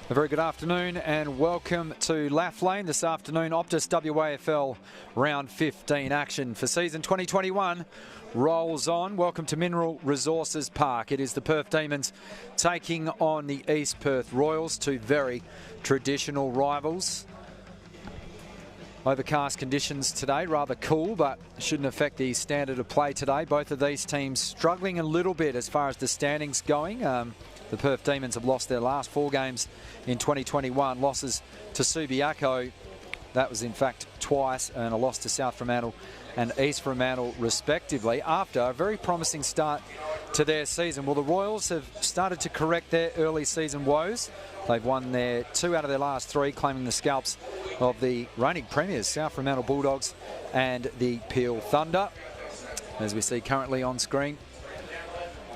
A very good afternoon and welcome to Laugh Lane this afternoon. OPTUS WAFL round 15 action for season 2021 rolls on. Welcome to Mineral Resources Park. It is the Perth Demons taking on the East Perth Royals, two very traditional rivals. Overcast conditions today, rather cool, but shouldn't affect the standard of play today. Both of these teams struggling a little bit as far as the standings going. The Perth Demons have lost their last 4 games in 2021. Losses to Subiaco, that was in fact twice, and a loss to South Fremantle and East Fremantle respectively, after a very promising start to their season. Well, the Royals have started to correct their early season woes. They've won their 2 out of their last 3, claiming the scalps of the reigning premiers, South Fremantle Bulldogs and the Peel Thunder. As we see currently on screen,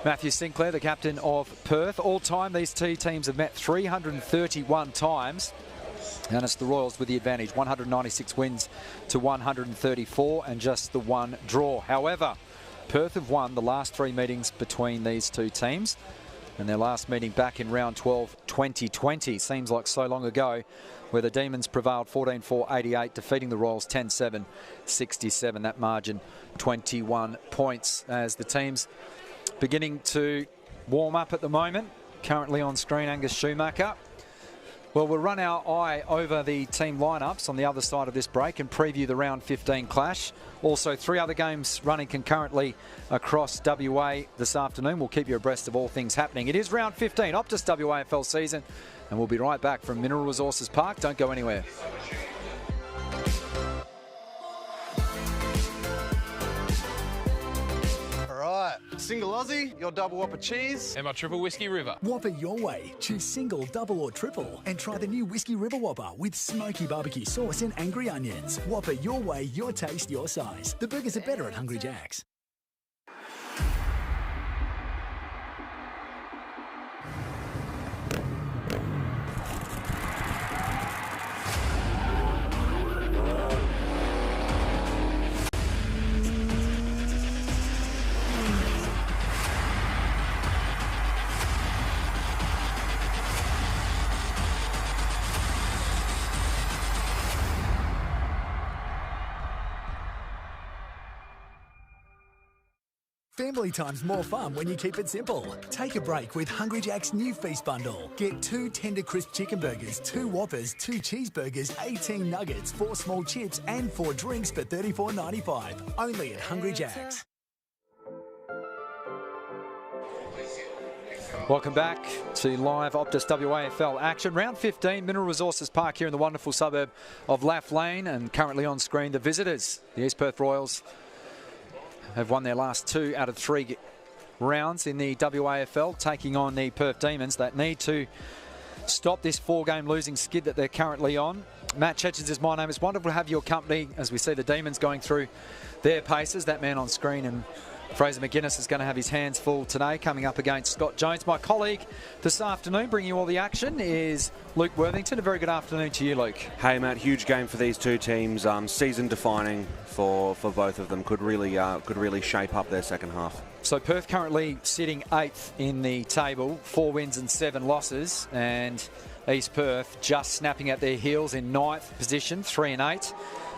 Matthew Sinclair, the captain of Perth. All time, these two teams have met 331 times. And it's the Royals with the advantage, 196 wins to 134 and just the 1 draw. However, Perth have won the last 3 meetings between these two teams, and their last meeting back in round 12, 2020. Seems like so long ago, where the Demons prevailed 14-4-88, defeating the Royals 10-7-67. That margin, 21 points, as the teams beginning to warm up at the moment. Currently on screen, Angus Schumacher. Well, we'll run our eye over the team lineups on the other side of this break and preview the round 15 clash. Also, 3 other games running concurrently across WA this afternoon. We'll keep you abreast of all things happening. It is round 15, OPTUS WAFL season, and we'll be right back from Mineral Resources Park. Don't go anywhere. Single Aussie, your double whopper cheese. And my triple whiskey river. Whopper your way. Choose single, double or triple and try the new Whiskey River Whopper with smoky barbecue sauce and angry onions. Whopper your way, your taste, your size. The burgers are better at Hungry Jack's. Family time's more fun when you keep it simple. Take a break with Hungry Jack's new Feast Bundle. Get 2 tender crisp chicken burgers, 2 Whoppers, 2 cheeseburgers, 18 nuggets, 4 small chips and 4 drinks for $34.95. Only at Hungry Jack's. Welcome back to live OPTUS WAFL action. Round 15, Mineral Resources Park here in the wonderful suburb of Laugh Lane, and currently on screen the visitors, the East Perth Royals, have won their last 2 out of 3 rounds in the WAFL, taking on the Perth Demons that need to stop this 4-game losing skid that they're currently on. Matt Chetchins is my name. It's wonderful to have your company as we see the Demons going through their paces. That man on screen, and Fraser McGuinness, is going to have his hands full today coming up against Scott Jones. My colleague this afternoon bringing you all the action is Luke Worthington. A very good afternoon to you, Luke. Hey Matt, huge game for these two teams. Season defining for both of them. Could really shape up their second half. So Perth currently sitting 8th in the table, 4 wins and 7 losses, and East Perth just snapping at their heels in 9th position, 3-8.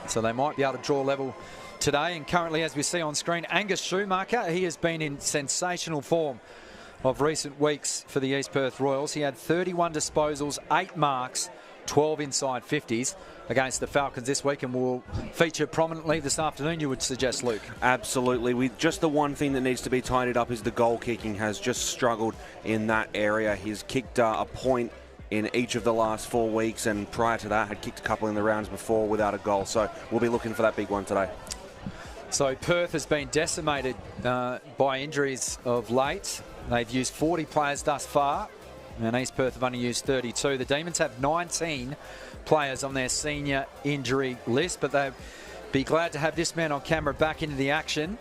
So they might be able to draw level today. And currently, as we see on screen, Angus Schumacher, he has been in sensational form of recent weeks for the East Perth Royals. He had 31 disposals, 8 marks, 12 inside 50s against the Falcons this week, and will feature prominently this afternoon, you would suggest, Luke? Absolutely. Just the one thing that needs to be tidied up is the goal kicking. Has just struggled in that area. He's kicked a point in each of the last 4 weeks, and prior to that had kicked a couple in the rounds before without a goal. So we'll be looking for that big one today. So Perth has been decimated by injuries of late. They've used 40 players thus far, and East Perth have only used 32. The Demons have 19 players on their senior injury list, but they'll be glad to have this man on camera back into the action,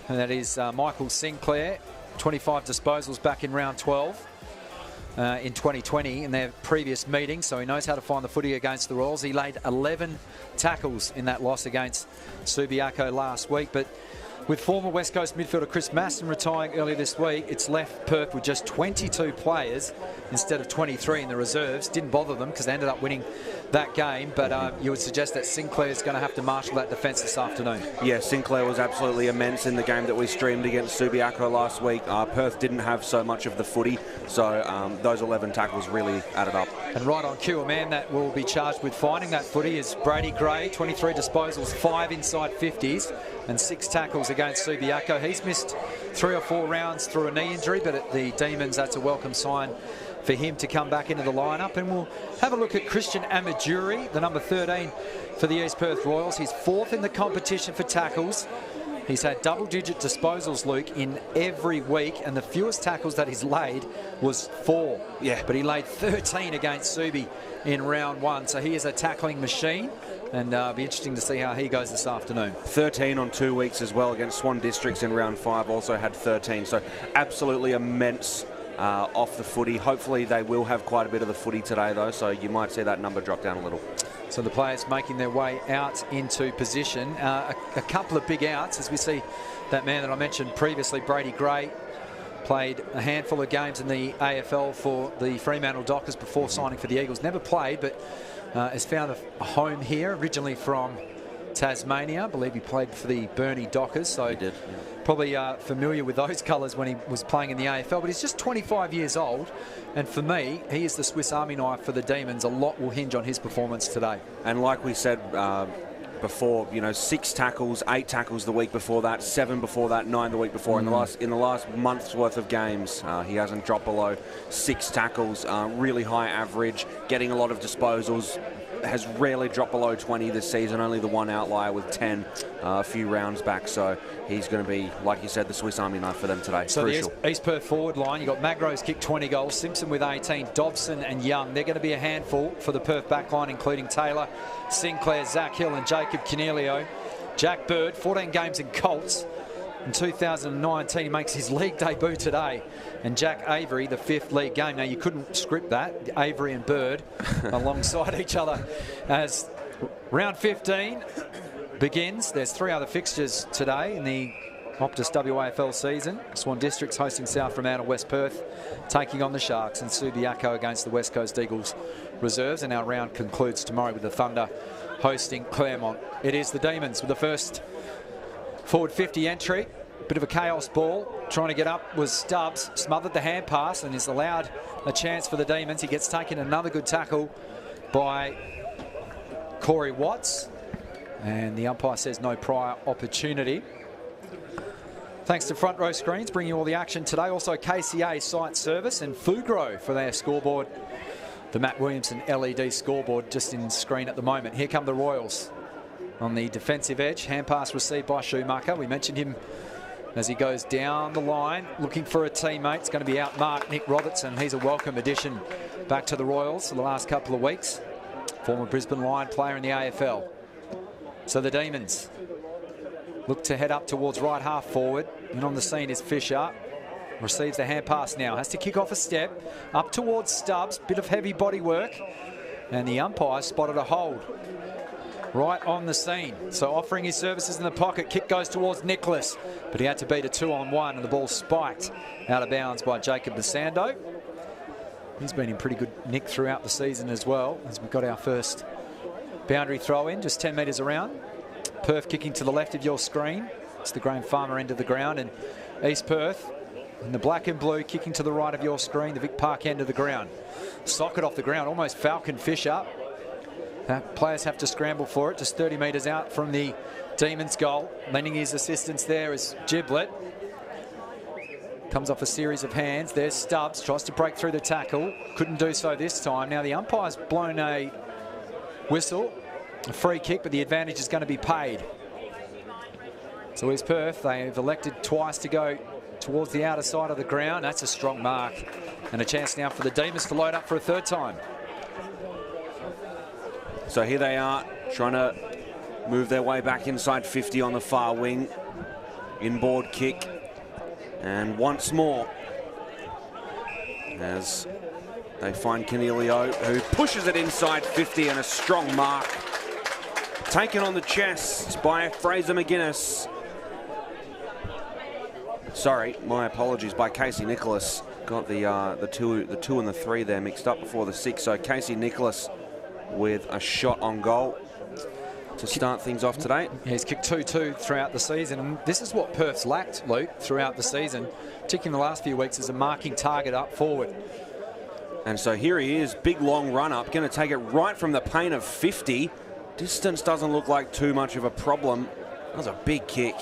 and that is Michael Sinclair. 25 disposals back in round 12 in 2020 in their previous meeting, so he knows how to find the footy against the Royals. He laid 11 tackles in that loss against Subiaco last week, but With former West Coast midfielder Chris Masson retiring earlier this week, it's left Perth with just 22 players instead of 23 in the reserves. Didn't bother them because they ended up winning that game, but you would suggest that Sinclair's going to have to marshal that defence this afternoon. Yeah, Sinclair was absolutely immense in the game that we streamed against Subiaco last week. Perth didn't have so much of the footy, so those 11 tackles really added up. And right on cue, a man that will be charged with finding that footy is Brady Gray. 23 disposals, 5 inside 50s and 6 tackles against Subiaco. He's missed 3 or 4 rounds through a knee injury, but at the Demons, that's a welcome sign for him to come back into the lineup. And we'll have a look at Christian Amaduri, the number 13 for the East Perth Royals. He's 4th in the competition for tackles. He's had double-digit disposals, Luke, in every week, and the fewest tackles that he's laid was 4. Yeah. But he laid 13 against Subi in round 1, so he is a tackling machine, and it'll be interesting to see how he goes this afternoon. 13 on 2 weeks as well against Swan Districts in round 5, also had 13, so absolutely immense off the footy. Hopefully they will have quite a bit of the footy today, though, so you might see that number drop down a little. So the players making their way out into position. A couple of big outs as we see that man that I mentioned previously, Brady Gray, played a handful of games in the AFL for the Fremantle Dockers before signing for the Eagles. Never played, but has found a home here, originally from Tasmania. I believe he played for the Burnie Dockers, so he did, yeah. Probably familiar with those colours when he was playing in the AFL, but he's just 25 years old, and for me, he is the Swiss Army knife for the Demons. A lot will hinge on his performance today. And like we said before, you know, 6 tackles, 8 tackles the week before that, 7 before that, 9 the week before. In the last month's worth of games, he hasn't dropped below 6 tackles. Really high average, getting a lot of disposals. Has rarely dropped below 20 this season, only the one outlier with 10 a few rounds back, so he's going to be, like you said, the Swiss Army knife for them today. So crucial. The East Perth forward line, you've got Magros kicked 20 goals, Simpson with 18, Dobson and Young. They're going to be a handful for the Perth backline, including Taylor, Sinclair, Zach Hill and Jacob Cornelio. Jack Bird, 14 games in Colts. In 2019, he makes his league debut today. And Jack Avery, the 5th league game. Now, you couldn't script that, Avery and Bird alongside each other as round 15 begins. There's 3 other fixtures today in the OPTUS WAFL season. Swan Districts hosting South Fremantle, West Perth taking on the Sharks, and Subiaco against the West Coast Eagles reserves. And our round concludes tomorrow with the Thunder hosting Claremont. It is the Demons with the first forward 50 entry. Bit of a chaos ball. Trying to get up was Stubbs. Smothered the hand pass and is allowed a chance for the Demons. He gets taken another good tackle by Corey Watts. And the umpire says no prior opportunity. Thanks to Front Row Screens, bringing you all the action today. Also KCA Site Service and Fugro for their scoreboard. The Matt Williamson LED scoreboard just in screen at the moment. Here come the Royals on the defensive edge. Hand pass received by Schumacher. We mentioned him as he goes down the line looking for a teammate. It's going to be outmarked Nick Robertson. He's a welcome addition back to the Royals for the last couple of weeks. Former Brisbane Lion player in the AFL. So the Demons look to head up towards right half forward. And on the scene is Fisher. Receives the hand pass now. Has to kick off a step. Up towards Stubbs. Bit of heavy body work. And the umpire spotted a hold right on the scene. So offering his services in the pocket. Kick goes towards Nicholas. But he had to beat a 2-on-1 and the ball spiked out of bounds by Jacob Basando. He's been in pretty good nick throughout the season as well, as we've got our first boundary throw in, just 10 metres around. Perth kicking to the left of your screen. It's the Graham Farmer end of the ground, and East Perth in the black and blue kicking to the right of your screen, the Vic Park end of the ground. Socket off the ground, almost Falcon Fisher. Players have to scramble for it, just 30 metres out from the Demons goal. Lending his assistance there is Giblet. Comes off a series of hands. There's Stubbs, tries to break through the tackle. Couldn't do so this time. Now the umpire's blown a whistle, a free kick, but the advantage is going to be paid. So East Perth, they've elected twice to go towards the outer side of the ground. That's a strong mark. And a chance now for the Demons to load up for a third time. So here they are, trying to move their way back inside 50 on the far wing. Inboard kick. And once more, as they find Cornelio, who pushes it inside 50, and a strong mark. Taken on the chest by Fraser McGuinness. Sorry, my apologies, by Casey Nicholas. Got the two and the 3 there mixed up before the 6. So Casey Nicholas with a shot on goal to start things off today. Yeah, he's kicked 2-2 throughout the season, and this is what Perth's lacked, Luke, throughout the season, particularly in the last few weeks, as a marking target up forward. And so here he is, big long run up, going to take it right from the paint of 50. Distance doesn't look like too much of a problem. That was a big kick,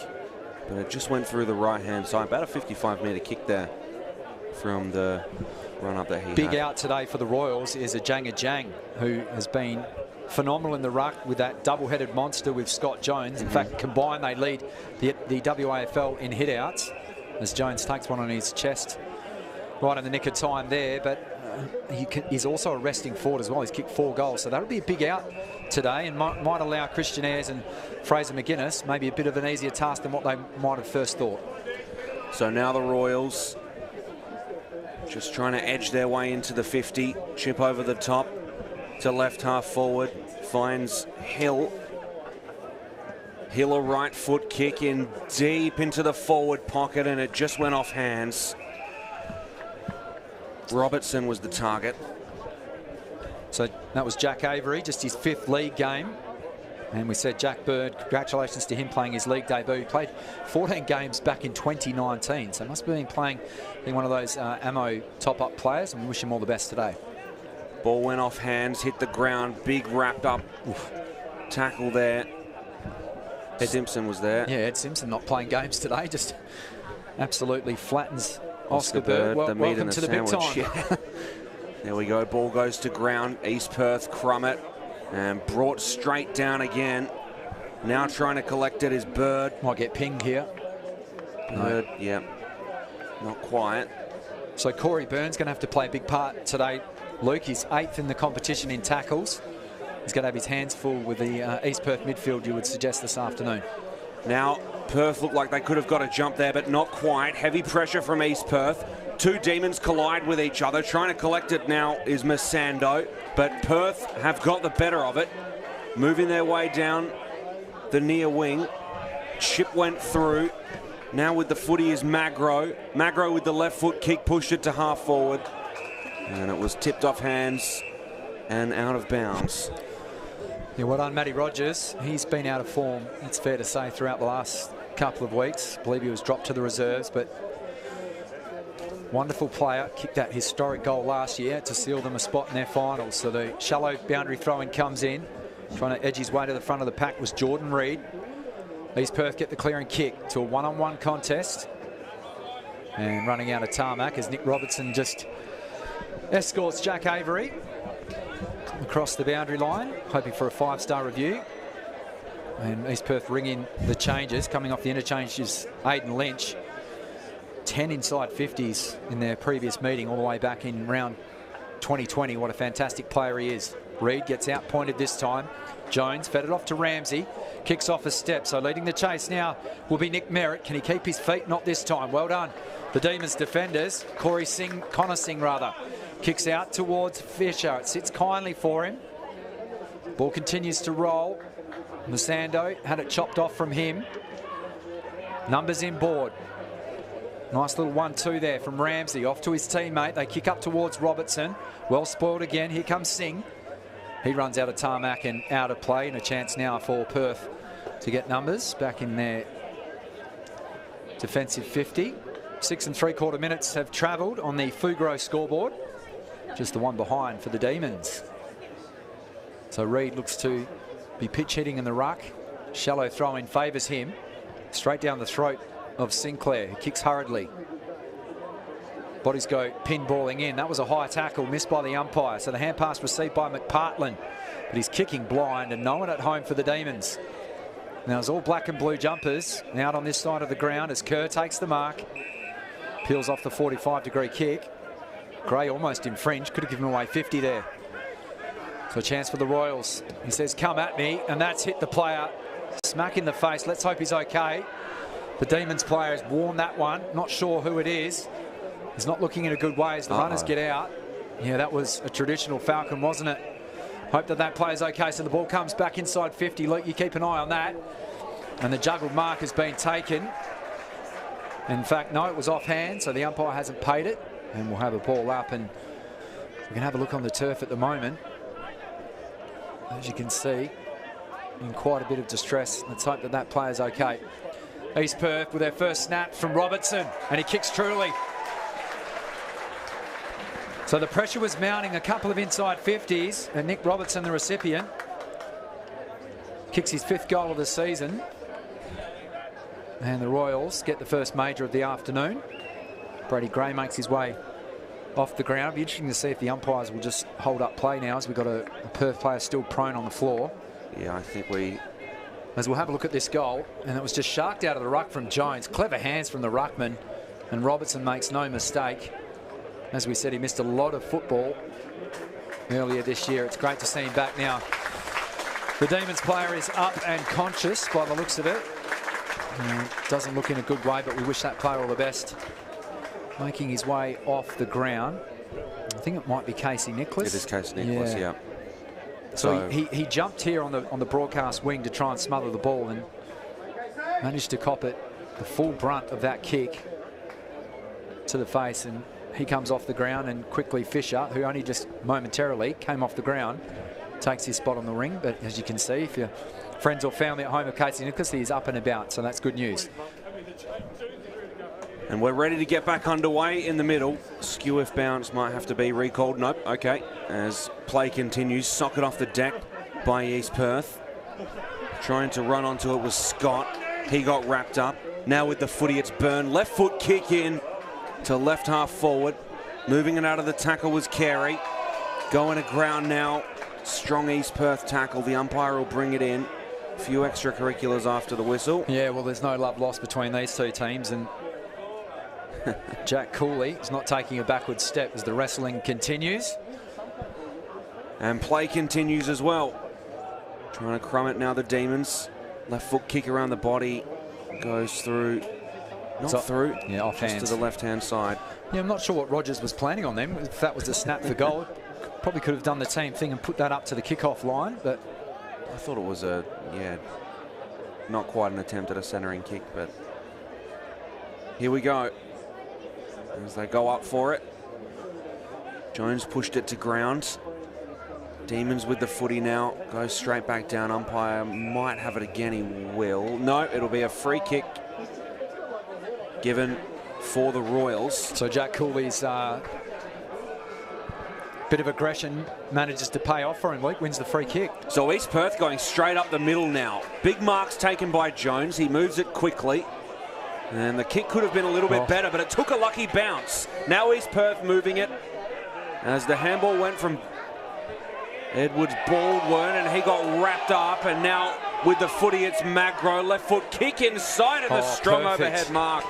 but it just went through the right-hand side. About a 55-metre kick there from the run up that he Big had. out today for the Royals is a Jang, who has been phenomenal in the ruck with that double-headed monster with Scott Jones. In fact, combined they lead the WAFL in hit-outs as Jones takes one on his chest right in the nick of time there, but he's also a resting forward as well. He's kicked 4 goals, so that'll be a big out today and might allow Christian Ayres and Fraser McGuinness maybe a bit of an easier task than what they might have first thought. So now the Royals just trying to edge their way into the 50. Chip over the top to left half forward. Finds Hill. Hill a right foot kick in deep into the forward pocket, and it just went off hands. Robertson was the target. So that was Jack Avery, just his 5th league game. And we said Jack Bird, congratulations to him playing his league debut. He played 14 games back in 2019, so must have been playing being one of those ammo top-up players, and we wish him all the best today. Ball went off hands, hit the ground, big wrapped up tackle there. Ed Simpson was there. Yeah, Ed Simpson not playing games today, just absolutely flattens Oscar Bird. the meat Welcome and to the the big sandwich. time. Yeah. There we go, ball goes to ground. East Perth crumb it and brought straight down again. Now trying to collect it is Bird. Might get pinged here. Bird, yeah, not quite. So Corey Byrne's going to have to play a big part today. Luke, he's 8th in the competition in tackles. He's going to have his hands full with the East Perth midfield, you would suggest, this afternoon. Now Perth looked like they could have got a jump there, but not quite. Heavy pressure from East Perth. 2 Demons collide with each other. Trying to collect it now is Masando, but Perth have got the better of it. Moving their way down the near wing. Chip went through. Now with the footy is Magro. Magro with the left foot kick pushed it to half forward. And it was tipped off hands and out of bounds. Yeah, well done, Matty Rogers. He's been out of form, it's fair to say, throughout the last couple of weeks. I believe he was dropped to the reserves, but wonderful player. Kicked that historic goal last year to seal them a spot in their finals. So the shallow boundary throw-in comes in. Trying to edge his way to the front of the pack was Jordan Reid. East Perth get the clearing kick to a one-on-one contest. And running out of tarmac as Nick Robertson just escorts Jack Avery across the boundary line, hoping for a 5-star review. And East Perth ring in the changes. Coming off the interchange is Aidan Lynch. 10 inside 50s in their previous meeting all the way back in round 2020. What a fantastic player he is. Reid gets out pointed this time. Jones fed it off to Ramsey. Kicks off a step. So leading the chase now will be Nick Merritt. Can he keep his feet? Not this time. Well done. The Demons defenders. Connor Singh rather. Kicks out towards Fisher. It sits kindly for him. Ball continues to roll. Masando had it chopped off from him. Numbers inboard. Nice little 1-2 there from Ramsey. Off to his teammate. They kick up towards Robertson. Well spoiled again. Here comes Singh. He runs out of tarmac and out of play. And a chance now for Perth to get numbers back in their defensive 50. 6 3/4 minutes have travelled on the Fugro scoreboard. Just the one behind for the Demons. So Reid looks to be pitch hitting in the ruck. Shallow throw-in favours him. Straight down the throat of Sinclair, who kicks hurriedly. Bodies go pinballing in. That was a high tackle missed by the umpire. So the hand pass received by McPartlin. But he's kicking blind and no one at home for the Demons. Now it's all black and blue jumpers out on this side of the ground as Kerr takes the mark. Peels off the 45-degree kick. Gray almost infringed. Could have given away 50 there. So a chance for the Royals. He says, come at me. And that's hit the player smack in the face. Let's hope he's okay. The Demons player has worn that one. Not sure who it is. He's not looking in a good way as the runners get out. Yeah, that was a traditional Falcon, wasn't it? Hope that that player's okay. So the ball comes back inside 50. Luke, you keep an eye on that. And the juggled mark has been taken. In fact, no, it was offhand, so the umpire hasn't paid it. And we'll have a ball up, and we can have a look on the turf at the moment. As you can see, in quite a bit of distress. Let's hope that that player's okay. East Perth with their first snap from Robertson, and he kicks truly. So the pressure was mounting, a couple of inside 50s, and Nick Robertson, the recipient, kicks his 5th goal of the season. And the Royals get the first major of the afternoon. Brady Gray makes his way off the ground. It'll be interesting to see if the umpires will just hold up play now, as we've got a Perth player still prone on the floor. Yeah, I think as we'll have a look at this goal, and it was just sharked out of the ruck from Jones. Clever hands from the ruckman, and Robertson makes no mistake. As we said, he missed a lot of football earlier this year. It's great to see him back now. The Demons player is up and conscious by the looks of it. Doesn't look in a good way, but we wish that player all the best. Making his way off the ground. I think it might be Casey Nicholas. It is Casey Nicholas, yeah. So he jumped here on the broadcast wing to try and smother the ball and managed to cop it, the full brunt of that kick to the face, and he comes off the ground, and quickly Fisher, who only just momentarily came off the ground, takes his spot on the ring. But as you can see, if you're friends or family at home of Casey Nicholas, he's up and about, so that's good news. And we're ready to get back underway in the middle. Skew if bounce might have to be recalled. Nope, okay. As play continues, socket off the deck by East Perth. Trying to run onto it was Scott. He got wrapped up. Now with the footy, it's Byrne. Left foot kick in to left half forward. Moving it out of the tackle was Carey. Going to ground now. Strong East Perth tackle. The umpire will bring it in. A few extracurriculars after the whistle. Yeah, well, there's no love lost between these two teams, and Jack Cooley is not taking a backward step as the wrestling continues. And play continues as well. Trying to crumb it now, the Demons. Left foot kick around the body. Goes through. Not through. Yeah, offhand. Just to the left-hand side. Yeah, I'm not sure what Rogers was planning on them. If that was a snap for goal, probably could have done the same thing and put that up to the kickoff line. But I thought it was not quite an attempt at a centering kick, but here we go. As they go up for it. Jones pushed it to ground. Demons with the footy now. Goes straight back down. Umpire might have it again. He will. No, it'll be a free kick given for the Royals. So Jack Cooley's bit of aggression manages to pay off for him. Luke wins the free kick. So East Perth going straight up the middle now. Big marks taken by Jones. He moves it quickly. And the kick could have been a little bit better, but it took a lucky bounce. Now East Perth moving it as the handball went from Edwards Baldwin, and he got wrapped up. And now with the footy, it's Magro. Left foot kick inside, and the strong overhead mark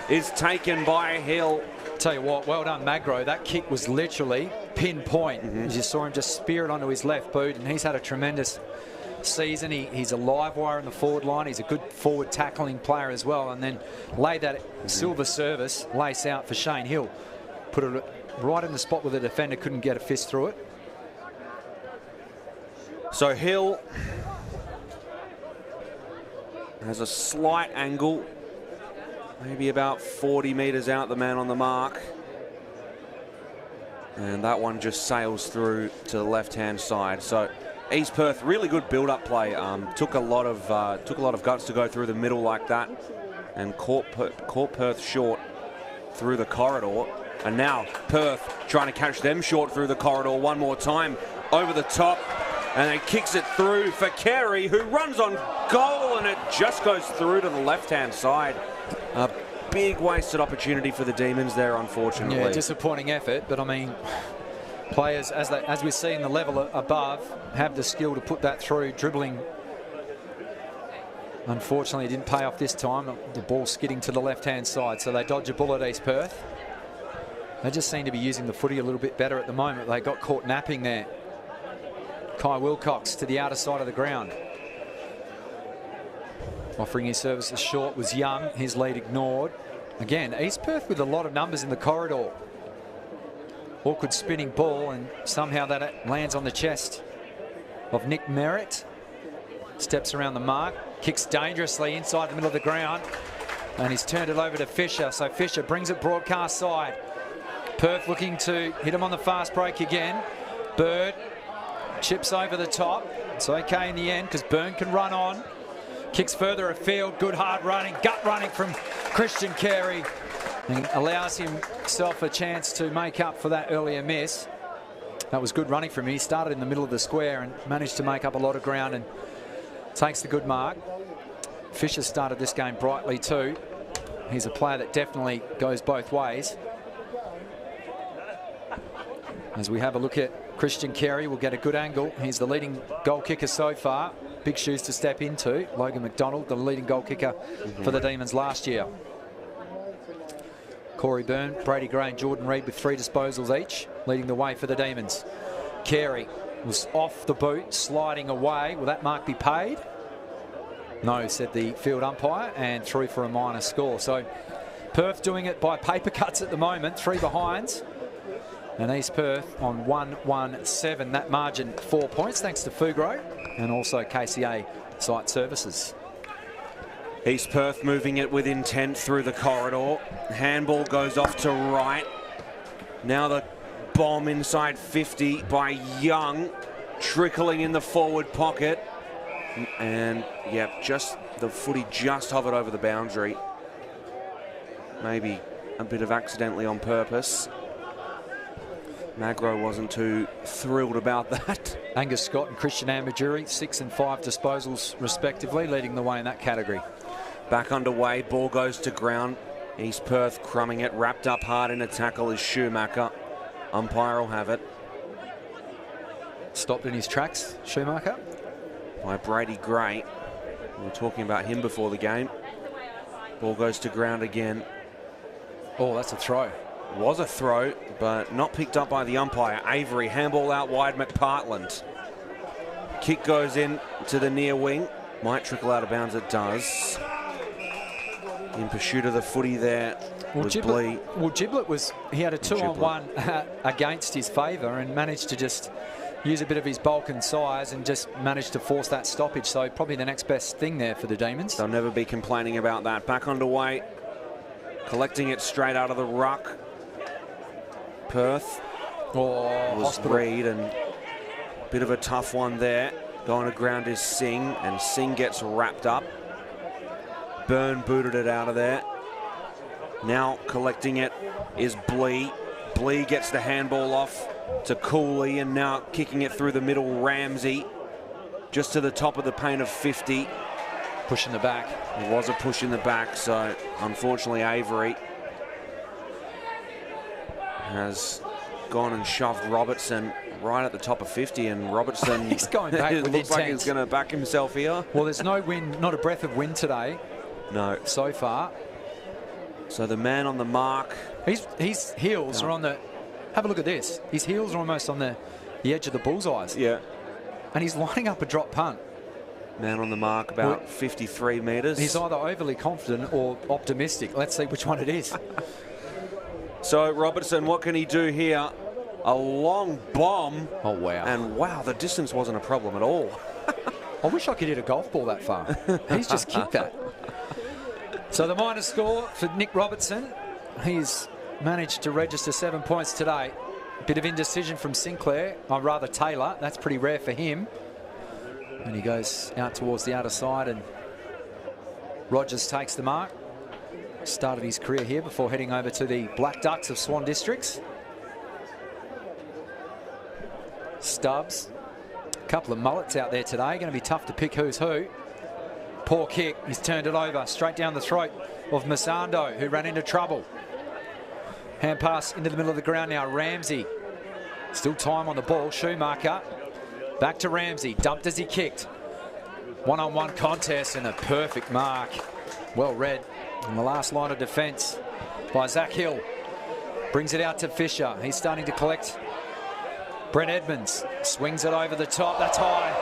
is taken by Hill. Tell you what, well done, Magro. That kick was literally pinpoint. As you saw him just spear it onto his left boot, and he's had a tremendous season. He's a live wire in the forward line. He's a good forward tackling player as well, and then laid that silver service lace out for Shane Hill. Put it right in the spot where the defender couldn't get a fist through it. So Hill has a slight angle, maybe about 40 metres out, the man on the mark. And that one just sails through to the left-hand side. So East Perth, really good build-up play. Took a lot of guts to go through the middle like that, and caught Perth short through the corridor. And now Perth trying to catch them short through the corridor one more time over the top, and then kicks it through for Carey, who runs on goal, and it just goes through to the left-hand side. A big wasted opportunity for the Demons there, unfortunately. Yeah, disappointing effort, but I mean, players, as we see in the level above, have the skill to put that through. Dribbling, unfortunately, it didn't pay off this time. The ball skidding to the left-hand side, so they dodge a bullet, East Perth. They just seem to be using the footy a little bit better at the moment. They got caught napping there. Kai Wilcox to the outer side of the ground. Offering his services short was Young. His lead ignored. Again, East Perth with a lot of numbers in the corridor. Awkward spinning ball, and somehow that lands on the chest of Nick Merritt. Steps around the mark. Kicks dangerously inside the middle of the ground. And he's turned it over to Fisher. So Fisher brings it broadcast side. Perth looking to hit him on the fast break again. Bird chips over the top. It's okay in the end because Byrne can run on. Kicks further afield. Good hard running. Gut running from Christian Carey. And allows himself a chance to make up for that earlier miss. That was good running from him. He started in the middle of the square and managed to make up a lot of ground and takes the good mark. Fisher started this game brightly too. He's a player that definitely goes both ways. As we have a look at Christian Carey, we'll get a good angle. He's the leading goal kicker so far. Big shoes to step into. Logan McDonald, the leading goal kicker for the Demons last year. Corey Byrne, Brady Gray and Jordan Reid with 3 disposals each, leading the way for the Demons. Carey was off the boot, sliding away. Will that mark be paid? No, said the field umpire, and through for a minor score. So Perth doing it by paper cuts at the moment, 3 behinds. And East Perth on 1-1-7. That margin 4 points thanks to Fugro and also KCA Site Services. East Perth moving it with intent through the corridor. Handball goes off to right. Now the bomb inside 50 by Young, trickling in the forward pocket. And, yeah, just the footy just hovered over the boundary. Maybe a bit of accidentally on purpose. Magro wasn't too thrilled about that. Angus Scott and Christian Amaduri, 6 and 5 disposals respectively, leading the way in that category. Back underway, ball goes to ground. East Perth crumbing it, wrapped up hard in a tackle is Schumacher. Umpire will have it. Stopped in his tracks, Schumacher. By Brady Gray. We were talking about him before the game. Ball goes to ground again. Oh, that's a throw. Was a throw, but not picked up by the umpire. Avery, handball out wide, McPartland. Kick goes in to the near wing. Might trickle out of bounds, it does. In pursuit of the footy there was Blee. Well, Giblett was, he had a 2-on-1 against his favour and managed to just use a bit of his bulk and size and just managed to force that stoppage. So probably the next best thing there for the Demons. They'll never be complaining about that. Back underway. Collecting it straight out of the ruck. Perth. Oh, was Reid, and a bit of a tough one there. Going to ground is Singh, and Singh gets wrapped up. Byrne booted it out of there. Now collecting it is Blee. Blee gets the handball off to Cooley, and now kicking it through the middle, Ramsey. Just to the top of the paint of 50. Push in the back. It was a push in the back, so unfortunately Avery has gone and shoved Robertson right at the top of 50, and Robertson he's going back it with looks intent. like he's going to back himself here. Well, there's no wind, not a breath of wind today. No. So far. So the man on the mark. His heels are on the, have a look at this. His heels are almost on the edge of the bullseyes. Yeah. And he's lining up a drop punt. Man on the mark, about 53 metres. He's either overly confident or optimistic. Let's see which one it is. So Robertson, what can he do here? A long bomb. Oh, wow. And wow, the distance wasn't a problem at all. I wish I could hit a golf ball that far. He's just kicked that. So the minor score for Nick Robertson. He's managed to register 7 points today. Bit of indecision from Sinclair, or rather Taylor. That's pretty rare for him. And he goes out towards the outer side, and Rogers takes the mark. Started his career here before heading over to the Black Ducks of Swan Districts. Stubbs. A couple of mullets out there today. Going to be tough to pick who's who. Poor kick. He's turned it over straight down the throat of Masando, who ran into trouble. Hand pass into the middle of the ground now. Ramsey. Still time on the ball. Schumacher. Back to Ramsey. Dumped as he kicked. One-on-one contest and a perfect mark. Well read. And the last line of defence by Zach Hill. Brings it out to Fisher. He's starting to collect. Brent Edmonds swings it over the top. That's high.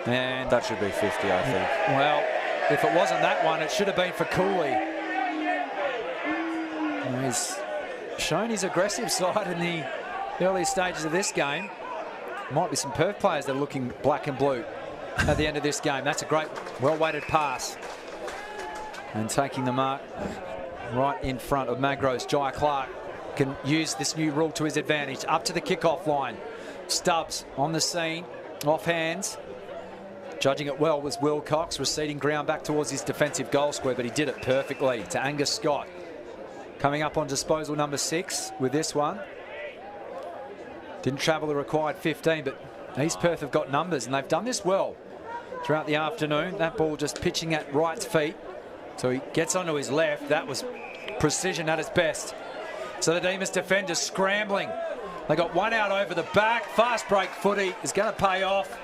And that should be 50, I think. Well, if it wasn't that one, it should have been for Cooley. He's shown his aggressive side in the early stages of this game. Might be some Perth players that are looking black and blue at the end of this game. That's a great, well-weighted pass. And taking the mark right in front of Magro's Jai Clark can use this new rule to his advantage. Up to the kickoff line. Stubbs on the scene, off hands. Judging it well was Will Cox, receding ground back towards his defensive goal square, but he did it perfectly to Angus Scott. Coming up on disposal number 6 with this one. Didn't travel the required 15, but East Perth have got numbers, and they've done this well throughout the afternoon. That ball just pitching at Wright's feet. So he gets onto his left. That was precision at its best. So the Demons defenders scrambling. They got one out over the back. Fast break footy is going to pay off.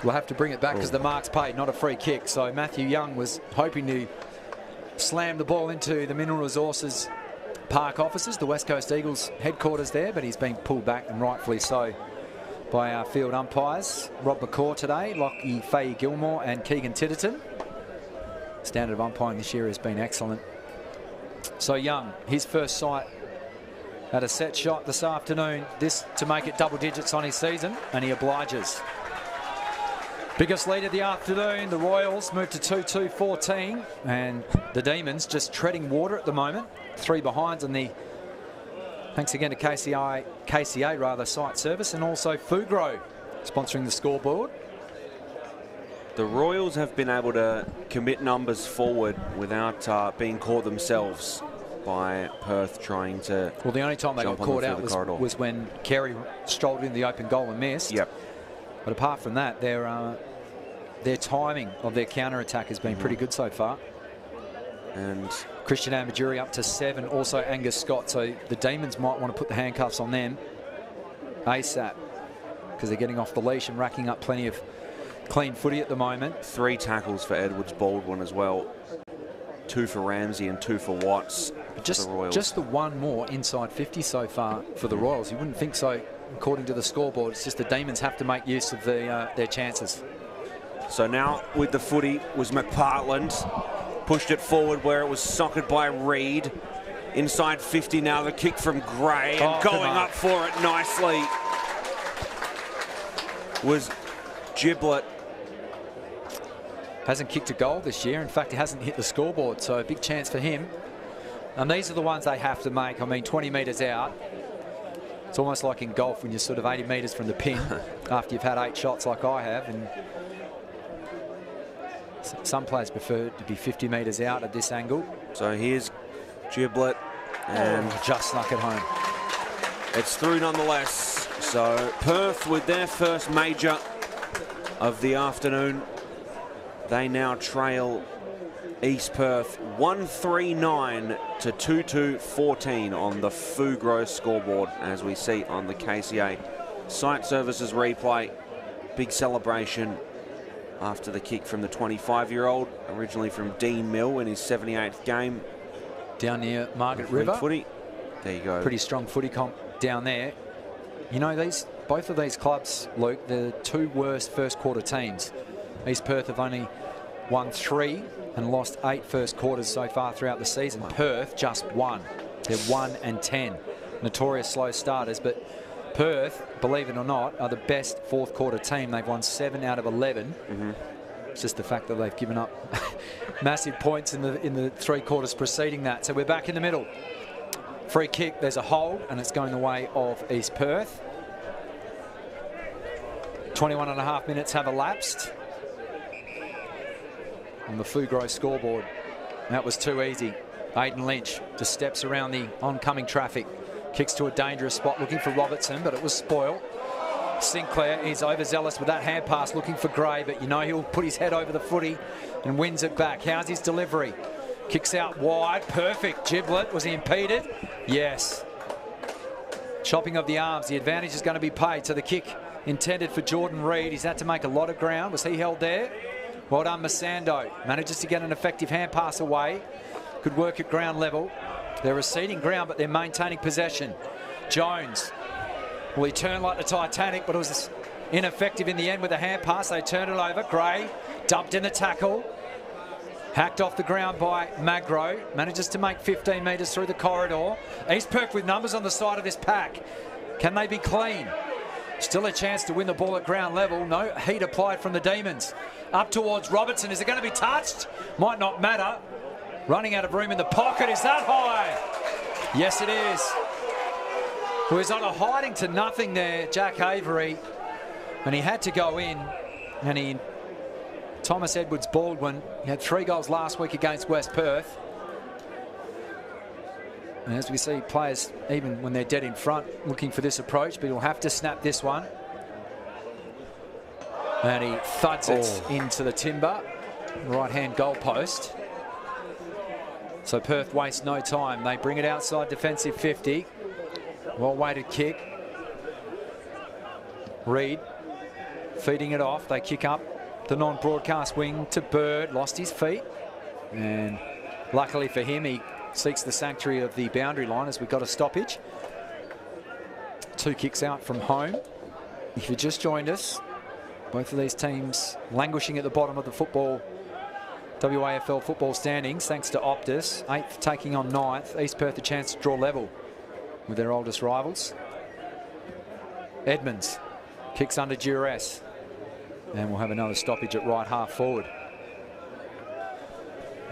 We'll have to bring it back because the mark's paid, not a free kick. So Matthew Young was hoping to slam the ball into the Mineral Resources Park offices, the West Coast Eagles headquarters there, but he's been pulled back, and rightfully so, by our field umpires. Rob McCaw today, Lockie Fahey-Gilmore and Keegan Titterton. Standard of umpiring this year has been excellent. So Young, his first sight at a set shot this afternoon, this to make it double digits on his season, and he obliges. Biggest lead of the afternoon, the Royals moved to 2-2-14, and the Demons just treading water at the moment. 3 behinds on the, thanks again to KCA site service, and also Fugro sponsoring the scoreboard. The Royals have been able to commit numbers forward without being caught themselves by Perth trying to. Well, the only time they got caught out was when Carey strolled in the open goal and missed. Yep. But apart from that, their timing of their counter-attack has been pretty good so far. And Christian Amaduri up to 7, also Angus Scott. So the Demons might want to put the handcuffs on them ASAP, because they're getting off the leash and racking up plenty of clean footy at the moment. 3 tackles for Edwards Baldwin as well. 2 for Ramsey and 2 for Watts. Just the one more inside 50 so far for the Royals. You wouldn't think so according to the scoreboard. It's just the Demons have to make use of their chances. So now with the footy was McPartland. Pushed it forward where it was socked by Reed. Inside 50 now, the kick from Gray, and going up for it nicely was Giblet. Hasn't kicked a goal this year. In fact, he hasn't hit the scoreboard, so a big chance for him. And these are the ones they have to make. I mean, 20 metres out. It's almost like in golf when you're sort of 80 metres from the pin after you've had 8 shots like I have. And some players prefer to be 50 metres out at this angle. So here's Giblet, and just snuck it home. It's through nonetheless. So Perth with their first major of the afternoon. They now trail East Perth 139 to 2-2-14 on the Fugro scoreboard, as we see on the KCA site services replay. Big celebration after the kick from the 25-year-old, originally from Dean Mill in his 78th game. Down near Margaret River. Footy. There you go. Pretty strong footy comp down there. You know, both of these clubs, Luke, the 2 worst first quarter teams. East Perth have only won 3 and lost 8 first quarters so far throughout the season. Wow. Perth just 1. They're 1-10. Notorious slow starters, but Perth, believe it or not, are the best fourth quarter team. They've won 7 out of 11. It's just the fact that they've given up massive points in the 3 quarters preceding that. So we're back in the middle. Free kick, there's a hold, and it's going the way of East Perth. 21.5 minutes have elapsed on the Fugro scoreboard. That was too easy. Aidan Lynch just steps around the oncoming traffic. Kicks to a dangerous spot looking for Robertson, but it was spoiled. Sinclair is overzealous with that hand pass looking for Gray, but you know he'll put his head over the footy and wins it back. How's his delivery? Kicks out wide. Perfect. Giblet. Was he impeded? Yes. Chopping of the arms. The advantage is going to be paid to the kick intended for Jordan Reed. He's had to make a lot of ground. Was he held there? Well done, Masando. Manages to get an effective hand pass away. Could work at ground level. They're receding ground, but they're maintaining possession. Jones. Well, he turned like the Titanic, but it was ineffective in the end with a hand pass. They turned it over. Gray dumped in the tackle. Hacked off the ground by Magro. Manages to make 15 metres through the corridor. East Perth with numbers on the side of this pack. Can they be clean? Still a chance to win the ball at ground level. No heat applied from the Demons. Up towards Robertson. Is it going to be touched? Might not matter. Running out of room in the pocket. Is that high? Yes, it is. Well, he's on a hiding to nothing there, Jack Avery. And he had to go in. And Thomas Edwards-Baldwin, he had 3 goals last week against West Perth. And as we see, players, even when they're dead in front, looking for this approach, but he'll have to snap this one. And he thuds it into the timber, right-hand goal post. So Perth wastes no time. They bring it outside defensive 50. Well-weighted kick. Reed feeding it off. They kick up the non-broadcast wing to Bird. Lost his feet. And luckily for him, he seeks the sanctuary of the boundary line as we got a stoppage. 2 kicks out from home. If you just joined us, both of these teams languishing at the bottom of the WAFL football standings, thanks to Optus. 8th taking on 9th. East Perth a chance to draw level with their oldest rivals. Edmonds kicks under duress. And we'll have another stoppage at right half forward.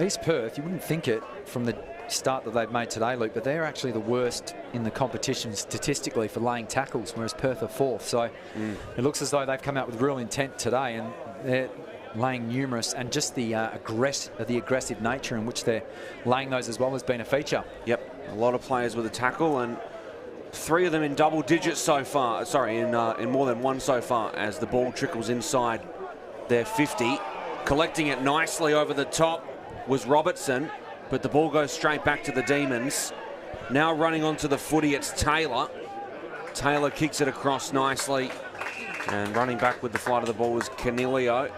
East Perth, you wouldn't think it from the start that they've made today, Luke, but they're actually the worst in the competition statistically for laying tackles, whereas Perth are 4th. So it looks as though they've come out with real intent today, and they're laying numerous, and just the aggressive nature in which they're laying those as well has been a feature. Yep, a lot of players with a tackle, and 3 of them in double digits so far. Sorry, in more than 1 so far, as the ball trickles inside their 50. Collecting it nicely over the top was Robertson, but the ball goes straight back to the Demons. Now running onto the footy, it's Taylor. Taylor kicks it across nicely, and running back with the flight of the ball was Canilio.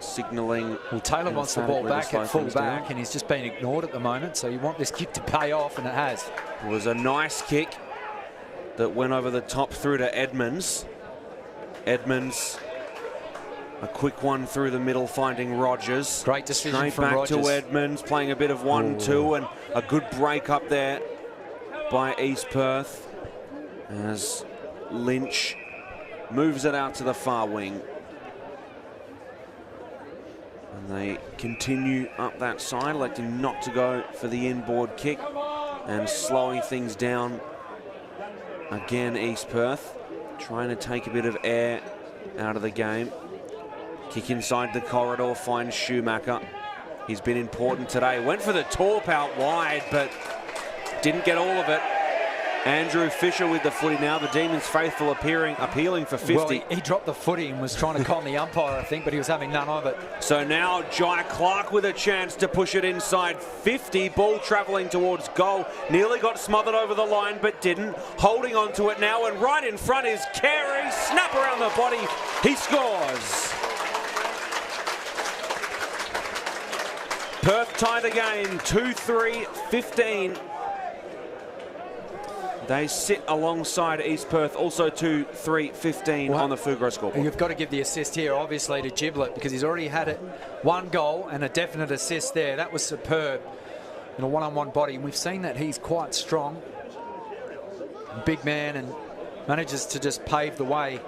Signalling. Well, Taylor wants the ball back at full back, and he's just been ignored at the moment, so you want this kick to pay off, and it has. It was a nice kick that went over the top through to Edmonds. Edmonds, a quick one through the middle, finding Rogers. Great decision straight from back Rogers. to Edmonds, playing a bit of 1-2, and a good break up there by East Perth as Lynch moves it out to the far wing. And they continue up that side, electing not to go for the inboard kick and slowing things down again. East Perth trying to take a bit of air out of the game. Kick inside the corridor, finds Schumacher. He's been important today. Went for the torp out wide, but didn't get all of it. Andrew Fisher with the footy now. The Demons faithful appealing for 50. Well, he dropped the footy and was trying to con the umpire, I think, but he was having none of it. So now Jai Clark with a chance to push it inside 50. Ball travelling towards goal. Nearly got smothered over the line, but didn't. Holding on to it now, and right in front is Carey. Snap around the body. He scores. Perth tie the game, 2-3-15. They sit alongside East Perth, also 2-3-15 on the Fugro scoreboard. You've got to give the assist here, obviously, to Giblet, because he's already had 1 goal and a definite assist there. That was superb in a one-on-one body. And we've seen that he's quite strong, big man, and manages to just pave the way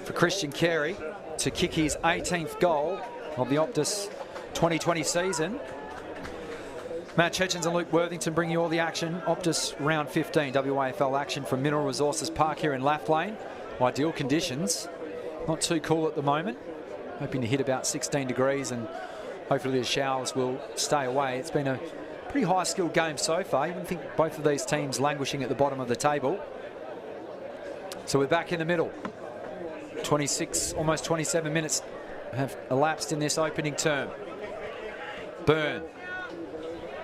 for Christian Carey to kick his 18th goal of the Optus 2020 season. Matt Chechens and Luke Worthington bring you all the action. Optus round 15 WAFL action from Mineral Resources Park here in Lathlane. Ideal conditions. Not too cool at the moment. Hoping to hit about 16 degrees, and hopefully the showers will stay away. It's been a pretty high-skilled game so far. You wouldn't think both of these teams languishing at the bottom of the table. So we're back in the middle. 26, almost 27 minutes have elapsed in this opening term. Byrne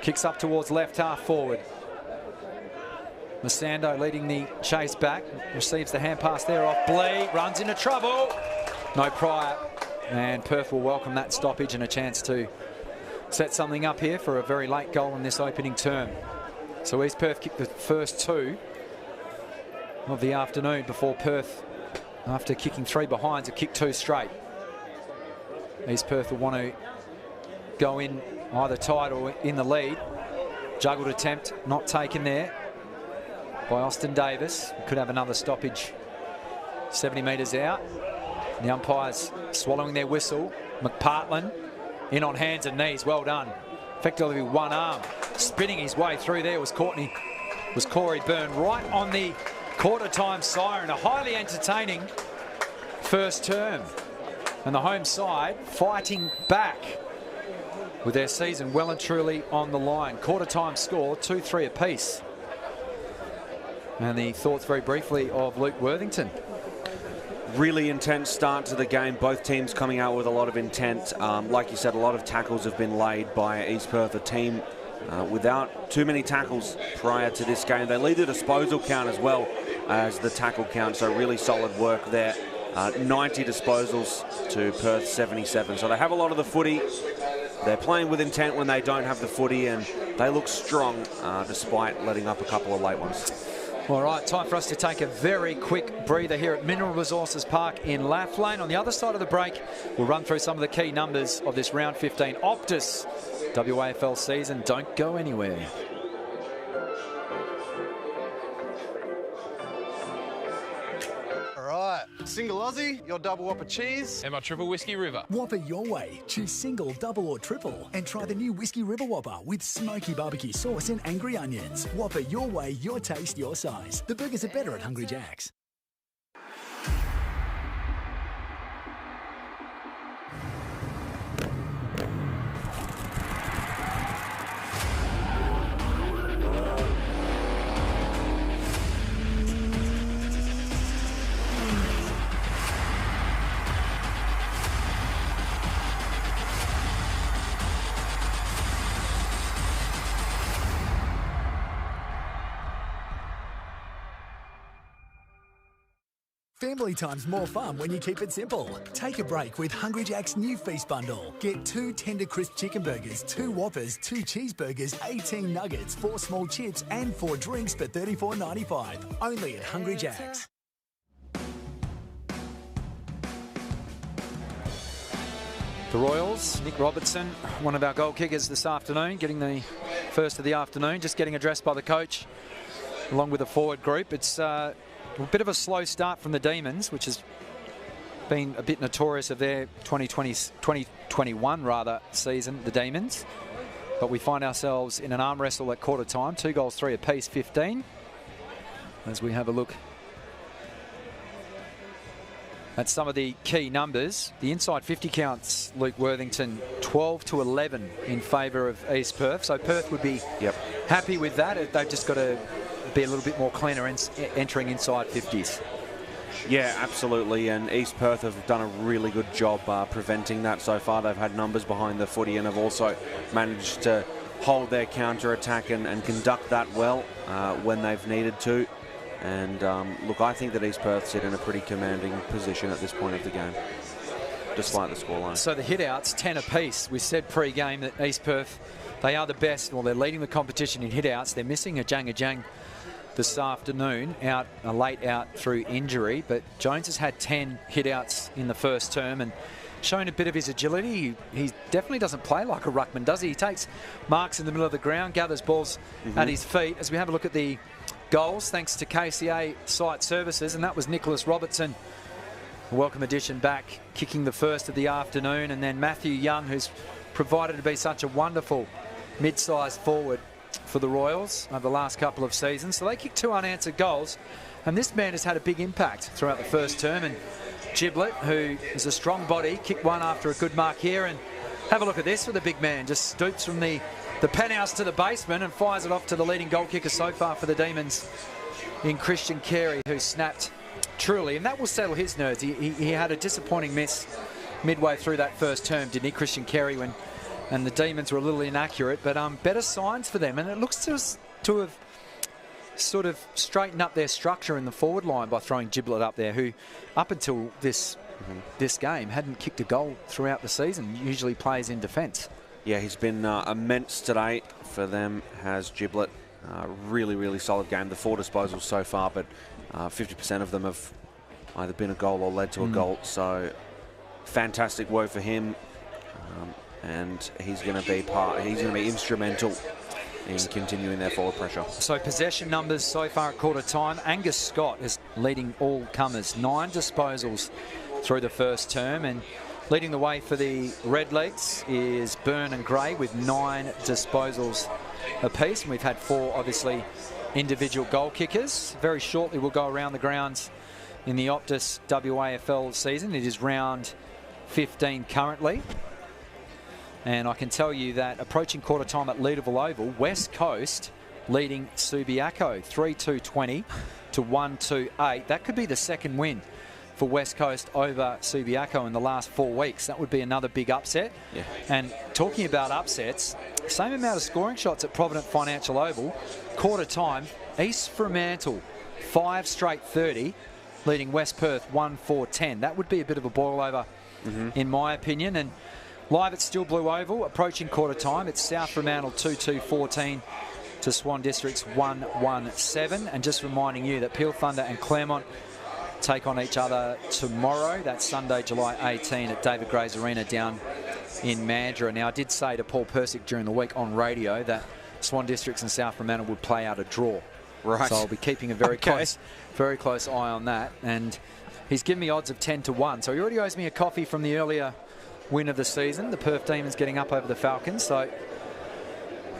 kicks up towards left half forward. Masando leading the chase back. Receives the hand pass there off Blee. Runs into trouble. No Pryor. And Perth will welcome that stoppage and a chance to set something up here for a very late goal in this opening term. So East Perth kicked the first 2 of the afternoon before Perth, after kicking 3 behinds, have kicked 2 straight. East Perth will want to go in either tied or in the lead. Juggled attempt, not taken there by Austin Davis. Could have another stoppage 70 metres out. The umpires swallowing their whistle. McPartlin in on hands and knees. Well done. Effectively one arm. Spinning his way through there was Corey Byrne right on the quarter time siren. A highly entertaining first term. And the home side fighting back with their season well and truly on the line. Quarter time score, 2-3 apiece. And the thoughts very briefly of Luke Worthington. Really intense start to the game. Both teams coming out with a lot of intent. Like you said, a lot of tackles have been laid by East Perth, a team without too many tackles prior to this game. They lead the disposal count as well as the tackle count, so really solid work there. 90 disposals to Perth 77. So they have a lot of the footy. They're playing with intent when they don't have the footy, and they look strong despite letting up a couple of late ones. All right, time for us to take a very quick breather here at Mineral Resources Park in Laflane. On the other side of the break, we'll run through some of the key numbers of this round 15 OPTUS WAFL season. Don't go anywhere. Single Aussie, your double whopper cheese. And my triple whiskey river. Whopper your way. Choose single, double or triple. And try the new Whiskey River Whopper with smoky barbecue sauce and angry onions. Whopper your way, your taste, your size. The burgers are better at Hungry Jack's. Family time's more fun when you keep it simple. Take a break with Hungry Jack's new feast bundle. Get 2 tender crisp chicken burgers, 2 Whoppers, 2 cheeseburgers, 18 nuggets, 4 small chips and 4 drinks for $34.95. Only at Hungry Jack's. The Royals, Nick Robertson, one of our goal kickers this afternoon, getting the first of the afternoon, just getting addressed by the coach along with the forward group. It's a bit of a slow start from the Demons, which has been a bit notorious of their 2021 rather season, the Demons. But we find ourselves in an arm wrestle at quarter time, 2 goals, 3 apiece, 15. As we have a look at some of the key numbers, the inside 50 counts, Luke Worthington, 12-11 in favour of East Perth. So Perth would be happy with that. They've just got to be a little bit more cleaner entering inside 50s. Yeah, absolutely, and East Perth have done a really good job preventing that so far. They've had numbers behind the footy and have also managed to hold their counter-attack and conduct that well when they've needed to. And look, I think that East Perth sit in a pretty commanding position at this point of the game, despite the scoreline. So the hit-outs, 10 apiece. We said pre-game that East Perth, they are the best. Well, they're leading the competition in hit-outs. They're missing Ajang this afternoon, late out through injury, but Jones has had 10 hit-outs in the first term and shown a bit of his agility. He definitely doesn't play like a ruckman, does he? He takes marks in the middle of the ground, gathers balls at his feet. As we have a look at the goals, thanks to KCA Site Services, and that was Nicholas Robertson, a welcome addition back, kicking the first of the afternoon, and then Matthew Young, who's provided to be such a wonderful mid-sized forward for the Royals over the last couple of seasons. So they kicked 2 unanswered goals, and this man has had a big impact throughout the first term. And Giblet, who is a strong body, kicked one after a good mark here. And have a look at this for the big man, just stoops from the penthouse to the basement and fires it off to the leading goal kicker so far for the Demons in Christian Carey, who snapped truly, and that will settle his nerves. He had a disappointing miss midway through that first term, didn't he, Christian Carey, and the Demons were a little inaccurate, but better signs for them. And it looks to have sort of straightened up their structure in the forward line by throwing Giblet up there, who up until this game hadn't kicked a goal throughout the season, usually plays in defence. Yeah, he's been immense today for them, has Giblet. Really, really solid game. The 4 disposals so far, but 50% of them have either been a goal or led to a goal. So fantastic work for him. And he's going to be instrumental in continuing their forward pressure. So possession numbers so far at quarter time. Angus Scott is leading all comers, 9 disposals through the first term, and Leading the way for the Redlegs is Byrne and Gray with 9 disposals apiece. And we've had 4, obviously, individual goal kickers. Very shortly, we'll go around the grounds in the OPTUS WAFL season. It is round 15 currently. And I can tell you that approaching quarter time at Leederville Oval, West Coast leading Subiaco 3-2-20 to 1-2-8. That could be the second win for West Coast over Subiaco in the last 4 weeks. That would be another big upset. Yeah. And talking about upsets, same amount of scoring shots at Provident Financial Oval. Quarter time, East Fremantle 5 straight 30, leading West Perth 1-4-10. That would be a bit of a boil over, in my opinion. And live at Still Blue Oval, approaching quarter time, it's South Fremantle 2-2-14 to Swan Districts 1-1-7. And just reminding you that Peel Thunder and Claremont take on each other tomorrow. That's Sunday, July 18 at David Gray's Arena down in Mandurah. Now, I did say to Paul Persick during the week on radio that Swan Districts and South Fremantle would play out a draw. Right. So I'll be keeping a very close eye on that. And he's given me odds of 10-1. So he already owes me a coffee from the earlier win of the season. The Perth Demons getting up over the Falcons. So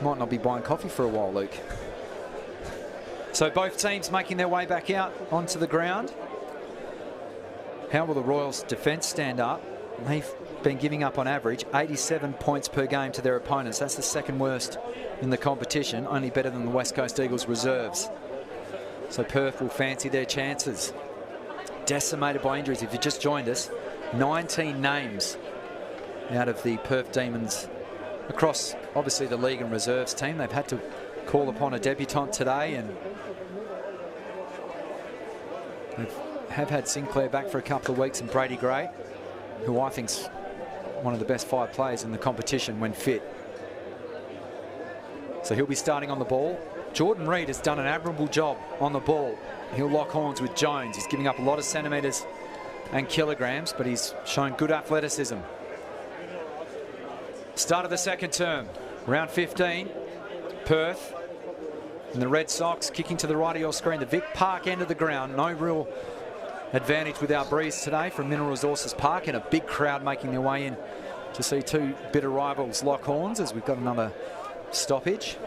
might not be buying coffee for a while, Luke. So both teams making their way back out onto the ground. How will the Royals' defence stand up? They've been giving up on average 87 points per game to their opponents. That's the second worst in the competition, only better than the West Coast Eagles reserves. So Perth will fancy their chances. Decimated by injuries. If you just joined us, 19 names out of the Perth Demons across, obviously, the league and reserves team. They've had to call upon a debutant today, and they have had Sinclair back for a couple of weeks, and Brady Gray, who I think's one of the best 5 players in the competition when fit. So he'll be starting on the ball. Jordan Reid has done an admirable job on the ball. He'll lock horns with Jones. He's giving up a lot of centimetres and kilograms, but he's shown good athleticism. Start of the second term, round 15, Perth. And the Red Sox kicking to the right of your screen. The Vic Park end of the ground. No real advantage with our breeze today from Mineral Resources Park, and a big crowd making their way in to see 2 bitter rivals lock horns as we've got another stoppage.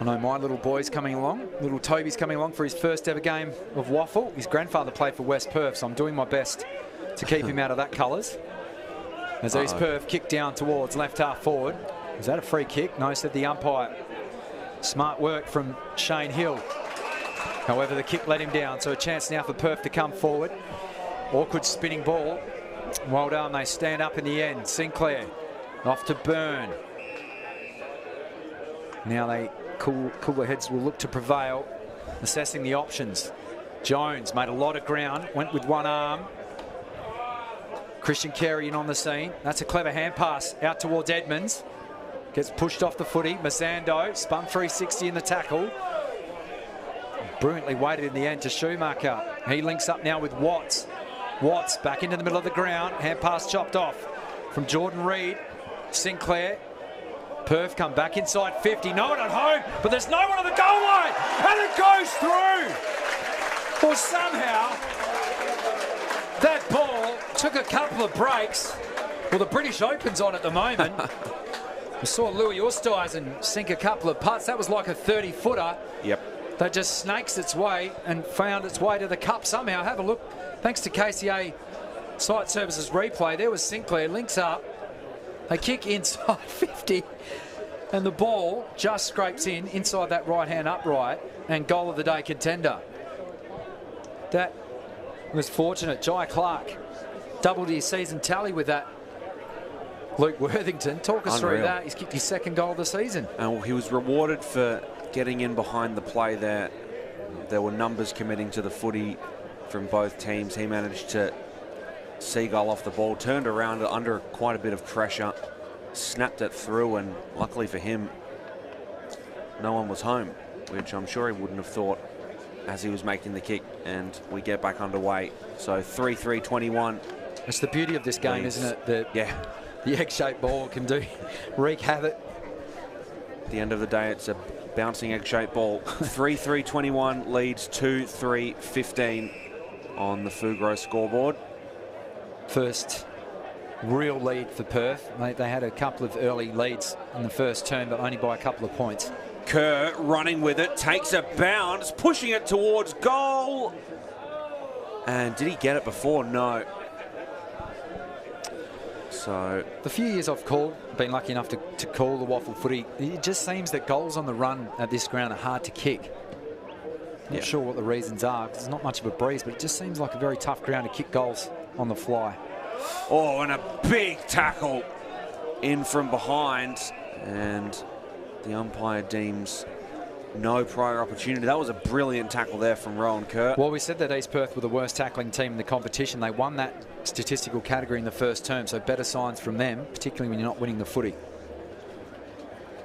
I know my little boy's coming along. Little Toby's coming along for his first ever game of waffle. His grandfather played for West Perth, so I'm doing my best to keep him out of that colours. As East Perth kick down towards left half forward. Was that a free kick? No, said the umpire. Smart work from Shane Hill. However, the kick let him down, so a chance now for Perth to come forward. Awkward spinning ball. Well done, they stand up in the end. Sinclair off to Byrne. Now they cooler heads will look to prevail, assessing the options. Jones made a lot of ground, went with one arm. Christian Carey in on the scene. That's a clever hand pass out towards Edmonds. Gets pushed off the footy. Mazzando spun 360 in the tackle. Brilliantly weighted in the end to Schumacher. He links up now with Watts. Watts back into the middle of the ground. Hand pass chopped off from Jordan Reid. Sinclair. Perth come back inside 50. No one at home, but there's no one on the goal line. And it goes through. Well, somehow that ball took a couple of breaks. Well, the British Open's on at the moment. We saw Louis Oosthuizen sink a couple of putts. That was like a 30-footer. Yep. That just snakes its way and found its way to the cup somehow. Have a look. Thanks to KCA Site Services replay. There was Sinclair, links up. They kick inside 50. And the ball just scrapes inside that right-hand upright, and goal of the day contender. That was fortunate. Jai Clark doubled his season tally with that. Luke Worthington, talk us through that. He's kicked his second goal of the season. And he was rewarded for getting in behind the play there. There were numbers committing to the footy from both teams. He managed to seagull off the ball, turned around under quite a bit of pressure, snapped it through, and luckily for him, no one was home, which I'm sure he wouldn't have thought as he was making the kick, and we get back underway. So 3-3-21. It's the beauty of this game, isn't it? The egg-shaped ball can wreak havoc. At the end of the day, it's a bouncing egg-shaped ball. 3-3-21 leads 2-3-15 on the Fugro scoreboard. first real lead for Perth. They had a couple of early leads in the first term, but only by a couple of points. Kerr running with it, takes a bounce, pushing it towards goal. And did he get it before? No. So the few years I've been lucky enough to call the waffle footy, it just seems that goals on the run at this ground are hard to kick. Not sure what the reasons are, because it's not much of a breeze, but it just seems like a very tough ground to kick goals on the fly. Oh, and a big tackle in from behind, and the umpire deems no prior opportunity. That was a brilliant tackle there from Rowan Kerr. Well, we said that East Perth were the worst tackling team in the competition. They won that statistical category in the first term, so better signs from them, particularly when you're not winning the footy.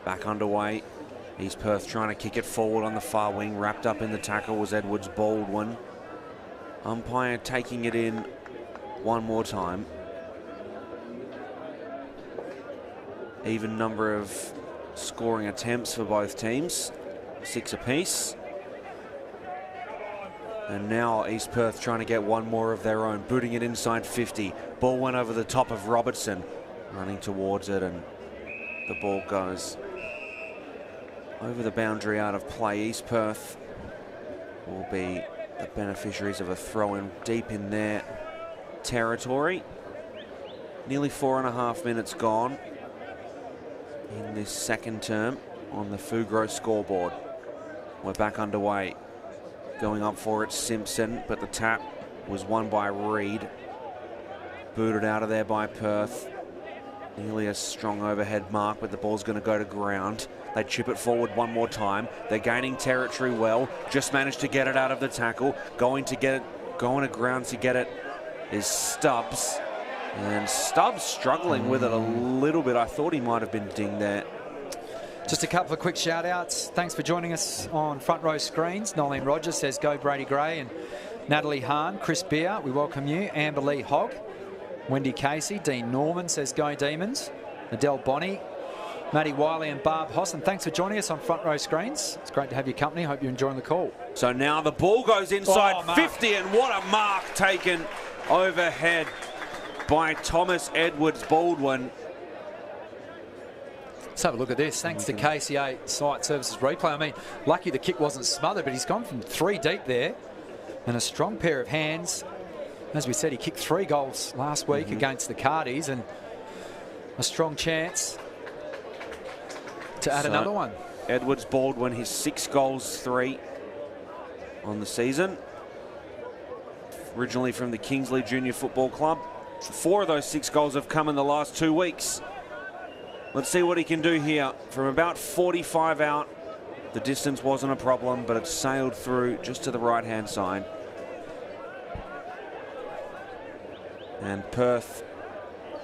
Back underway. East Perth trying to kick it forward on the far wing. Wrapped up in the tackle was Edwards Baldwin. Umpire taking it in one more time. Even number of scoring attempts for both teams, 6 apiece. And now East Perth trying to get one more of their own, booting it inside 50. Ball went over the top of Robertson, running towards it, and the ball goes over the boundary, out of play. East Perth will be the beneficiaries of a throw-in deep in their territory. Nearly 4.5 minutes gone in this second term on the Fugro scoreboard. We're back underway. Going up for it, Simpson, but the tap was won by Reed. Booted out of there by Perth. Nearly a strong overhead mark, but the ball's going to go to ground. They chip it forward one more time. They're gaining territory well. Just managed to get it out of the tackle. Going to ground to get it is Stubbs. And Stubbs struggling with it a little bit. I thought he might have been dinged there. Just a couple of quick shout outs. Thanks for joining us on Front Row Screens. Nolene Rogers says go Brady Gray, and Natalie Hahn, Chris Beer, we welcome you. Amber Lee Hogg, Wendy Casey, Dean Norman says go Demons. Adele Bonney, Maddie Wiley and Barb Hosson. Thanks for joining us on Front Row Screens. It's great to have your company. Hope you're enjoying the call. So now the ball goes inside 50, and what a mark taken overhead by Thomas Edwards Baldwin. Let's have a look at this. Thanks to KCA Site Services Replay. I mean, lucky the kick wasn't smothered, but he's gone from 3 deep there. And a strong pair of hands. As we said, he kicked 3 goals last week against the Cardis, and a strong chance to add another one. Edwards Baldwin, his 6 goals, 3 on the season. Originally from the Kingsley Junior Football Club. 4 of those 6 goals have come in the last 2 weeks. Let's see what he can do here. From about 45 out, the distance wasn't a problem, but it sailed through just to the right-hand side. And Perth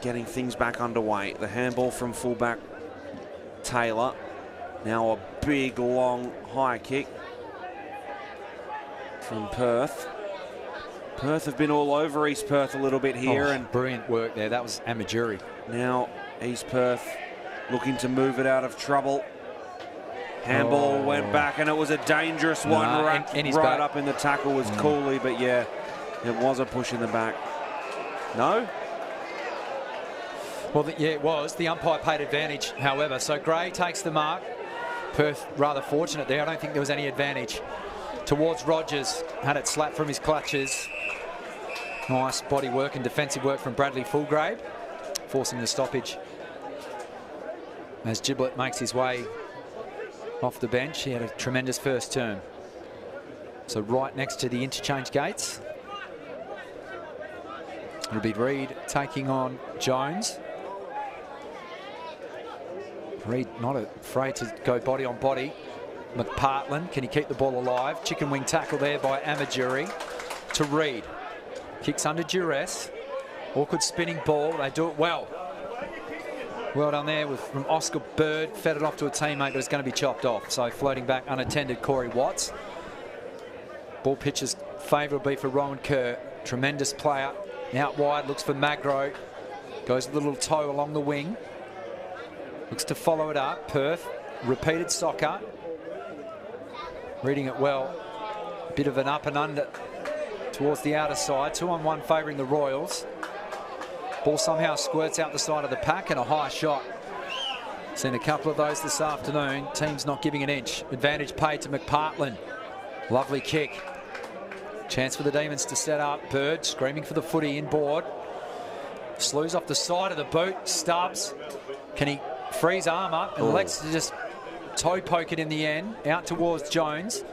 getting things back underway. The handball from fullback Taylor. Now a big, long, high kick from Perth. Perth have been all over East Perth a little bit here. And brilliant work there. That was Amaduri. Now East Perth looking to move it out of trouble. Handball went back, and it was a dangerous one. Right up in the tackle was Cooley, but yeah, it was a push in the back. No? Well, yeah, it was. The umpire paid advantage, however. So Gray takes the mark. Perth rather fortunate there. I don't think there was any advantage. Towards Rogers. Had it slapped from his clutches. Nice body work and defensive work from Bradley Fulgrave, forcing the stoppage. As Giblett makes his way off the bench, he had a tremendous first term. So right next to the interchange gates. It'll be Reed taking on Jones. Reed not afraid to go body on body. McPartland, can he keep the ball alive? Chicken wing tackle there by Amaduri to Reed. Kicks under duress. Awkward spinning ball. They do it well. Well done there from Oscar Bird. Fed it off to a teammate, but it's going to be chopped off. So floating back unattended, Corey Watts. Ball pitches favourably for Rowan Kerr. Tremendous player. Out wide, looks for Magro. Goes with a little toe along the wing. Looks to follow it up. Perth, repeated soccer. Reading it well. Bit of an up and under towards the outer side. 2-on-1 favouring the Royals. Ball somehow squirts out the side of the pack and a high shot. Seen a couple of those this afternoon. Team's not giving an inch. Advantage paid to McPartlin. Lovely kick. Chance for the Demons to set up. Bird screaming for the footy inboard. Slews off the side of the boot. Stubbs. Can he freeze arm up and elects to just toe poke it in the end. Out towards Jones.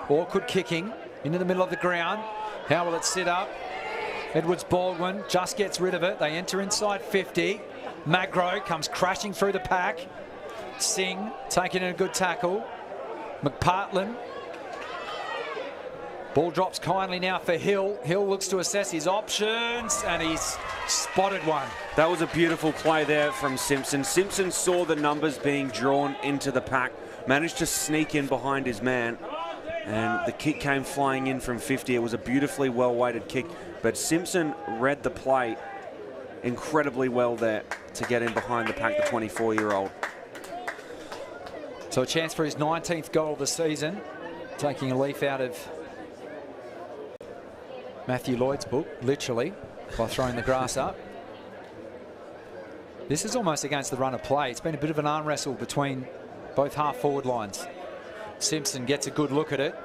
Awkward kicking into the middle of the ground. How will it sit up? Edwards Baldwin just gets rid of it. They enter inside 50. Magro comes crashing through the pack. Singh taking in a good tackle. McPartlin. Ball drops kindly now for Hill. Hill looks to assess his options and he's spotted one. That was a beautiful play there from Simpson. Simpson saw the numbers being drawn into the pack, managed to sneak in behind his man, and the kick came flying in from 50. It was a beautifully well-weighted kick, but Simpson read the play incredibly well there to get in behind the pack, the 24-year-old. So a chance for his 19th goal of the season, taking a leaf out of Matthew Lloyd's book, literally, by throwing the grass up. This is almost against the run of play. It's been a bit of an arm wrestle between both half-forward lines. Simpson gets a good look at it,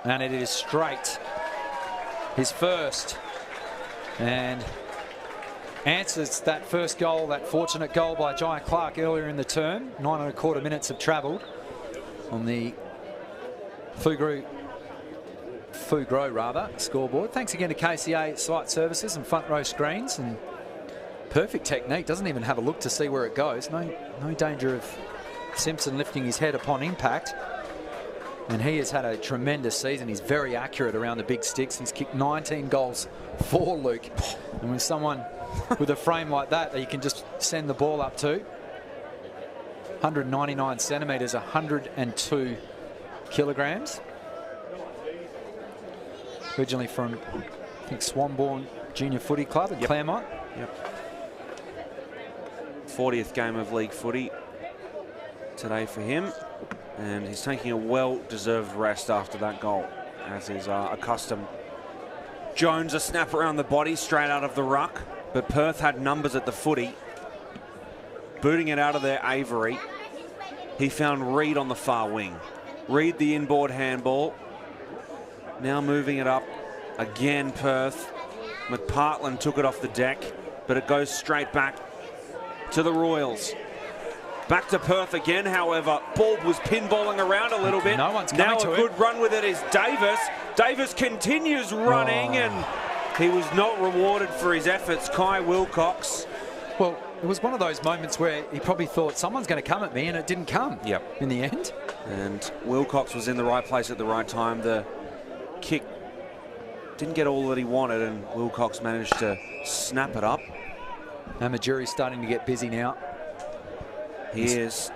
and it is straight. His first. And answers that first goal, that fortunate goal by Jai Clark earlier in the term. 9.25 minutes have travelled on the Fugro scoreboard. Thanks again to KCA Site Services and Front Row Screens, and perfect technique. Doesn't even have a look to see where it goes. No danger of Simpson lifting his head upon impact. And he has had a tremendous season. He's very accurate around the big sticks. He's kicked 19 goals for Luke. And with someone with a frame like that you can just send the ball up to. 199 centimetres, 102 kilograms. Originally from, I think, Swanbourne Junior Footy Club in Claremont. 40th game of league footy today for him. And he's taking a well-deserved rest after that goal, as is accustomed. Jones, a snap around the body, straight out of the ruck. But Perth had numbers at the footy. Booting it out of there, Avery. He found Reid on the far wing. Reid the inboard handball. Now moving it up. Again, Perth. McPartlin took it off the deck, but it goes straight back to the Royals. Back to Perth again, however. Ball was pinballing around a little bit. No one's coming now to a good run with it is Davis. Davis continues running, and he was not rewarded for his efforts. Kai Wilcox. Well, it was one of those moments where he probably thought someone's going to come at me, and it didn't come in the end. And Wilcox was in the right place at the right time. The kick didn't get all that he wanted, and Wilcox managed to snap it up. Amaduri's starting to get busy now. He is.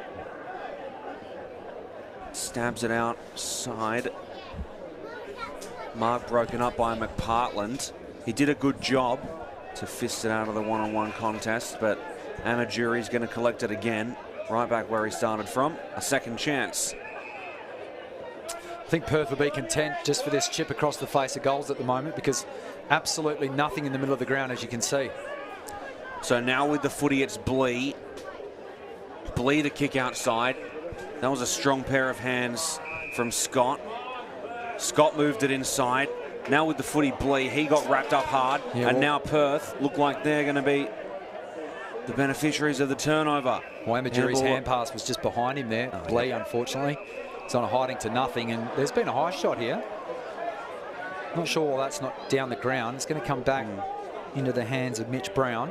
Stabs it outside. Mark broken up by McPartland. He did a good job to fist it out of the one-on-one contest, but Amaduri's going to collect it again, right back where he started from. A second chance. I think Perth will be content just for this chip across the face of goals at the moment, because absolutely nothing in the middle of the ground, as you can see. So now with the footy, it's Blee. Blee the kick outside. That was a strong pair of hands from Scott. Scott moved it inside. Now with the footy, Blee, he got wrapped up hard. And now Perth look like they're going to be the beneficiaries of the turnover. Well, Amaduri's hand pass was just behind him there. Blee, unfortunately, is on a hiding to nothing. And there's been a high shot here. Not sure why that's not down the ground. It's going to come back into the hands of Mitch Brown.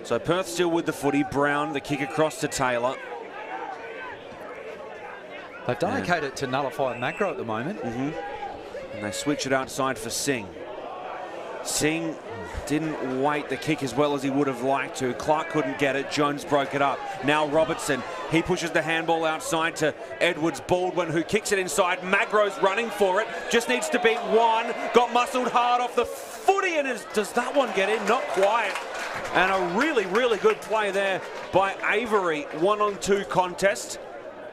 So Perth still with the footy. Brown, the kick across to Taylor. They've done okay to nullify Magro at the moment. And they switch it outside for Singh. Singh didn't weight the kick as well as he would have liked to. Clark couldn't get it. Jones broke it up. Now Robertson. He pushes the handball outside to Edwards Baldwin, who kicks it inside. Magro's running for it. Just needs to beat one. Got muscled hard off the footy, and does that one get in? Not quite. And a really, really good play there by Avery. 1-on-2 contest.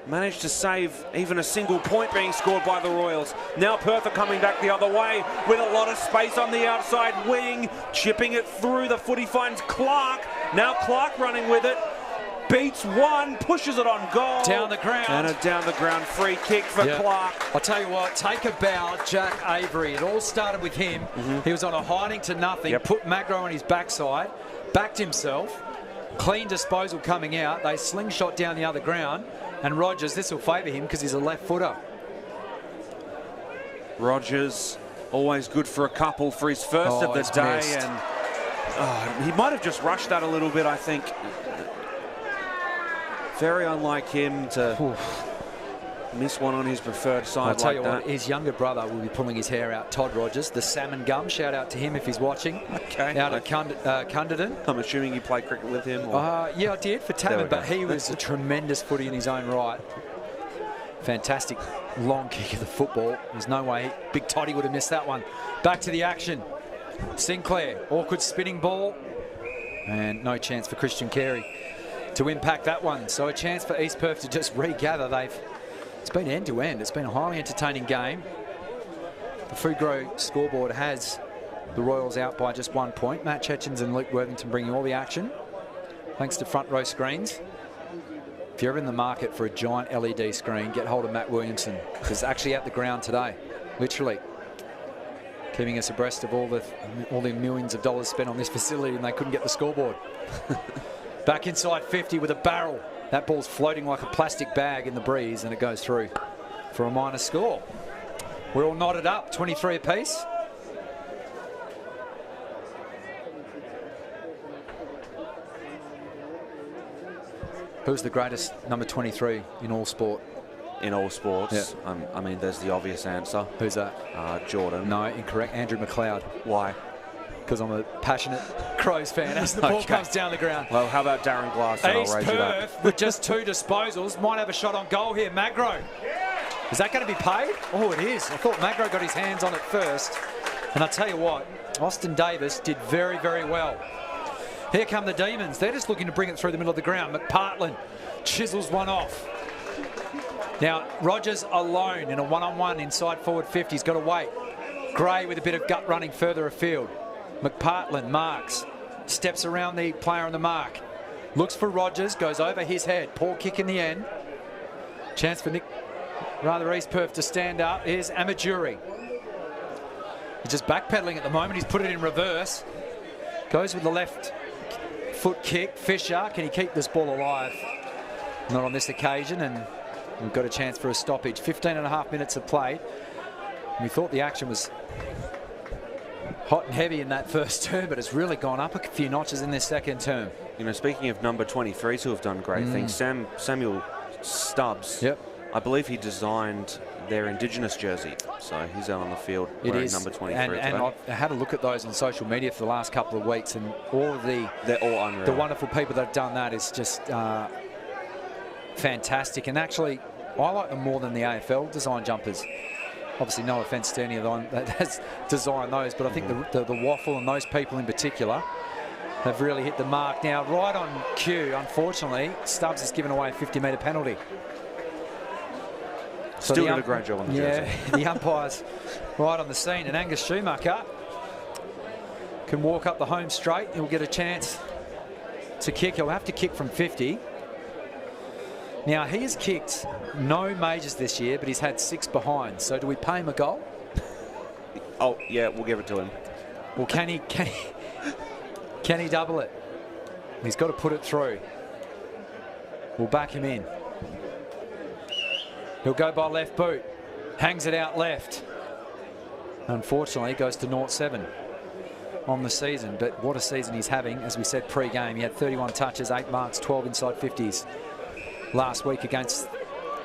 managed to save even a single point being scored by the Royals. Now Perth are coming back the other way with a lot of space on the outside wing, chipping it through. The footy finds Clark. Now Clark running with it. Beats one, pushes it on goal. Down the ground. And a down the ground free kick for Clark. I'll tell you what, take a bow, Jack Avery. It all started with him. He was on a hiding to nothing, put Magro on his backside, backed himself, clean disposal coming out. They slingshot down the other ground. And Rogers, this will favour him because he's a left footer. Rogers, always good for a couple for his first of the day. Missed. And he might have just rushed that a little bit, I think. Very unlike him to miss one on his preferred side. I'll tell you that. what, his younger brother will be pulling his hair out, Todd Rogers, the salmon gum. Shout out to him if he's watching. Okay. Out at Cunderton. I'm assuming you played cricket with him? Yeah, I did for Tamman, but he was a tremendous footy in his own right. Fantastic long kick of the football. There's no way Big Toddy would have missed that one. Back to the action. Sinclair, awkward spinning ball. And no chance for Christian Carey to impact that one. So a chance for East Perth to just regather. It's been end to end. It's been a highly entertaining game. The Food Grow scoreboard has the Royals out by just 1 point. Matt Chetchins and Luke Worthington bringing all the action, thanks to front row screens. If you're ever in the market for a giant LED screen, get hold of Matt Williamson. He's actually at the ground today, literally, keeping us abreast of all the millions of dollars spent on this facility, and they couldn't get the scoreboard. Back inside 50 with a barrel. That ball's floating like a plastic bag in the breeze, and it goes through for a minor score. We're all knotted up, 23 apiece. Who's the greatest number 23 in all sport? In all sports? Yeah. I mean, there's the obvious answer. Who's that? Jordan. No, incorrect. Andrew McLeod. Why? Because I'm a passionate Crows fan as the ball comes down the ground. Well, how about Darren Glass? East Perth with just 2 disposals might have a shot on goal here. Magro. Is that going to be paid? Oh, it is. I thought Magro got his hands on it first. And I'll tell you what, Austin Davis did very, very well. Here come the Demons. They're just looking to bring it through the middle of the ground. McPartland chisels one off. Now, Rogers alone in a one-on-one inside forward 50. He's got to wait. Gray with a bit of gut running further afield. McPartland marks, steps around the player on the mark, looks for Rogers, goes over his head. Poor kick in the end. Chance for East Perth to stand up. Here's Amaduri. He's just backpedaling at the moment. He's put it in reverse. Goes with the left foot kick. Fisher, can he keep this ball alive? Not on this occasion, and we've got a chance for a stoppage. 15.5 minutes of play. We thought the action was hot and heavy in that first term, but it's really gone up a few notches in this second term. You know, speaking of number 23s who have done great things, Samuel Stubbs, I believe he designed their Indigenous jersey, so he's out on the field wearing number 23. And I've had a look at those on social media for the last couple of weeks, and they're all unreal. The wonderful people that have done that is just fantastic. And actually, I like them more than the AFL design jumpers. Obviously, no offence to any of them that has designed those, but I think the Waffle and those people in particular have really hit the mark. Now, right on cue, unfortunately, Stubbs has given away a 50-metre penalty. So Still did a great job on the jersey. Yeah, the umpire's right on the scene, and Angus Schumacher can walk up the home straight. He'll get a chance to kick. He'll have to kick from 50. Now, he has kicked no majors this year, but he's had 6 behind. So do we pay him a goal? Oh, yeah, we'll give it to him. Well, can he double it? He's got to put it through. We'll back him in. He'll go by left boot. Hangs it out left. Unfortunately, goes to 0-7 on the season. But what a season he's having. As we said pre-game, he had 31 touches, 8 marks, 12 inside 50s. Last week against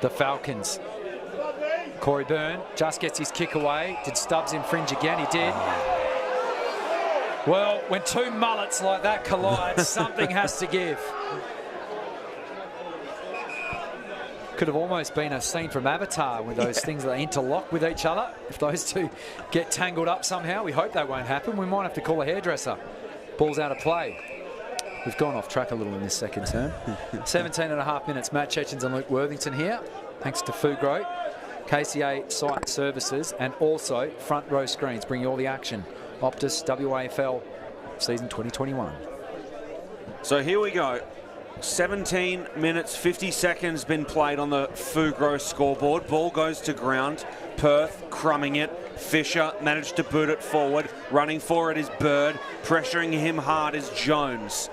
the Falcons. Corey Byrne just gets his kick away. Did Stubbs infringe again? He did. Well, when 2 mullets like that collide, something has to give. Could have almost been a scene from Avatar with those things that interlock with each other. If those two get tangled up somehow, we hope that won't happen. We might have to call a hairdresser. Ball's out of play. We've gone off track a little in this second term. 17.5 minutes. Matt Chechens and Luke Worthington here. Thanks to Fugro, KCA Site Services, and also Front Row Screens, bringing all the action. OPTUS WAFL season 2021. So here we go. 17 minutes, 50 seconds been played on the Fugro scoreboard. Ball goes to ground. Perth crumbing it. Fisher managed to boot it forward. Running for it is Bird. Pressuring him hard is Jones.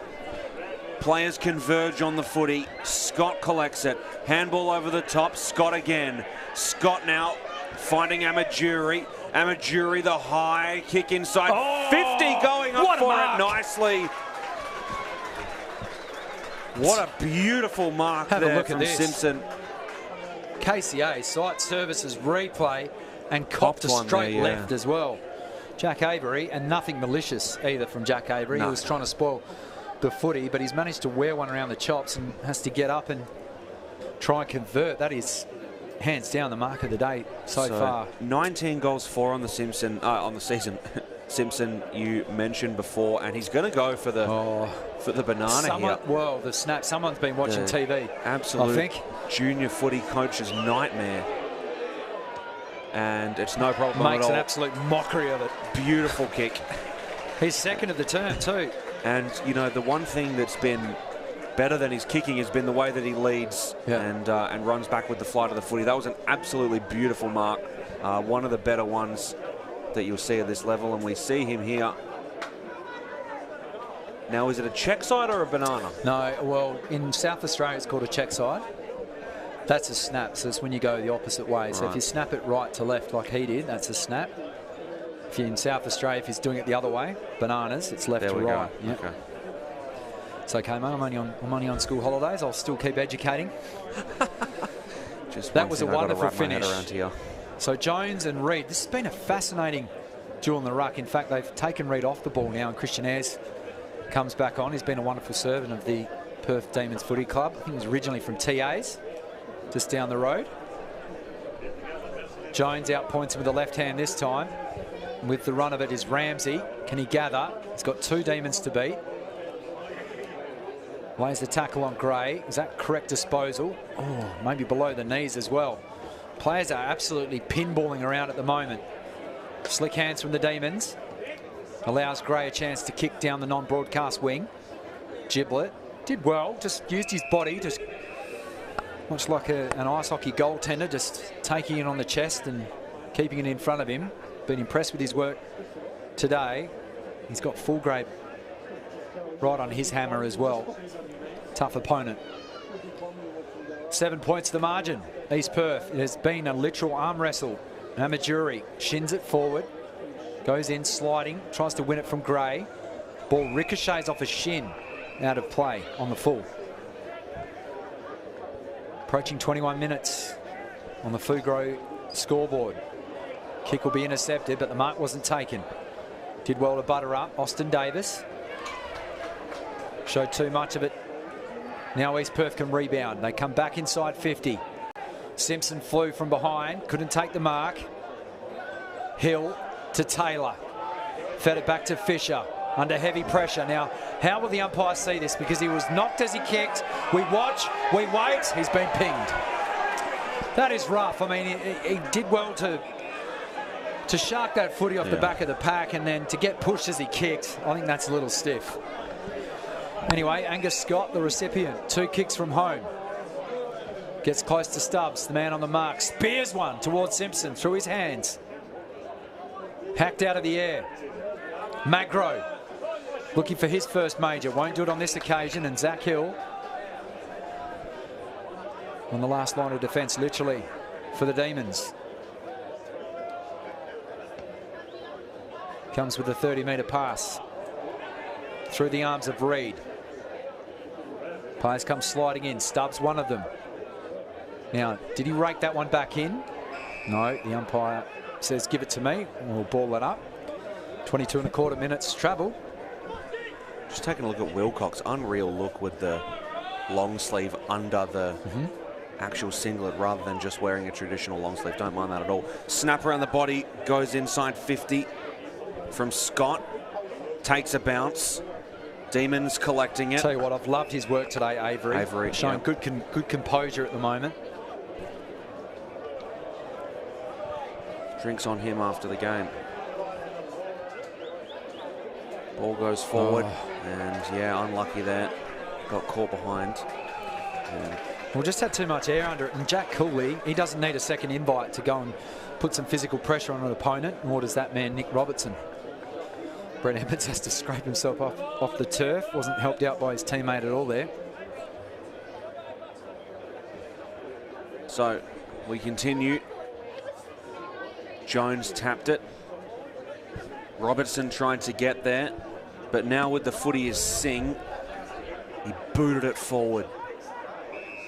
Players converge on the footy. Scott collects it. Handball over the top. Scott again. Scott now finding Amaduri. Amaduri, the high kick inside. 50 going up for it nicely. What a beautiful mark there from Simpson. KCA Site Services replay and copped a straight left as well. Jack Avery, and nothing malicious either from Jack Avery. He was trying to spoil the footy, but he's managed to wear one around the chops and has to get up and try and convert. That is hands down the mark of the day so far. 19 goals for on the season. Simpson, you mentioned before, and he's going to go for the banana here. Well, the snap. Someone's been watching TV. Absolute, I think, junior footy coach's nightmare. And it's no problem at all. Makes an absolute mockery of it. Beautiful kick. He's second of the turn too. And, you know, the one thing that's been better than his kicking has been the way that he leads and runs back with the flight of the footy. That was an absolutely beautiful mark. One of the better ones that you'll see at this level, and we see him here. Now, is it a check side or a banana? No, well, in South Australia it's called a check side. That's a snap, so it's when you go the opposite way. So if you snap it right to left like he did, that's a snap. If you're in South Australia, if he's doing it the other way, bananas, it's left to right. Yep. Okay. It's okay, mate. I'm only on school holidays. I'll still keep educating. That was a wonderful finish. So Jones and Reid. This has been a fascinating duel in the ruck. In fact, they've taken Reid off the ball now, and Christian Ayres comes back on. He's been a wonderful servant of the Perth Demons Footy Club. I think he was originally from TA's, just down the road. Jones outpoints him with the left hand this time. With the run of it is Ramsey. Can he gather? He's got two Demons to beat. Lays the tackle on Gray. Is that correct disposal? Oh, maybe below the knees as well. Players are absolutely pinballing around at the moment. Slick hands from the Demons. Allows Gray a chance to kick down the non-broadcast wing. Giblet did well, just used his body, just much like an ice hockey goaltender, just taking it on the chest and keeping it in front of him. Been impressed with his work today. He's got Fulgrave right on his hammer as well. Tough opponent. 7 points to the margin. East Perth. It has been a literal arm wrestle. Amaduri shins it forward. Goes in, sliding. Tries to win it from Gray. Ball ricochets off a shin. Out of play on the full. Approaching 21 minutes on the Fugro scoreboard. Kick will be intercepted, but the mark wasn't taken. Did well to butter up. Austin Davis showed too much of it. Now East Perth can rebound. They come back inside 50. Simpson flew from behind, couldn't take the mark. Hill to Taylor. Fed it back to Fisher under heavy pressure. Now, how will the umpire see this? Because he was knocked as he kicked. We watch, we wait. He's been pinged. That is rough. I mean, he did well to shark that footy off the back of the pack, and then to get pushed as he kicked. I think that's a little stiff. Anyway, Angus Scott, the recipient, 2 kicks from home. Gets close to Stubbs, the man on the mark. Spears one towards Simpson through his hands. Hacked out of the air. Magro looking for his first major. Won't do it on this occasion. And Zach Hill on the last line of defence, literally, for the Demons. Comes with a 30-metre pass through the arms of Reid. Players come sliding in. Stubbs, one of them. Now, did he rake that one back in? No, the umpire says, give it to me. We'll ball that up. 22.25 minutes travel. Just taking a look at Wilcox. Unreal look with the long sleeve under the actual singlet rather than just wearing a traditional long sleeve. Don't mind that at all. Snap around the body, goes inside 50 from Scott. Takes a bounce. Demons collecting it. Tell you what, I've loved his work today, Avery. Showing good composure at the moment. Drinks on him after the game. Ball goes forward, and yeah, unlucky there. Got caught behind. Yeah. Well, just had too much air under it. And Jack Cooley, he doesn't need a second invite to go and put some physical pressure on an opponent, nor does that man, Nick Robertson. Brett Emmons has to scrape himself off the turf. Wasn't helped out by his teammate at all there. So, we continue. Jones tapped it. Robertson tried to get there, but now with the footy is Singh. He booted it forward.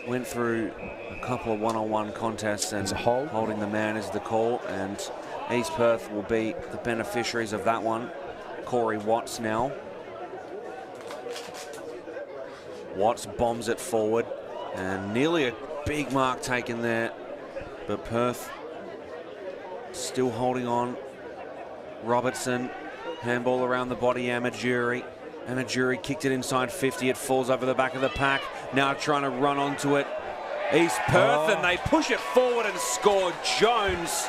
Went through a couple of one-on-one contests, and holding the man is the call, and East Perth will be the beneficiaries of that one. Corey Watts now. Watts bombs it forward, and nearly a big mark taken there, but Perth still holding on. Robertson, handball around the body, Amaduri. Amaduri kicked it inside 50. It falls over the back of the pack. Now trying to run onto it. East Perth, and they push it forward and score. Jones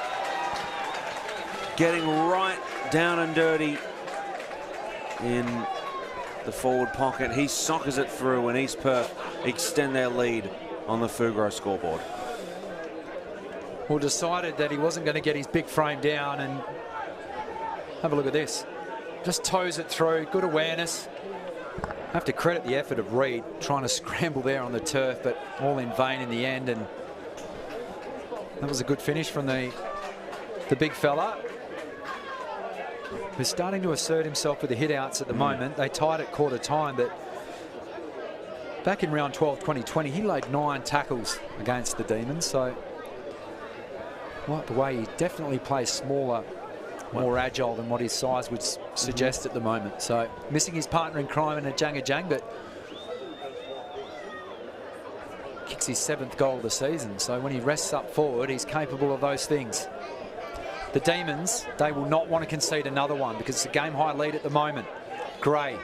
getting right down and dirty in the forward pocket. He soccers it through, and East Perth extend their lead on the Fugro scoreboard. Well, decided that he wasn't going to get his big frame down, and have a look at this. Just toes it through, good awareness. Have to credit the effort of Reed trying to scramble there on the turf, but all in vain in the end, and that was a good finish from the big fella, who's starting to assert himself with the hit-outs at the moment. They tied at quarter time, but back in round 12, 2020, he laid 9 tackles against the Demons, so like the way he definitely plays smaller, more agile than what his size would suggest at the moment. So missing his partner in crime in a Jang, but kicks his 7th goal of the season. So when he rests up forward, he's capable of those things. The Demons, they will not want to concede another one because it's a game-high lead at the moment. Gray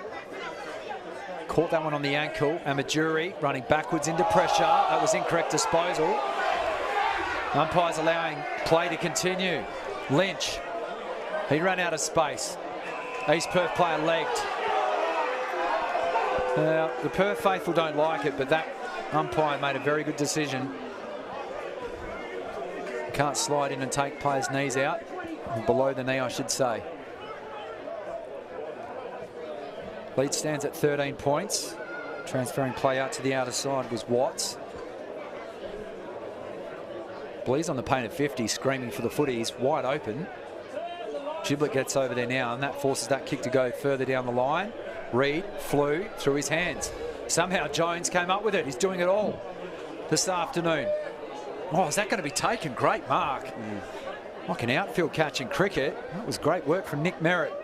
caught that one on the ankle. Amaduri running backwards into pressure. That was incorrect disposal. Umpires allowing play to continue. Lynch, he ran out of space. East Perth player legged. Now, the Perth faithful don't like it, but that umpire made a very good decision. Can't slide in and take players' knees out. Below the knee, I should say. Lead stands at 13 points. Transferring play out to the outer side was Watts. Blees on the paint at 50, screaming for the footy. He's wide open. Giblet gets over there now, and that forces that kick to go further down the line. Reed flew through his hands. Somehow Jones came up with it. He's doing it all this afternoon. Oh, is that going to be taken? Great mark. Like an outfield catch in cricket. That was great work from Nick Merritt.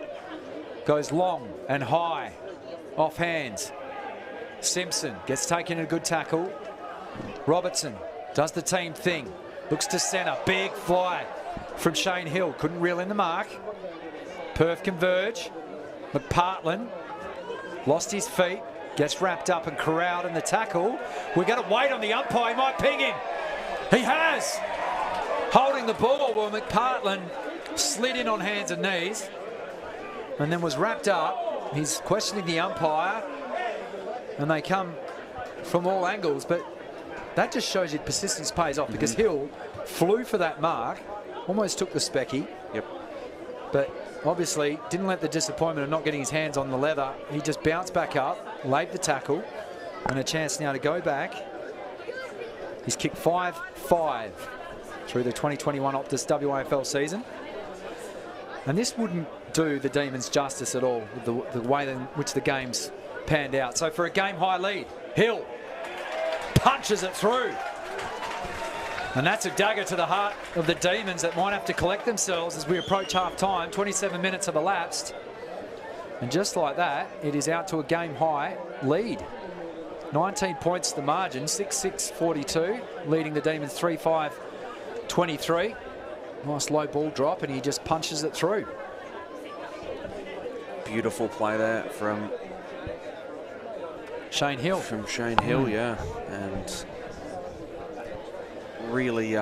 Goes long and high, off hands. Simpson gets taken in a good tackle. Robertson does the team thing. Looks to centre. Big fly from Shane Hill. Couldn't reel in the mark. Perth converge. McPartland lost his feet. Gets wrapped up and corralled in the tackle. We're going to wait on the umpire. He might ping him. He has. Holding the ball. Well, McPartland slid in on hands and knees and then was wrapped up. He's questioning the umpire, and they come from all angles, but that just shows you persistence pays off because Hill flew for that mark, almost took the specky. Yep. But obviously didn't let the disappointment of not getting his hands on the leather. He just bounced back up, laid the tackle, and a chance now to go back. He's kicked 5-5 through the 2021 OPTUS WAFL season. And this wouldn't do the Demons justice at all with the way in which the game's panned out. So for a game-high lead, Hill punches it through. And that's a dagger to the heart of the Demons that might have to collect themselves as we approach half-time. 27 minutes have elapsed. And just like that, it is out to a game-high lead. 19 points the margin, 6-6-42, leading the Demons 3-5-23. Nice low ball drop, and he just punches it through. Beautiful play there from Shane Hill. From Shane Hill, yeah. And really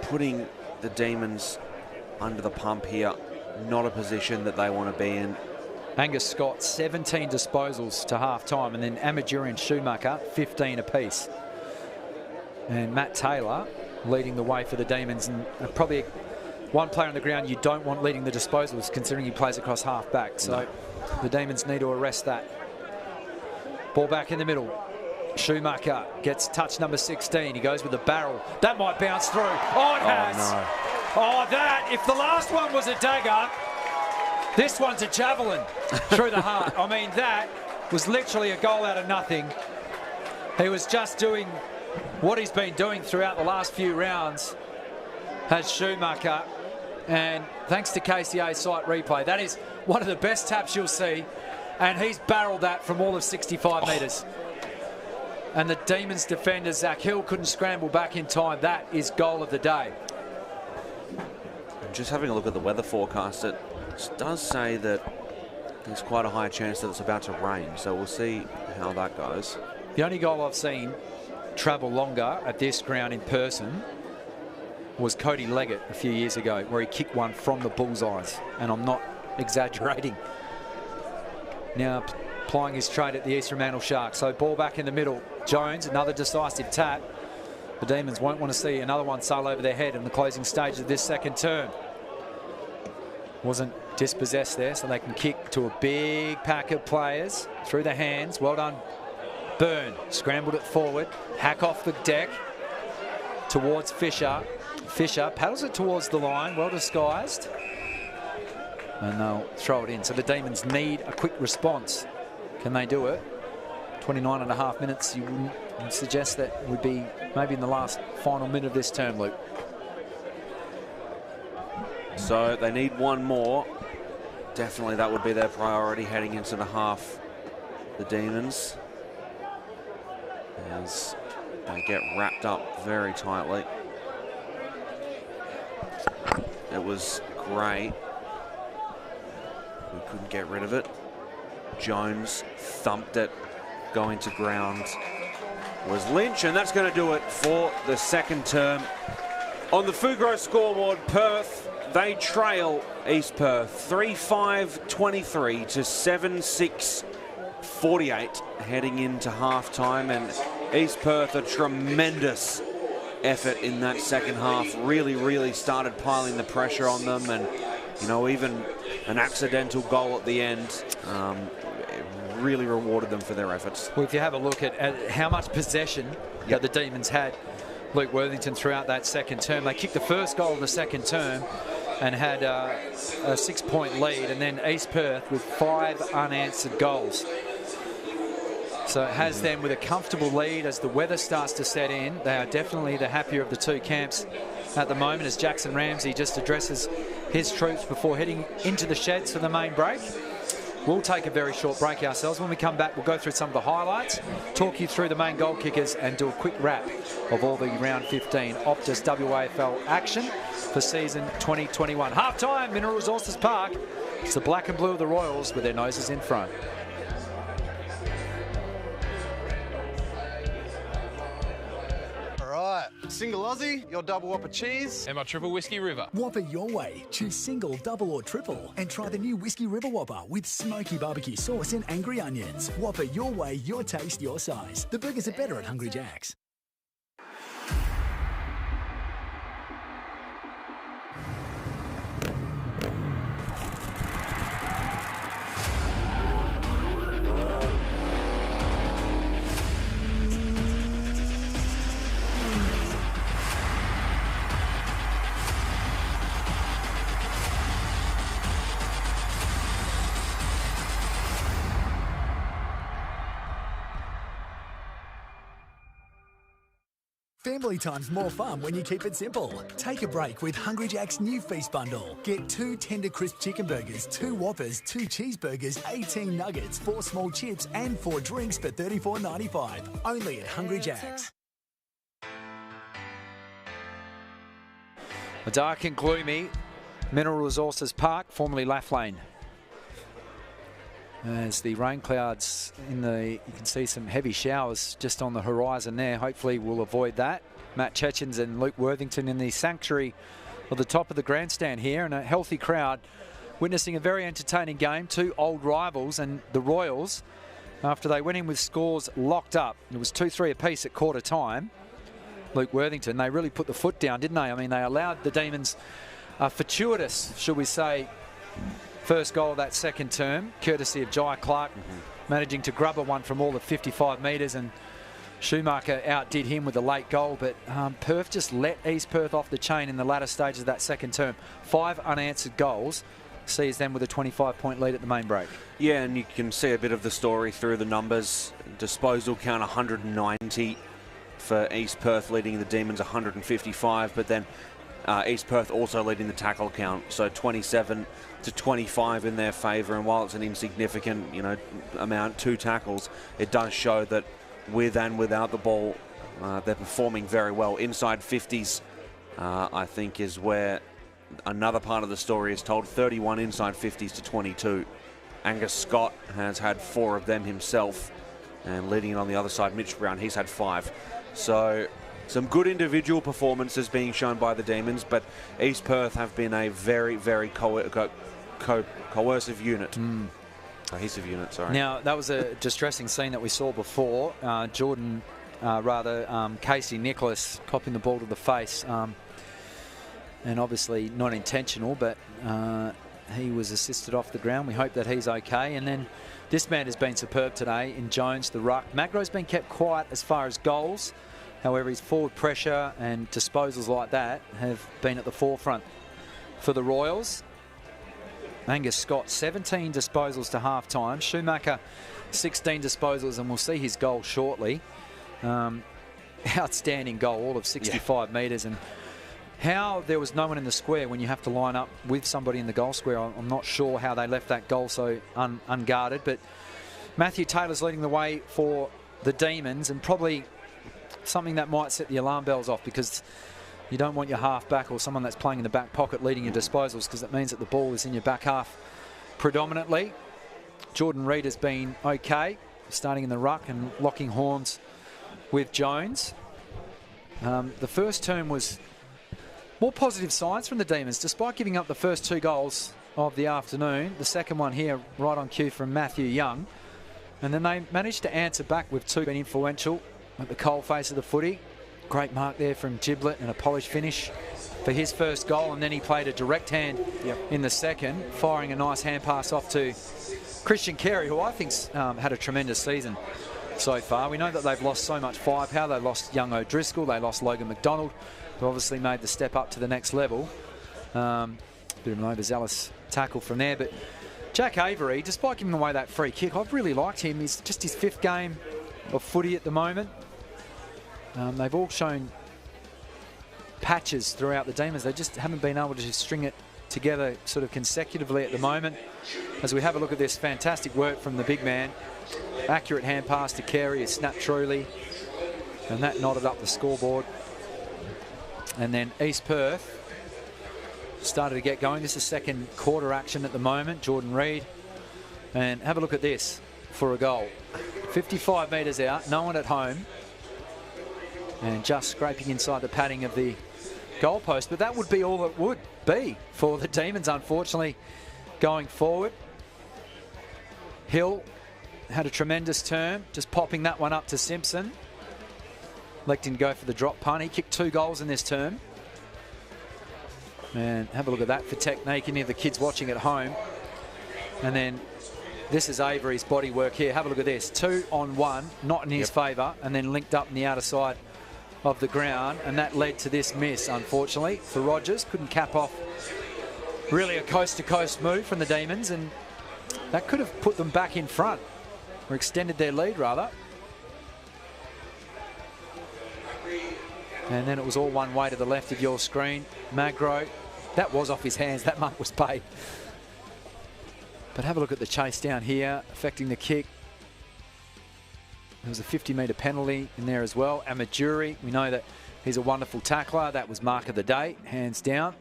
putting the Demons under the pump here. Not a position that they want to be in. Angus Scott, 17 disposals to half-time, and then Amaduri and Schumacher, 15 apiece. And Matt Taylor leading the way for the Demons, and probably one player on the ground you don't want leading the disposals, considering he plays across half-back. So the Demons need to arrest that. Ball back in the middle. Schumacher gets touch number 16. He goes with the barrel. That might bounce through. Oh, it has. No. Oh, that. If the last one was a dagger, this one's a javelin through the heart. I mean, that was literally a goal out of nothing. He was just doing what he's been doing throughout the last few rounds, has Schumacher. And thanks to KCA site replay, that is one of the best taps you'll see. And he's barreled that from all of 65 metres. And the Demons defender, Zach Hill, couldn't scramble back in time. That is goal of the day. Just having a look at the weather forecast, it does say that there's quite a high chance that it's about to rain. So we'll see how that goes. The only goal I've seen travel longer at this ground in person was Cody Leggett a few years ago, where he kicked one from the bullseyes. And I'm not exaggerating. Now plying his trade at the East Fremantle Sharks. So ball back in the middle. Jones, another decisive tap. The Demons won't want to see another one sail over their head in the closing stage of this second term. Wasn't dispossessed there, so they can kick to a big pack of players through the hands. Well done, Byrne. Scrambled it forward. Hack off the deck towards Fisher. Fisher paddles it towards the line. Well disguised. And they'll throw it in. So the Demons need a quick response. Can they do it? 29.5 minutes, you wouldn't suggest that would be maybe in the last final minute of this term, Luke. So they need one more. Definitely that would be their priority heading into the half. The Demons, as they get wrapped up very tightly. It was great. We couldn't get rid of it. Jones thumped it. Going to ground was Lynch, and that's going to do it for the second term. On the Fugro scoreboard, Perth, they trail East Perth 3-5-23 to 7-6-48 heading into halftime, and East Perth a tremendous effort in that second half. Really started piling the pressure on them, and you know, even an accidental goal at the end really rewarded them for their efforts. Well, if you have a look at how much possession that the Demons had, Luke Worthington, throughout that second term, they kicked the first goal of the second term and had a 6-point lead, and then East Perth with 5 unanswered goals. So it has them with a comfortable lead as the weather starts to set in. They are definitely the happier of the two camps at the moment, as Jackson Ramsey just addresses his troops before heading into the sheds for the main break. We'll take a very short break ourselves. When we come back, we'll go through some of the highlights, talk you through the main goal kickers, and do a quick wrap of all the round 15 Optus WAFL action for season 2021. Half-time, Mineral Resources Park. It's the black and blue of the Royals with their noses in front. Single Aussie, your double whopper cheese. And my triple whiskey river. Whopper your way. Choose single, double or triple. And try the new Whiskey River Whopper with smoky barbecue sauce and angry onions. Whopper your way, your taste, your size. The burgers are better at Hungry Jack's. Family time's more fun when you keep it simple. Take a break with Hungry Jack's new feast bundle. Get 2 tender crisp chicken burgers, 2 Whoppers, 2 cheeseburgers, 18 nuggets, 4 small chips and 4 drinks for $34.95. Only at Hungry Jack's. A dark and gloomy Mineral Resources Park, formerly Laugh Lane. as the rain clouds you can see some heavy showers just on the horizon there. Hopefully we'll avoid that. Matt Chechens and Luke Worthington in the sanctuary of the top of the grandstand here, and a healthy crowd witnessing a very entertaining game. Two old rivals, and the Royals, after they went in with scores locked up, it was 2-3 apiece at quarter time. Luke Worthington, they really put the foot down, didn't they? I mean, they allowed the Demons a fortuitous, should we say, first goal of that second term, courtesy of Jai Clark, managing to grub one from all of 55 metres, and Schumacher outdid him with a late goal. But Perth just let East Perth off the chain in the latter stages of that second term. 5 unanswered goals sees them with a 25-point lead at the main break. Yeah, and you can see a bit of the story through the numbers. Disposal count 190 for East Perth, leading the Demons 155, but then East Perth also leading the tackle count, so 27 to 25 in their favour. And while it's an insignificant, amount, 2 tackles, it does show that with and without the ball, they're performing very well. Inside 50s, I think, is where another part of the story is told. 31 inside 50s to 22. Angus Scott has had 4 of them himself, and leading it on the other side, Mitch Brown, he's had 5. So some good individual performances being shown by the Demons, but East Perth have been a very, very coercive unit. Cohesive unit, sorry. Now, that was a distressing scene that we saw before. Casey Nicholas copping the ball to the face. And obviously not intentional, but he was assisted off the ground. We hope that he's okay. And then this man has been superb today in Jones, the ruck. Magro's been kept quiet as far as goals. However, his forward pressure and disposals like that have been at the forefront for the Royals. Angus Scott, 17 disposals to half-time. Schumacher, 16 disposals, and we'll see his goal shortly. Outstanding goal, all of 65 metres. And how there was no one in the square when you have to line up with somebody in the goal square, I'm not sure how they left that goal so unguarded. But Matthew Taylor's leading the way for the Demons, and probably something that might set the alarm bells off, because you don't want your half-back or someone that's playing in the back pocket leading your disposals, because it means that the ball is in your back half predominantly. Jordan Reid has been okay, starting in the ruck and locking horns with Jones. The first term was more positive signs from the Demons, despite giving up the first 2 goals of the afternoon. The second one here, right on cue from Matthew Young. And then they managed to answer back with 2 being influential at the coal face of the footy. Great mark there from Giblett and a polished finish for his first goal. And then he played a direct hand in the second, firing a nice hand pass off to Christian Carey, who I think's had a tremendous season so far. We know that they've lost so much firepower. They lost young O'Driscoll, they lost Logan McDonald, who obviously made the step up to the next level. Bit of an overzealous tackle from there. But Jack Avery, despite giving away that free kick, I've really liked him. He's just his 5th game of footy at the moment. They've all shown patches throughout the Demons. They just haven't been able to string it together sort of consecutively at the moment. As we have a look at this fantastic work from the big man. Accurate hand pass to Carey, a snap truly, and that knotted up the scoreboard. And then East Perth started to get going. This is second quarter action at the moment. Jordan Reid. And have a look at this for a goal. 55 metres out, no one at home. And just scraping inside the padding of the goalpost. But that would be all it would be for the Demons, unfortunately, going forward. Hill had a tremendous turn, just popping that one up to Simpson. Electing to go for the drop punt. He kicked 2 goals in this term. And have a look at that for technique. Any of the kids watching at home. And then this is Avery's body work here. Have a look at this. 2-on-1, not in his favour, and then linked up in the outer side of the ground, and that led to this miss, unfortunately, for Rogers. Couldn't cap off really a coast-to-coast move from the Demons, and that could have put them back in front, or extended their lead, rather. And then it was all one way to the left of your screen. Magro, that was off his hands. That mark was paid. But have a look at the chase down here, affecting the kick. There was a 50-metre penalty in there as well. Amaduri, we know that he's a wonderful tackler. That was mark of the day, hands down.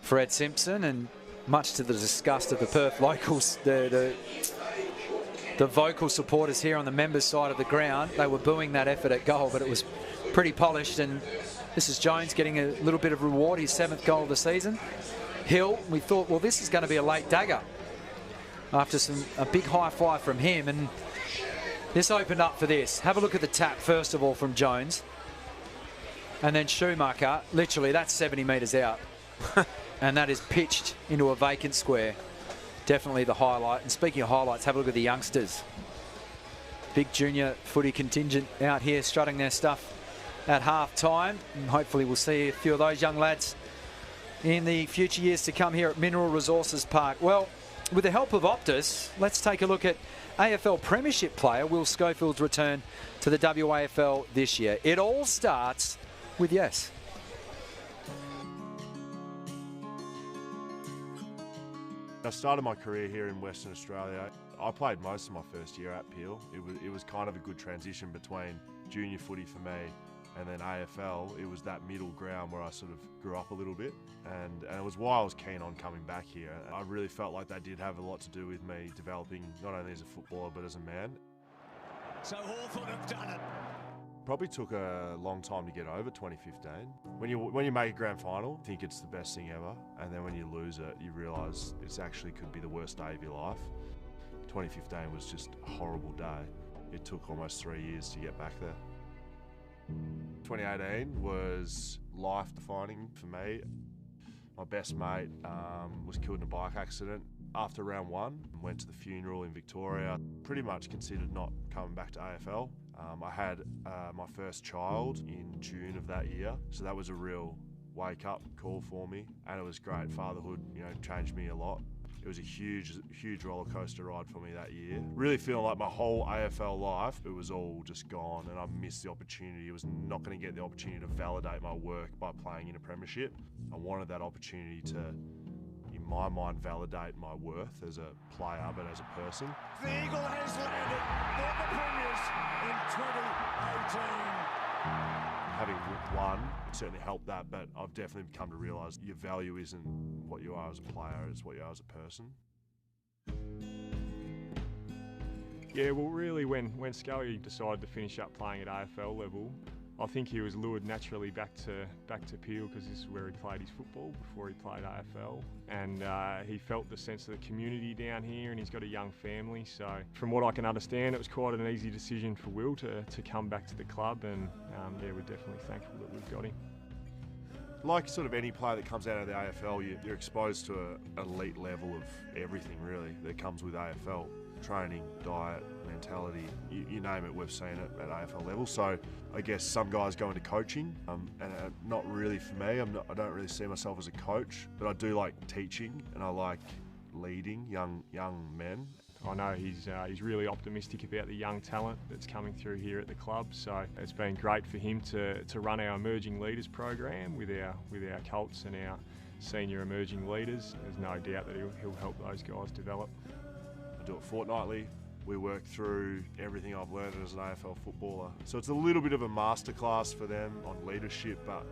Fred Simpson, and much to the disgust of the Perth locals, the vocal supporters here on the members' side of the ground. They were booing that effort at goal, but it was pretty polished. And this is Jones getting a little bit of reward, his 7th goal of the season. Hill, we thought, well, this is going to be a late dagger after a big high fly from him, and this opened up for this. Have a look at the tap, first of all, from Jones. And then Schumacher, literally, that's 70 metres out. And that is pitched into a vacant square. Definitely the highlight. And speaking of highlights, have a look at the youngsters. Big junior footy contingent out here strutting their stuff at half-time. And hopefully we'll see a few of those young lads in the future years to come here at Mineral Resources Park. Well, with the help of Optus, let's take a look at AFL Premiership player Will Schofield's return to the WAFL this year. It all starts with yes. I started my career here in Western Australia. I played most of my first year at Peel. It was kind of a good transition between junior footy for me and then AFL. It was that middle ground where I sort of grew up a little bit, and it was why I was keen on coming back here. I really felt like that did have a lot to do with me developing not only as a footballer but as a man. So Hawthorn have done it. Probably took a long time to get over 2015. When you make a grand final, I think it's the best thing ever, and then when you lose it, you realise it actually could be the worst day of your life. 2015 was just a horrible day. It took almost 3 years to get back there. 2018 was life-defining for me. My best mate was killed in a bike accident. After round 1, went to the funeral in Victoria. Pretty much considered not coming back to AFL. I had my first child in June of that year, so that was a real wake-up call for me, and it was great. Fatherhood, changed me a lot. It was a huge roller coaster ride for me that year. Really feeling like my whole AFL life, it was all just gone, and I missed the opportunity. I was not going to get the opportunity to validate my work by playing in a premiership. I wanted that opportunity to, in my mind, validate my worth as a player, but as a person. The Eagle has landed, not the Premiers, in 2018. Having won certainly helped that, but I've definitely come to realise your value isn't what you are as a player, it's what you are as a person. Yeah, well, really, when Scully decided to finish up playing at AFL level, I think he was lured naturally back to Peel, because this is where he played his football before he played AFL, and he felt the sense of the community down here, and he's got a young family. So from what I can understand, it was quite an easy decision for Will to come back to the club, and yeah, we're definitely thankful that we've got him. Like sort of any player that comes out of the AFL, you're exposed to an elite level of everything really that comes with AFL. Training, diet, mentality, you name it, we've seen it at AFL level. So I guess some guys go into coaching, and not really for me. I don't really see myself as a coach, but I do like teaching, and I like leading young men. I know he's really optimistic about the young talent that's coming through here at the club. So it's been great for him to run our emerging leaders program with our Colts and our senior emerging leaders. There's no doubt that he'll help those guys develop. I do it fortnightly. We work through everything I've learned as an AFL footballer. So it's a little bit of a masterclass for them on leadership, but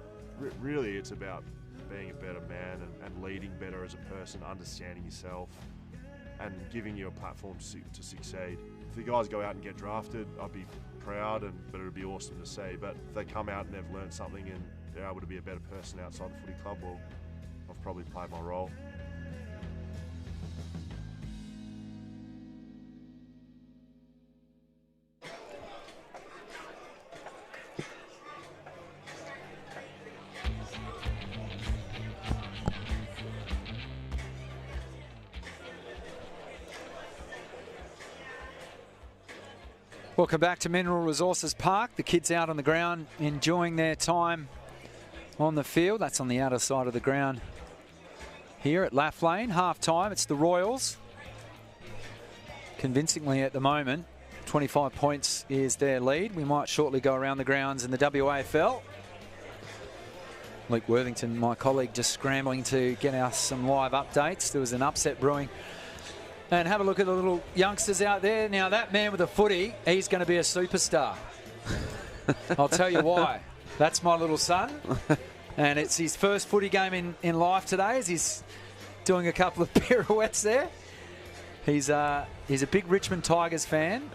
really it's about being a better man and leading better as a person, understanding yourself, and giving you a platform to succeed. If the guys go out and get drafted, I'd be proud, but it would be awesome to see. But if they come out and they've learned something and they're able to be a better person outside the footy club, well, I've probably played my role. Welcome back to Mineral Resources Park. The kids out on the ground enjoying their time on the field. That's on the outer side of the ground here at Laff Lane. Half time, it's the Royals. Convincingly at the moment, 25 points is their lead. We might shortly go around the grounds in the WAFL. Luke Worthington, my colleague, just scrambling to get us some live updates. There was an upset brewing. And have a look at the little youngsters out there. Now, that man with a footy, he's going to be a superstar. I'll tell you why. That's my little son. And it's his first footy game in life today as he's doing a couple of pirouettes there. He's a big Richmond Tigers fan,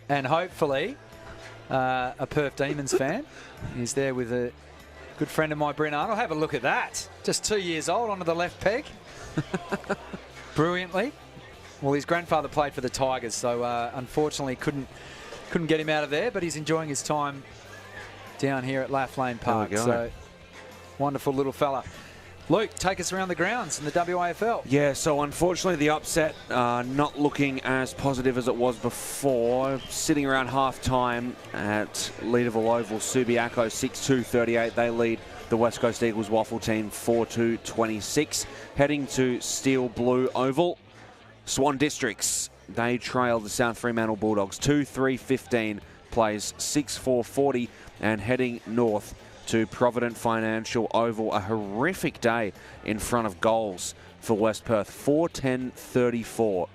and hopefully a Perth Demons fan. He's there with a good friend of mine, Bryn Arnold. Have a look at that. Just 2 years old, onto the left peg. Brilliantly. Well, his grandfather played for the Tigers, so unfortunately couldn't get him out of there, but he's enjoying his time down here at Laugh Lane Park. So wonderful little fella. Luke, take us around the grounds in the WAFL. Yeah, so unfortunately the upset not looking as positive as it was before. Sitting around half-time at Leederville Oval, Subiaco 6-2-38. They lead the West Coast Eagles WAFL team 4-2-26. Heading to Steel Blue Oval, Swan Districts. They trail the South Fremantle Bulldogs 2-3-15, plays 6-4-40, and heading north to Provident Financial Oval. A horrific day in front of goals for West Perth. 4-10-34.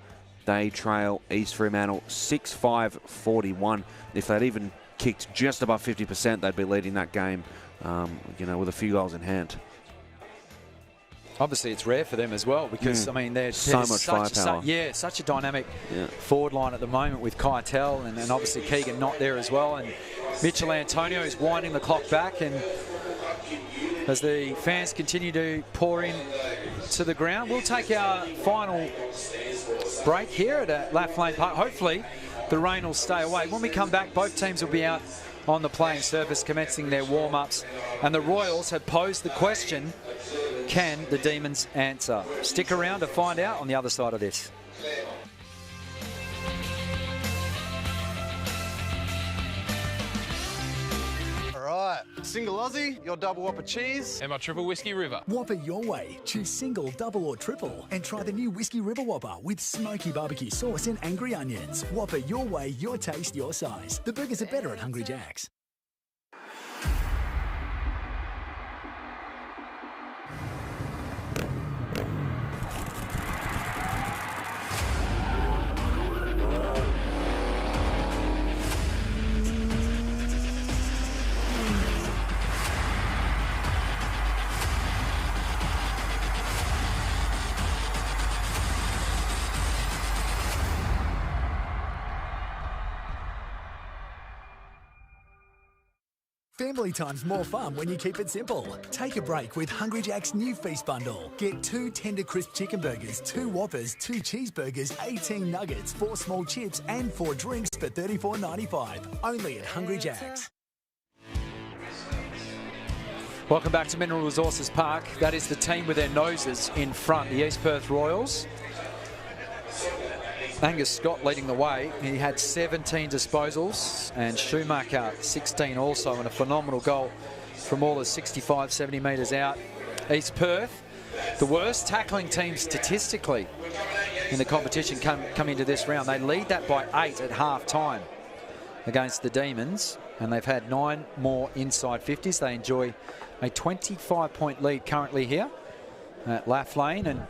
They trail East Fremantle 6-5-41. If they'd even kicked just above 50%, they'd be leading that game, with a few goals in hand. Obviously, it's rare for them as well because, I mean, they're so much firepower. Such a dynamic forward line at the moment with Keitel and obviously Keegan not there as well. And Mitchell Antonio is winding the clock back, and as the fans continue to pour in to the ground, we'll take our final break here at Laugh Lane Park. Hopefully, the rain will stay away. When we come back, both teams will be out on the playing surface commencing their warm-ups, and the Royals have posed the question, can the Demons answer? Stick around to find out on the other side of this. Alright, single Aussie, your double whopper cheese. And my triple whiskey river. Whopper your way. Choose single, double or triple and try the new Whiskey River Whopper with smoky barbecue sauce and angry onions. Whopper your way, your taste, your size. The burgers are better at Hungry Jack's. Family time's more fun when you keep it simple. Take a break with Hungry Jack's new feast bundle. Get 2 tender crisp chicken burgers, 2 Whoppers, 2 cheeseburgers, 18 nuggets, 4 small chips and 4 drinks for $34.95. Only at Hungry Jack's. Welcome back to Mineral Resources Park. That is the team with their noses in front, the East Perth Royals. Angus Scott leading the way. He had 17 disposals, and Schumacher 16 also, and a phenomenal goal from all the 65, 70 metres out. East Perth, the worst tackling team statistically in the competition coming into this round. They lead that by 8 at half-time against the Demons, and they've had 9 more inside 50s. They enjoy a 25-point lead currently here at Laugh Lane, and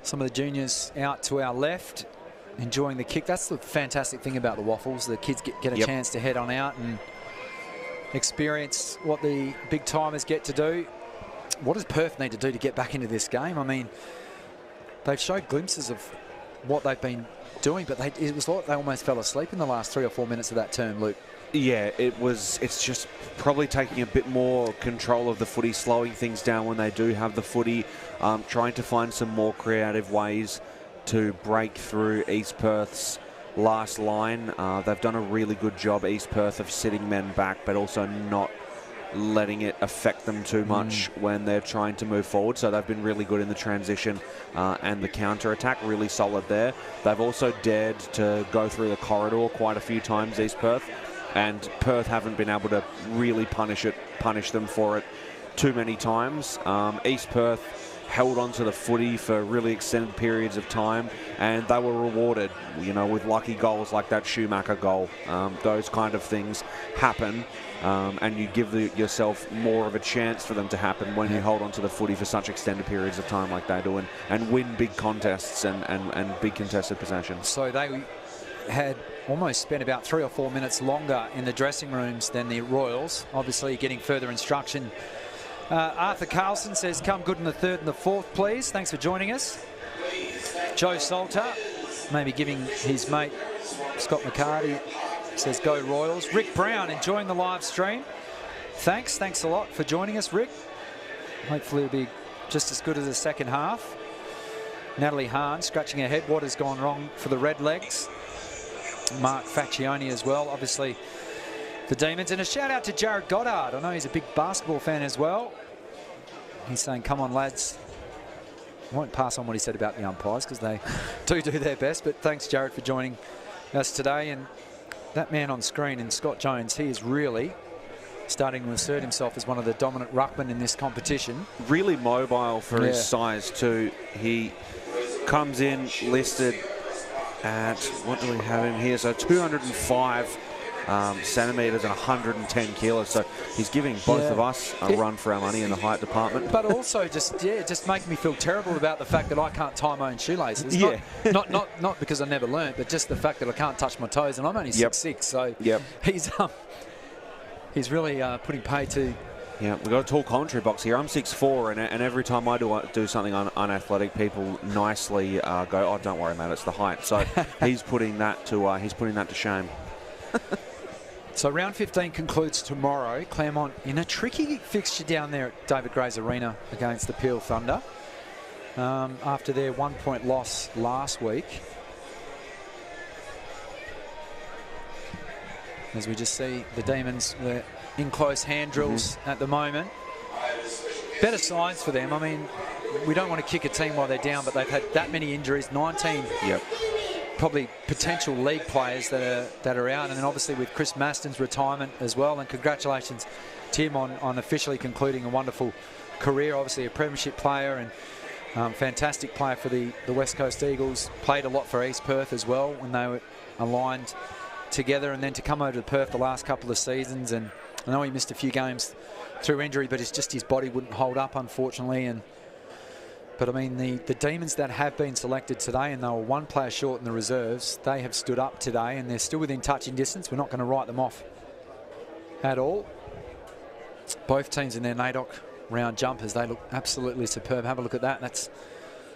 some of the juniors out to our left enjoying the kick. That's the fantastic thing about the Waffles. The kids get a chance to head on out and experience what the big timers get to do. What does Perth need to do to get back into this game? I mean, they've showed glimpses of what they've been doing, but it was like they almost fell asleep in the last 3 or 4 minutes of that term, Luke. Yeah, it's just probably taking a bit more control of the footy, slowing things down when they do have the footy, trying to find some more creative ways to break through East Perth's last line. They've done a really good job, East Perth, of sitting men back, but also not letting it affect them too much when they're trying to move forward. So they've been really good in the transition and the counter-attack, really solid there. They've also dared to go through the corridor quite a few times, East Perth, and Perth haven't been able to really punish them for it too many times. East Perth held on to the footy for really extended periods of time, and they were rewarded, with lucky goals like that Schumacher goal. Those kind of things happen, and you give yourself more of a chance for them to happen when you hold on to the footy for such extended periods of time like they do, and win big contests and big contested possessions. So they had almost spent about 3 or 4 minutes longer in the dressing rooms than the Royals, obviously getting further instruction Arthur Carlson says, come good in the third and the fourth, please. Thanks for joining us. Joe Salter, maybe giving his mate Scott McCarty, says, go Royals. Rick Brown, enjoying the live stream. Thanks a lot for joining us, Rick. Hopefully it'll be just as good as the second half. Natalie Hahn scratching her head. What has gone wrong for the Redlegs? Mark Faccioni as well, obviously the Demons. And a shout out to Jared Goddard. I know he's a big basketball fan as well. He's saying, come on, lads. I won't pass on what he said about the umpires because they do their best. But thanks, Jared, for joining us today. And that man on screen, and Scott Jones, he is really starting to assert himself as one of the dominant ruckmen in this competition. Really mobile for his size too. He comes in listed at, what do we have him here? So 205 centimetres and 110 kilos. So he's giving both of us a run for our money in the height department. But also just making me feel terrible about the fact that I can't tie my own shoelaces. Not because I never learned, but just the fact that I can't touch my toes, and I'm only 6'6", so he's really putting pay to. Yeah, we've got a tall commentary box here. I'm 6'4", and every time I do something unathletic, people nicely go, "Oh, don't worry, mate, it's the height." So he's putting that to shame. So round 15 concludes tomorrow. Claremont in a tricky fixture down there at David Gray's Arena against the Peel Thunder after their 1-point loss last week. As we just see the Demons in close hand drills at the moment. Better signs for them. I mean, we don't want to kick a team while they're down, but they've had that many injuries, 19 probably potential league players that are out. And then obviously with Chris Maston's retirement as well. And congratulations, Tim, on officially concluding a wonderful career. Obviously a premiership player and fantastic player for the West Coast Eagles. Played a lot for East Perth as well when they were aligned together, and then to come over to Perth the last couple of seasons. And I know he missed a few games through injury, but it's just his body wouldn't hold up, unfortunately. But I mean, the Demons that have been selected today, and they were one player short in the reserves, they have stood up today, and they're still within touching distance. We're not going to write them off at all. Both teams in their NAIDOC round jumpers, they look absolutely superb. Have a look at that. That's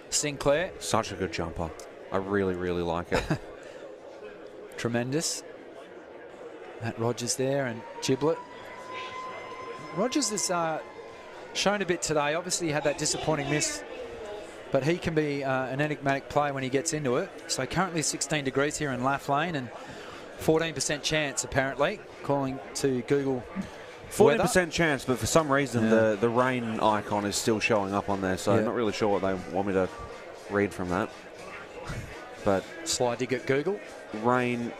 Sinclair. Such a good jumper. I really, really like it. Tremendous. Matt Rogers there, and Giblet. Rogers has shown a bit today. Obviously he had that disappointing miss, but he can be an enigmatic player when he gets into it. So currently 16 degrees here in Laugh Lane, and 14% chance apparently, calling to Google 14% chance, but for some reason the rain icon is still showing up on there, so I'm not really sure what they want me to read from that. But slide dig at Google. Rain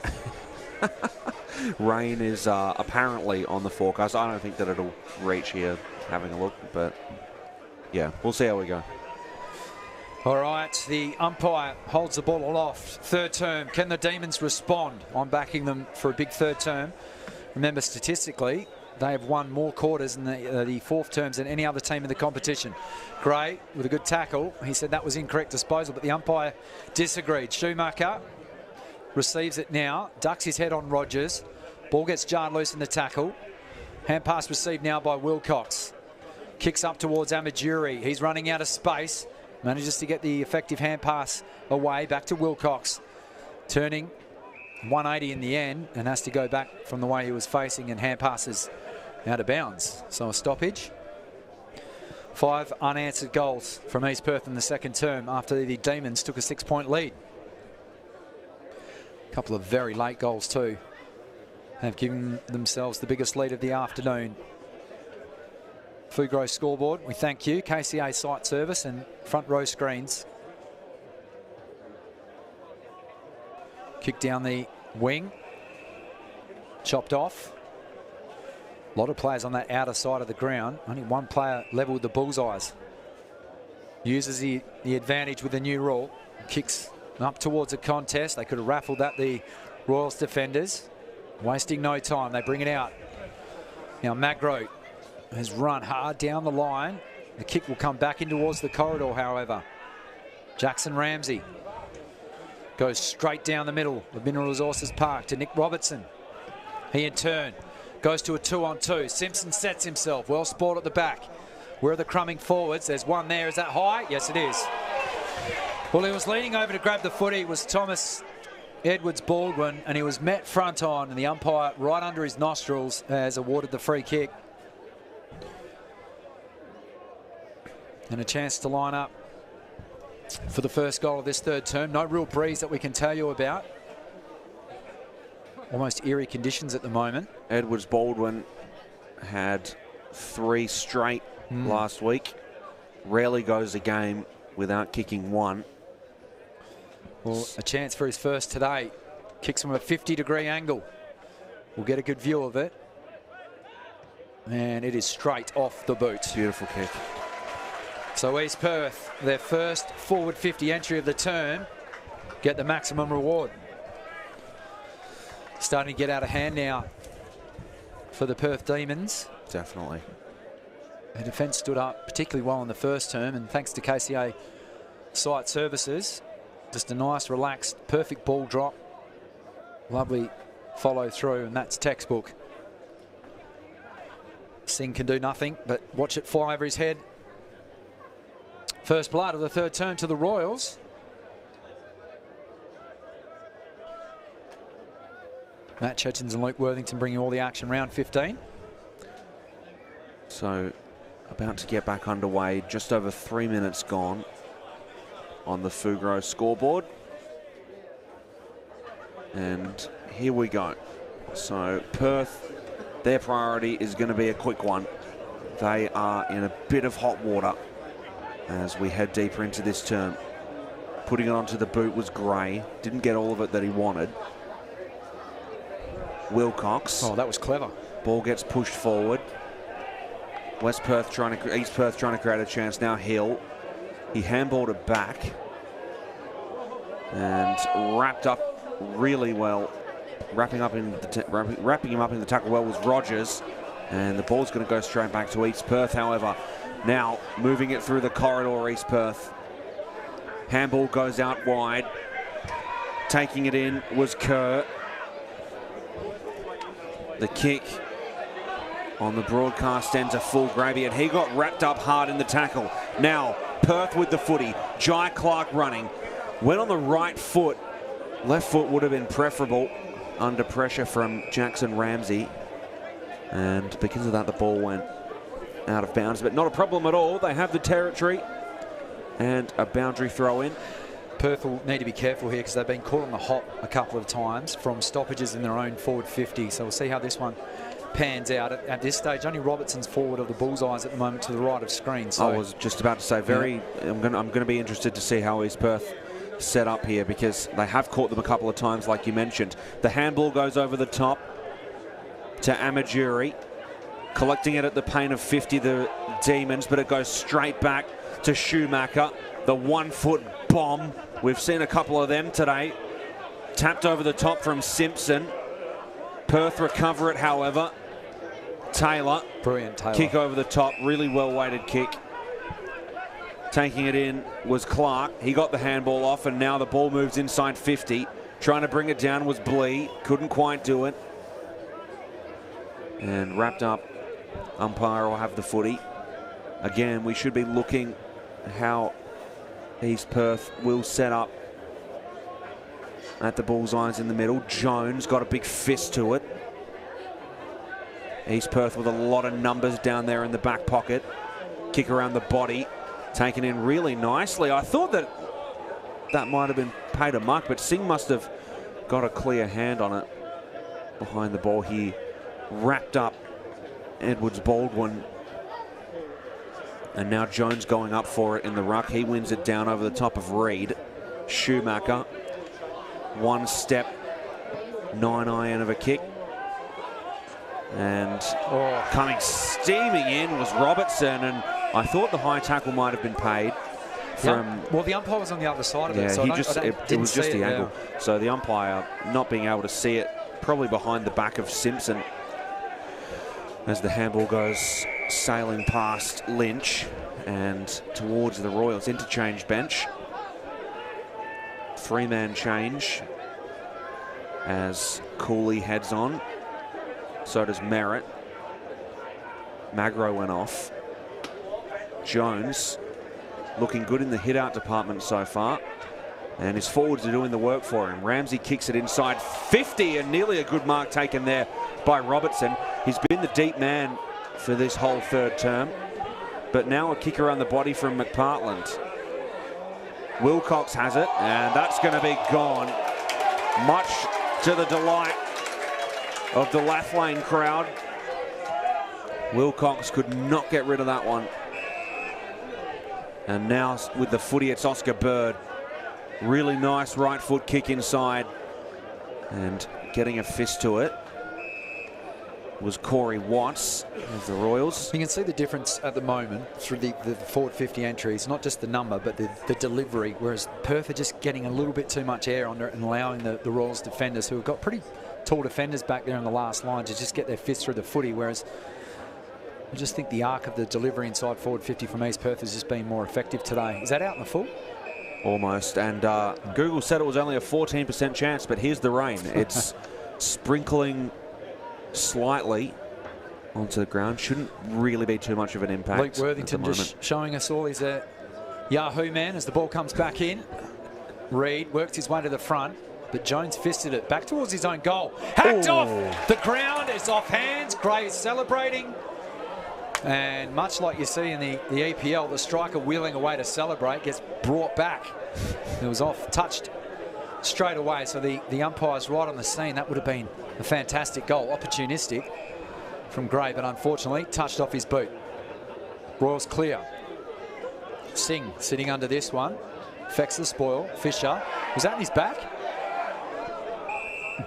rain is apparently on the forecast. I don't think that it'll reach here having a look, but yeah, we'll see how we go. All right, the umpire holds the ball aloft. Third term, can the Demons respond? I'm backing them for a big third term. Remember, statistically, they have won more quarters in the fourth terms than any other team in the competition. Gray with a good tackle. He said that was incorrect disposal, but the umpire disagreed. Schumacher receives it now, ducks his head on Rogers. Ball gets jarred loose in the tackle. Hand pass received now by Wilcox. Kicks up towards Amaduri. He's running out of space. Manages to get the effective hand pass away. Back to Wilcox. Turning 180 in the end, and has to go back from the way he was facing, and hand passes out of bounds. So a stoppage. 5 unanswered goals from East Perth in the second term after the Demons took a 6-point lead. A couple of very late goals too have given themselves the biggest lead of the afternoon. Fugro scoreboard, we thank you. KCA site service and front row screens. Kick down the wing. Chopped off. A lot of players on that outer side of the ground. Only one player level with the bullseyes. Uses the advantage with the new rule. Kicks up towards a contest. They could have raffled that, the Royals defenders. Wasting no time. They bring it out. Now Magro has run hard down the line. The kick will come back in towards the corridor, however. Jackson Ramsey goes straight down the middle of Mineral Resources Park to Nick Robertson. He in turn goes to a 2-on-2. Simpson sets himself. Well sport at the back. Where are the crumbing forwards? There's one there. Is that high? Yes, it is. Well, he was leaning over to grab the footy. It was Thomas Edwards-Baldwin, and he was met front on, and the umpire right under his nostrils has awarded the free kick. And a chance to line up for the first goal of this third term. No real breeze that we can tell you about. Almost eerie conditions at the moment. Edwards-Baldwin had 3 straight last week. Rarely goes a game without kicking one. Well, a chance for his first today. Kicks from a 50-degree angle. We'll get a good view of it. And it is straight off the boot. Beautiful kick. So East Perth, their first forward 50 entry of the term, get the maximum reward. Starting to get out of hand now for the Perth Demons. Definitely. The defence stood up particularly well in the first term, and thanks to KCA Site Services, just a nice, relaxed, perfect ball drop. Lovely follow through, and that's textbook. Singh can do nothing but watch it fly over his head. First blood of the third term to the Royals. Matt Chetchins and Luke Worthington bringing all the action, round 15. So about to get back underway, just over 3 minutes gone on the Fugro scoreboard. And here we go. So Perth, their priority is going to be a quick one. They are in a bit of hot water as we head deeper into this term. Putting it onto the boot was Gray. Didn't get all of it that he wanted. Wilcox. Oh, that was clever. Ball gets pushed forward. East Perth trying to create a chance. Now Hill. He handballed it back. And wrapped up really well. Wrapping him up in the tackle well was Rogers. And the ball's going to go straight back to East Perth, however. Now moving it through the corridor, East Perth. Handball goes out wide. Taking it in was Kerr. The kick on the broadcast ends a full gravy, and he got wrapped up hard in the tackle. Now Perth with the footy. Jai Clark running. Went on the right foot. Left foot would have been preferable under pressure from Jackson Ramsey. And because of that, the ball went out of bounds, but not a problem at all. They have the territory and a boundary throw in. Perth will need to be careful here because they've been caught on the hop a couple of times from stoppages in their own forward 50. So we'll see how this one pans out. At this stage, only Robertson's forward of the bullseyes at the moment to the right of screen. So I was just about to say, I'm going to be interested to see how East Perth set up here, because they have caught them a couple of times, like you mentioned. The handball goes over the top to Amaduri, collecting it at the paint of 50, the Demons, but it goes straight back to Schumacher. The 1-foot bomb. We've seen a couple of them today. Tapped over the top from Simpson. Perth recover it, however. Taylor. Brilliant, Taylor. Kick over the top. Really well-weighted kick. Taking it in was Clark. He got the handball off, and now the ball moves inside 50. Trying to bring it down was Blee. Couldn't quite do it. And wrapped up. Umpire will have the footy. Again, we should be looking how East Perth will set up at the bullseyes in the middle. Jones got a big fist to it. East Perth with a lot of numbers down there in the back pocket. Kick around the body. Taken in really nicely. I thought that might have been paid a mark, but Singh must have got a clear hand on it. Behind the ball, he wrapped up Edwards-Baldwin. And now Jones going up for it in the ruck. He wins it down over the top of Reed. Schumacher. One step. 9-iron of a kick. And coming steaming in was Robertson. And I thought the high tackle might have been paid. Well, the umpire was on the other side of it. So it was just the angle. So the umpire not being able to see it, probably behind the back of Simpson. As the handball goes sailing past Lynch and towards the Royals interchange bench. 3-man change as Cooley heads on. So does Merritt. Magro went off. Jones looking good in the hit-out department so far. And his forwards are doing the work for him. Ramsey kicks it inside 50, and nearly a good mark taken there by Robertson. He's been the deep man for this whole third term. But now a kick around the body from McPartland. Wilcox has it, and that's going to be gone. Much to the delight of the Lathlane crowd. Wilcox could not get rid of that one. And now with the footy, it's Oscar Bird. Really nice right foot kick inside. And getting a fist to it was Corey Watts of the Royals. You can see the difference at the moment through the forward 50 entries, not just the number, but the delivery, whereas Perth are just getting a little bit too much air under it and allowing the Royals defenders, who have got pretty tall defenders back there in the last line, to just get their fists through the footy, whereas I just think the arc of the delivery inside forward 50 from East Perth has just been more effective today. Is that out in the full? Almost, and Google said it was only a 14% chance, but here's the rain. It's sprinkling slightly onto the ground. Shouldn't really be too much of an impact. Luke Worthington just showing us all he's a Yahoo man as the ball comes back in. Reid works his way to the front, but Jones fisted it back towards his own goal. Hacked off the ground, it's off hands. Gray is celebrating. And much like you see in the EPL, the striker wheeling away to celebrate gets brought back. It was off, touched straight away, so the umpire's right on the scene. That would have been a fantastic goal, opportunistic from Gray, but unfortunately touched off his boot. Royals clear. Singh sitting under this one. Affects the spoil. Fisher, was that in his back?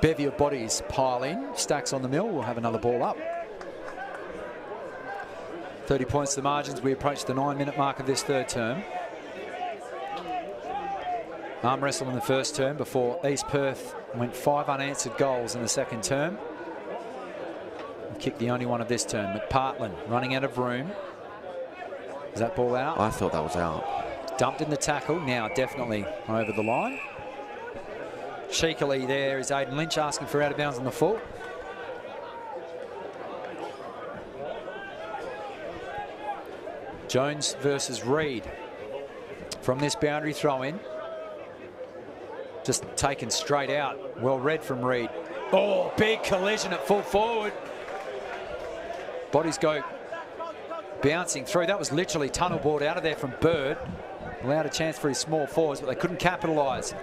Bevy of bodies pile in. Stacks on the mill. We'll have another ball up. 30 points to the margins. We approach the 9-minute mark of this third term. Arm wrestle in the first term before East Perth went 5 unanswered goals in the second term. Kicked the only one of this term. McPartland running out of room. Is that ball out? I thought that was out. Dumped in the tackle. Now definitely over the line. Cheekily there is Aidan Lynch asking for out of bounds on the full. Jones versus Reid from this boundary throw in. Just taken straight out. Well read from Reid. Oh, big collision at full forward. Bodies go bouncing through. That was literally tunnel board out of there from Bird. Allowed a chance for his small forwards, but they couldn't capitalise.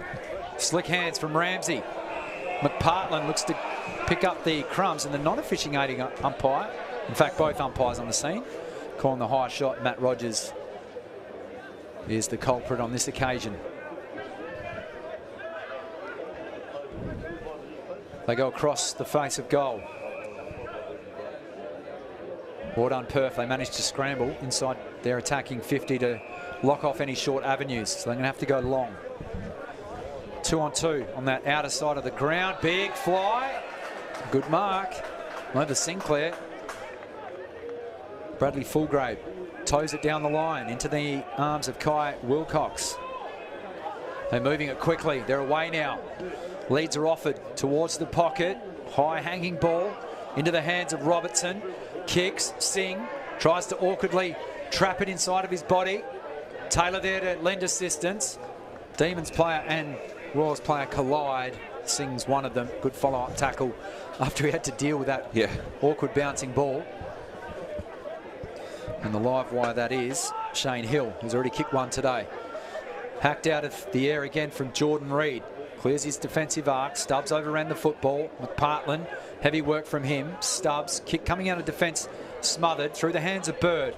Slick hands from Ramsey. McPartland looks to pick up the crumbs, and the non-officiating umpire, in fact both umpires on the scene, calling the high shot. Matt Rogers is the culprit on this occasion. They go across the face of goal. Well done, Perth. They managed to scramble inside their attacking 50 to lock off any short avenues. So they're going to have to go long. 2-on-2 on that outer side of the ground. Big fly. Good mark. Over Sinclair. Bradley Fulgrave toes it down the line into the arms of Kai Wilcox. They're moving it quickly. They're away now. Leads are offered towards the pocket. High hanging ball into the hands of Robertson. Kicks. Singh tries to awkwardly trap it inside of his body. Taylor there to lend assistance. Demons player and Royals player collide. Singh's one of them. Good follow-up tackle after he had to deal with that awkward bouncing ball. And the live wire that is Shane Hill, who's already kicked one today. Hacked out of the air again from Jordan Reid. Clears his defensive arc. Stubbs overran the football. McPartland, heavy work from him. Stubbs, kick coming out of defence, smothered through the hands of Bird.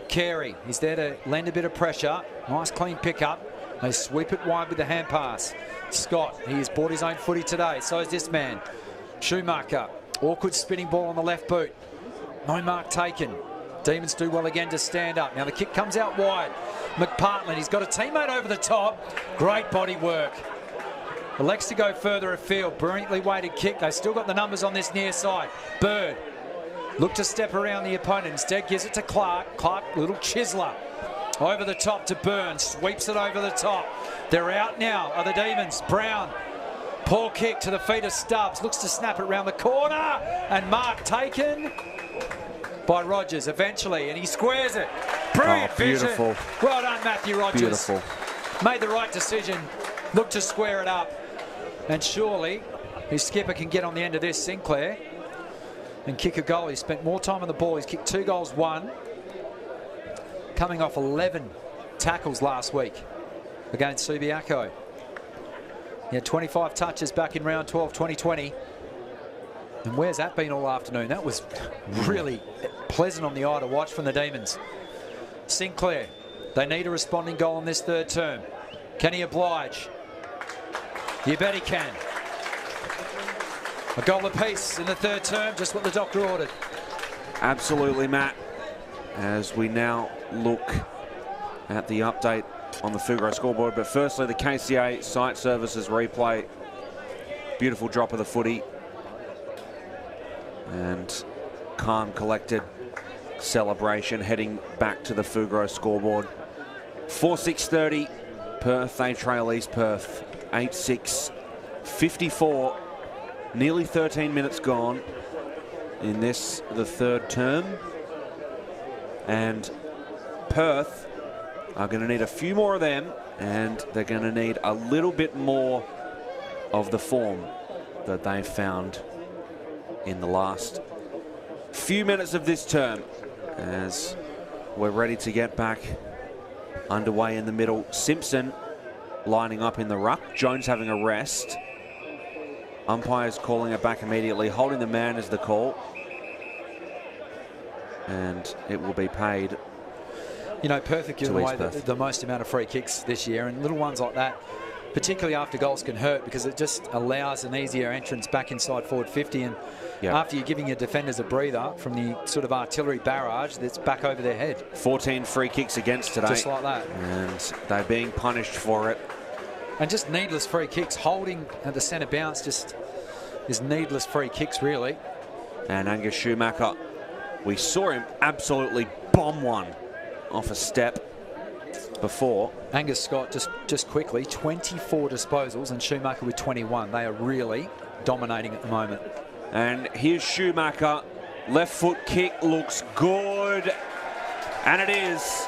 Carey, he's there to lend a bit of pressure. Nice clean pickup. They sweep it wide with the hand pass. Scott, he has bought his own footy today. So is this man. Schumacher, awkward spinning ball on the left boot. No mark taken. Demons do well again to stand up. Now the kick comes out wide. McPartland, he's got a teammate over the top. Great body work. Elects to go further afield. Brilliantly weighted kick. They've still got the numbers on this near side. Bird, look to step around the opponent. Instead gives it to Clark. Clark, little chiseler. Over the top to Burns. Sweeps it over the top. They're out now, are the Demons. Brown, poor kick to the feet of Stubbs. Looks to snap it around the corner. And mark taken. by Rogers eventually, and he squares it. Brilliant beautiful. vision. Well done, Matthew Rogers. Beautiful. Made the right decision. Looked to square it up. And surely his skipper can get on the end of this, Sinclair, and kick a goal. He spent more time on the ball. He's kicked 2 goals, 1. Coming off 11 tackles last week against Subiaco. He had 25 touches back in round 12, 2020. And where's that been all afternoon? That was really pleasant on the eye to watch from the Demons. Sinclair, they need a responding goal in this third term. Can he oblige? You bet he can. A goal apiece in the third term, just what the doctor ordered. Absolutely, Matt. As we now look at the update on the Fugro scoreboard. But firstly, the KCA Site Services replay. Beautiful drop of the footy. And calm, collected celebration heading back to the Fugro scoreboard. 4-6-30, Perth, they trail East Perth. 8-6, 54, nearly 13 minutes gone in this, the third term. And Perth are going to need a few more of them, and they're going to need a little bit more of the form that they've found in the last few minutes of this term, as we're ready to get back underway in the middle. Simpson lining up in the ruck. Jones having a rest. Umpires calling it back immediately. Holding the man is the call. And it will be paid. You know, Perth have given away the most amount of free kicks this year, and little ones like that, particularly after goals, can hurt because it just allows an easier entrance back inside forward 50. And after you're giving your defenders a breather from the sort of artillery barrage that's back over their head. 14 free kicks against today. Just like that. And they're being punished for it. And just needless free kicks. Holding at the centre bounce just is needless free kicks, really. And Angus Schumacher, we saw him absolutely bomb one off a step before. Angus Scott, just quickly, 24 disposals and Schumacher with 21. They are really dominating at the moment. And here's Schumacher. Left foot kick looks good. And it is.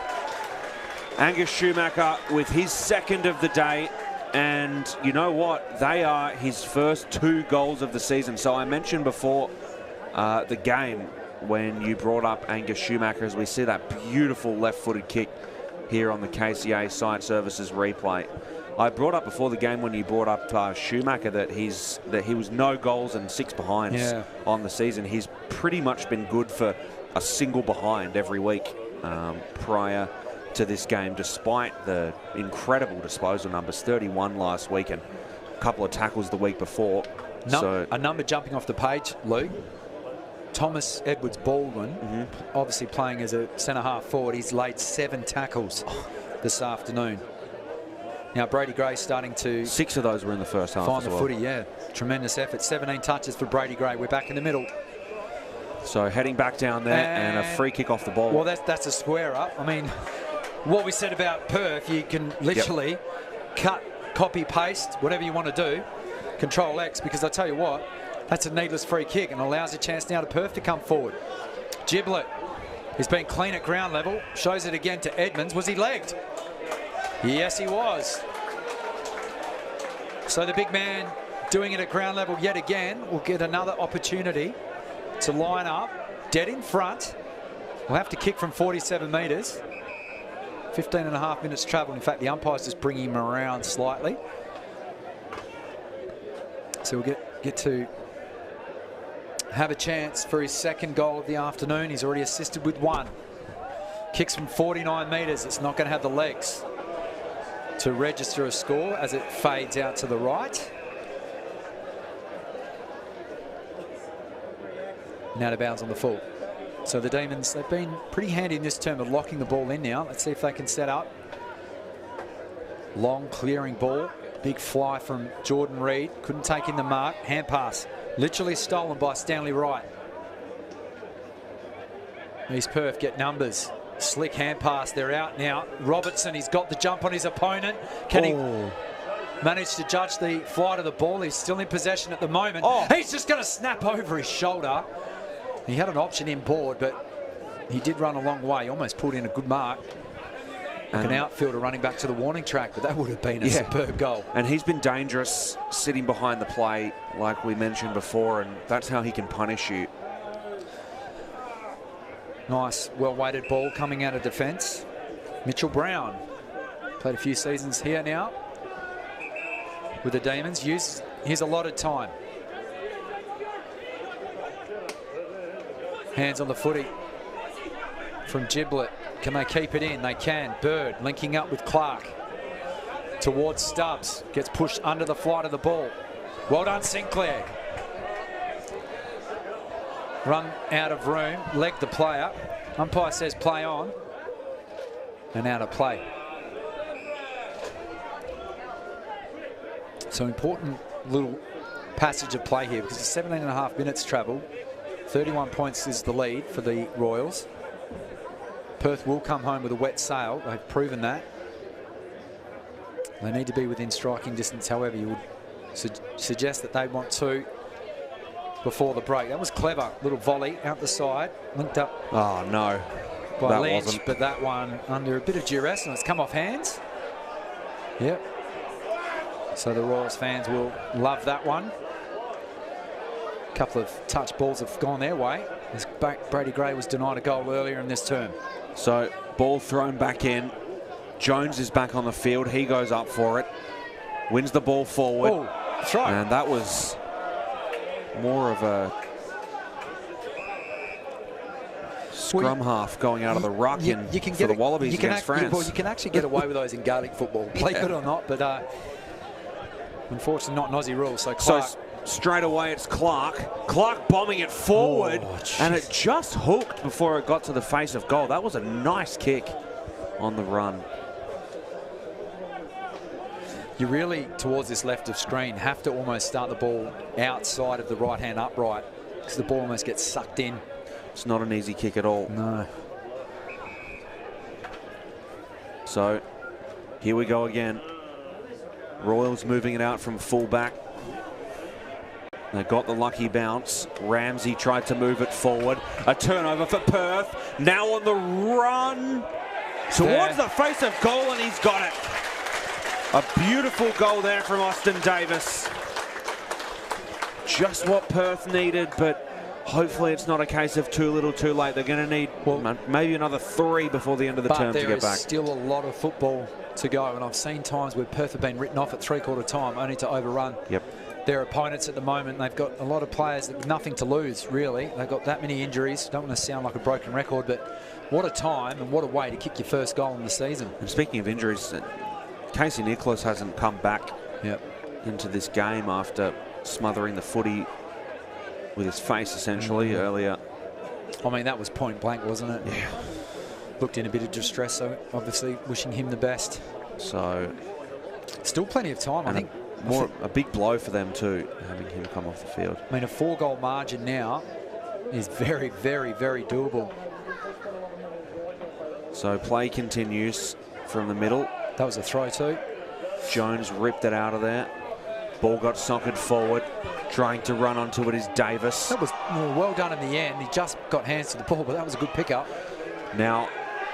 Angus Schumacher with his second of the day. And you know what? They are his first 2 goals of the season. So I mentioned before the game when you brought up Angus Schumacher, as we see that beautiful left-footed kick here on the KCA Site Services replay. I brought up before the game when you brought up Schumacher that he was no goals and 6 behinds on the season. He's pretty much been good for a single behind every week prior to this game, despite the incredible disposal numbers. 31 last week and a couple of tackles the week before. A number jumping off the page, Luke. Thomas Edwards-Baldwin, obviously playing as a centre-half forward. He's laid 7 tackles this afternoon. Now Brady Gray starting to... 6 of those were in the first half find as the well. footy, yeah. Tremendous effort. 17 touches for Brady Gray. We're back in the middle. So heading back down there and a free kick off the ball. Well, that's a square up. I mean, what we said about Perth, you can literally cut, copy, paste, whatever you want to do. Control X, because I tell you what, that's a needless free kick and allows a chance now to Perth to come forward. Giblett has been clean at ground level. Shows it again to Edmonds. Was he legged? Yes, he was. So the big man doing it at ground level yet again will get another opportunity to line up dead in front. We'll have to kick from 47 metres. 15.5 minutes travel. In fact, the umpire's just bringing him around slightly. So we'll get to have a chance for his second goal of the afternoon. He's already assisted with 1. Kicks from 49 metres. It's not going to have the legs to register a score as it fades out to the right. And out of bounds on the full. So the Demons, they've been pretty handy in this term of locking the ball in now. Let's see if they can set up. Long clearing ball. Big fly from Jordan Reid. Couldn't take in the mark. Hand pass. Literally stolen by Stanley Wright. East Perth get numbers. Slick hand pass. They're out now. Robertson, he's got the jump on his opponent. Can he manage to judge the flight of the ball? He's still in possession at the moment. He's just going to snap over his shoulder. He had an option in board, but he did run a long way. He almost pulled in a good mark. Like an outfielder running back to the warning track, but that would have been a superb goal. And he's been dangerous sitting behind the plate, like we mentioned before, and that's how he can punish you. Nice, well-weighted ball coming out of defence. Mitchell Brown played a few seasons here now with the Demons. Used his allotted time. Hands on the footy from Giblet. Can they keep it in? They can. Bird linking up with Clark towards Stubbs. Gets pushed under the flight of the ball. Well done, Sinclair. Run out of room. Leg the player. Umpire says play on. And out of play. So important little passage of play here because it's 17.5 minutes travel. 31 points is the lead for the Royals. Perth will come home with a wet sail. They've proven that. They need to be within striking distance. However, you would suggest that they want to before the break. That was clever. Little volley out the side. Linked up. Oh, no. By that Lynch, wasn't. but that one under a bit of duress and it's come off hands. Yep. So the Royals fans will love that one. A couple of touch balls have gone their way. As Brady Gray was denied a goal earlier in this term. So ball thrown back in. Jones is back on the field. He goes up for it. Wins the ball forward. Oh, throw. And that was more of a scrum half going out of the ruck for the Wallabies against France. Well, you can actually get away with those in Gaelic football, believe it or not, but unfortunately not an Aussie rule. So Clark. So straight away it's Clark. Clark bombing it forward, and it just hooked before it got to the face of goal. That was a nice kick on the run. You really, towards this left of screen, have to almost start the ball outside of the right-hand upright because the ball almost gets sucked in. It's not an easy kick at all. No. So here we go again. Royals moving it out from fullback. They got the lucky bounce. Ramsey tried to move it forward. A turnover for Perth. Now on the run towards the face of goal, and he's got it. A beautiful goal there from Austin Davis. Just what Perth needed, but hopefully it's not a case of too little too late. They're going to need maybe another 3 before the end of the term to get back. There is still a lot of football to go, and I've seen times where Perth have been written off at three-quarter time only to overrun their opponents at the moment. They've got a lot of players with nothing to lose, really. They've got that many injuries. Don't want to sound like a broken record, but what a time and what a way to kick your first goal in the season. And speaking of injuries, Casey Nicholas hasn't come back into this game after smothering the footy with his face essentially earlier. I mean, that was point blank, wasn't it? Yeah. Looked in a bit of distress, so obviously wishing him the best. So still plenty of time, I think. A big blow for them too, having him come off the field. I mean, a 4-goal margin now is very, very, very doable. So play continues from the middle. That was a throw too. Jones ripped it out of there. Ball got socketed forward. Trying to run onto it is Davis. That was well done in the end. He just got hands to the ball, but that was a good pickup. Now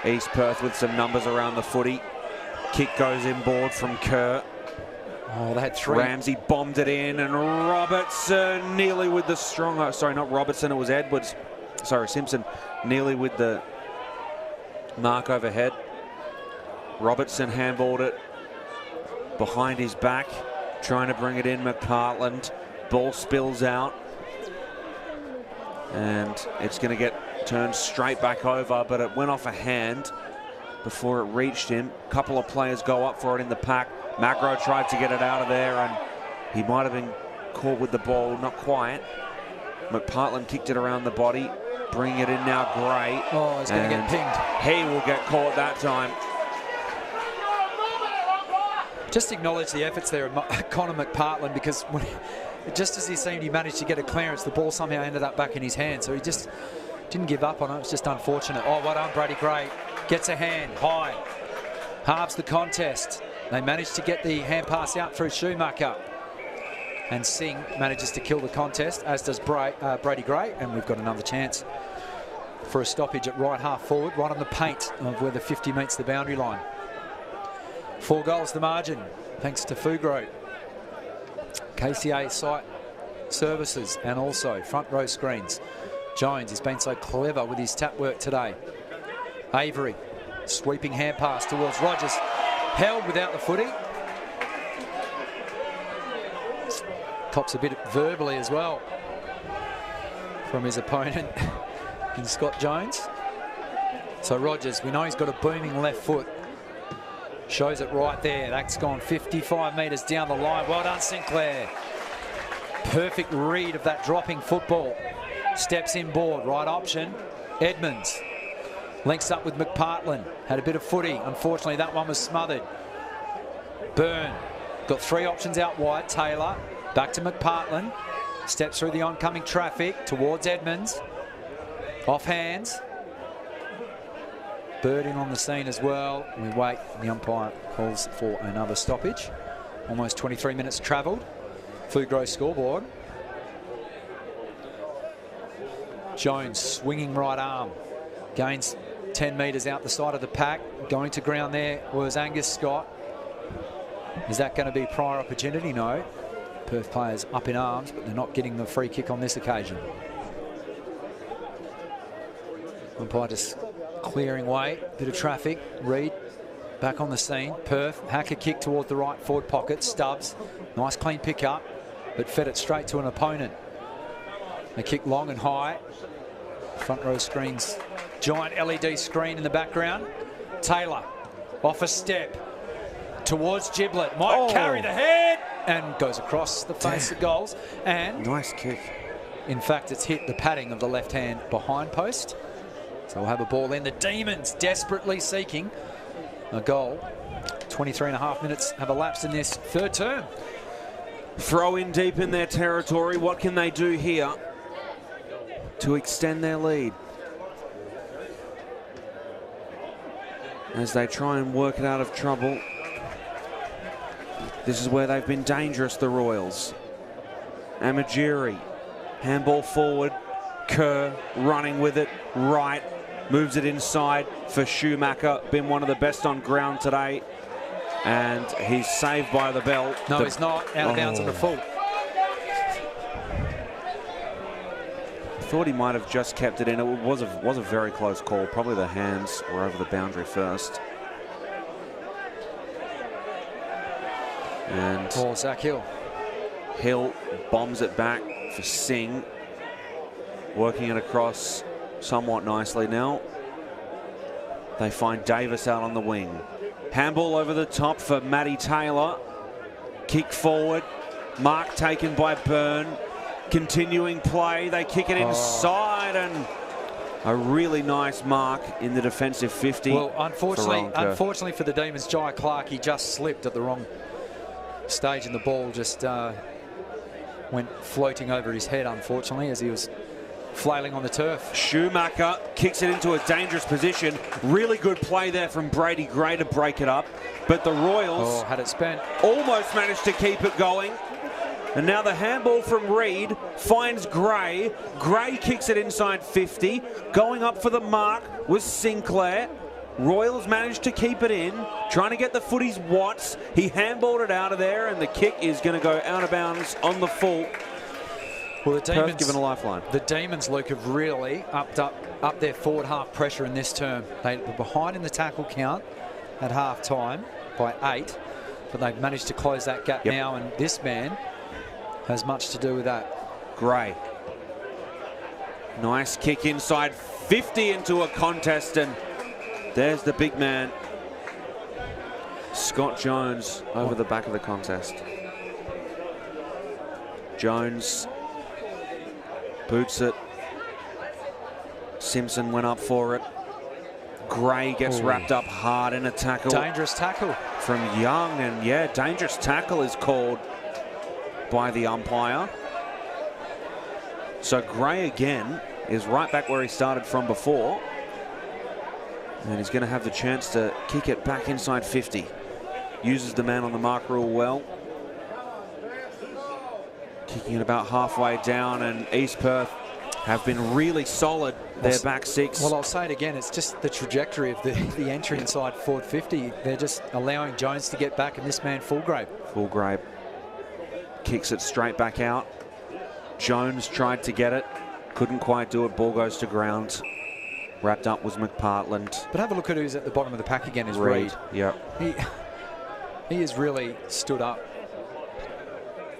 East Perth with some numbers around the footy. Kick goes inboard from Kerr. Oh, they had 3. Ramsey bombed it in, and Robertson nearly with the strong... sorry, not Robertson, it was Edwards. Sorry, Simpson. Nearly with the mark overhead. Robertson handballed it behind his back, trying to bring it in. McPartland. Ball spills out. And it's going to get turned straight back over, but it went off a hand before it reached him. A couple of players go up for it in the pack. Magro tried to get it out of there, and he might have been caught with the ball, not quite. McPartland kicked it around the body, bring it in now, Gray. Oh, he's going to get pinged. He will get caught that time. Just acknowledge the efforts there of Connor McPartland, because just as he seemed he managed to get a clearance, the ball somehow ended up back in his hand, so he just didn't give up on it. It's just unfortunate. Oh, well done, Brady Gray. Gets a hand high. Halves the contest. They managed to get the hand pass out through Schumacher. And Singh manages to kill the contest, as does Brady Gray, and we've got another chance for a stoppage at right half forward, right on the paint of where the 50 meets the boundary line. 4 goals the margin, thanks to Fugro. KCA site services and also front row screens. Jones has been so clever with his tap work today. Avery, sweeping hand pass towards Rogers. Held without the footy. Cops a bit verbally as well from his opponent in Scott Jones. So Rogers, we know he's got a booming left foot. Shows it right there. That's gone 55 metres down the line. Well done, Sinclair. Perfect read of that dropping football. Steps inboard, right option. Edmonds links up with McPartlin. Had a bit of footy. Unfortunately, that one was smothered. Byrne got 3 options out wide. Taylor back to McPartlin. Steps through the oncoming traffic towards Edmonds. Off hands. Bird in on the scene as well. We wait. The umpire calls for another stoppage. Almost 23 minutes travelled. Fugro scoreboard. Jones swinging right arm. Gains 10 metres out the side of the pack. Going to ground there was Angus Scott. Is that going to be prior opportunity? No. Perth players up in arms, but they're not getting the free kick on this occasion. Umpire just clearing way. Bit of traffic. Reed back on the scene. Perth, hacker kick towards the right forward pocket. Stubbs, nice clean pick up, but fed it straight to an opponent. They kick long and high. Front row screens. Giant LED screen in the background. Taylor off a step towards Giblet. Might carry the head and goes across the face of goals. And nice kick. In fact, it's hit the padding of the left hand behind post. So we'll have a ball in. The Demons desperately seeking a goal. 23.5 minutes have elapsed in this third term. Throw in deep in their territory. What can they do here to extend their lead? As they try and work it out of trouble. This is where they've been dangerous, the Royals. Amaduri, handball forward. Kerr running with it, right. Moves it inside for Schumacher. Been one of the best on ground today. And he's saved by the bell. No, he's not. Out of bounds on the full. Thought he might have just kept it in. It was a very close call. Probably the hands were over the boundary first. And Zach Hill. Hill bombs it back for Singh. Working it across somewhat nicely now. They find Davis out on the wing. Handball over the top for Matty Taylor. Kick forward. Mark taken by Byrne. Continuing play. They kick it inside and a really nice mark in the defensive 50. Well, unfortunately for the Demons, Jai Clark, he just slipped at the wrong stage and the ball just went floating over his head, unfortunately, as he was flailing on the turf. Schumacher kicks it into a dangerous position. Really good play there from Brady Gray to break it up. But the Royals had it spent. Almost managed to keep it going. And now the handball from Reed finds Gray. Gray kicks it inside 50. Going up for the mark was Sinclair. Royals managed to keep it in. Trying to get the footies Watts. He handballed it out of there and the kick is going to go out of bounds on the full. Well, the Demons Perth given a lifeline. The Demons, Luke, have really upped their forward half pressure in this term. They were behind in the tackle count at half time by 8, but they've managed to close that gap now, and this man has much to do with that. Gray. Nice kick inside 50 into a contest, and there's the big man, Scott Jones, over the back of the contest. Jones boots it. Simpson went up for it. Gray gets wrapped up hard in a tackle. Dangerous tackle. From Young, and yeah, dangerous tackle is called by the umpire. So Gray again is right back where he started from before. And he's going to have the chance to kick it back inside 50. Uses the man on the mark rule well. Kicking it about halfway down, and East Perth have been really solid, their back six. Well, I'll say it again. It's just the trajectory of the entry inside forward 50. They're just allowing Jones to get back and this man Fulgrave. Fulgrave kicks it straight back out. Jones tried to get it. Couldn't quite do it. Ball goes to ground. Wrapped up was McPartland. But have a look at who's at the bottom of the pack again is Reid. Yep. He has really stood up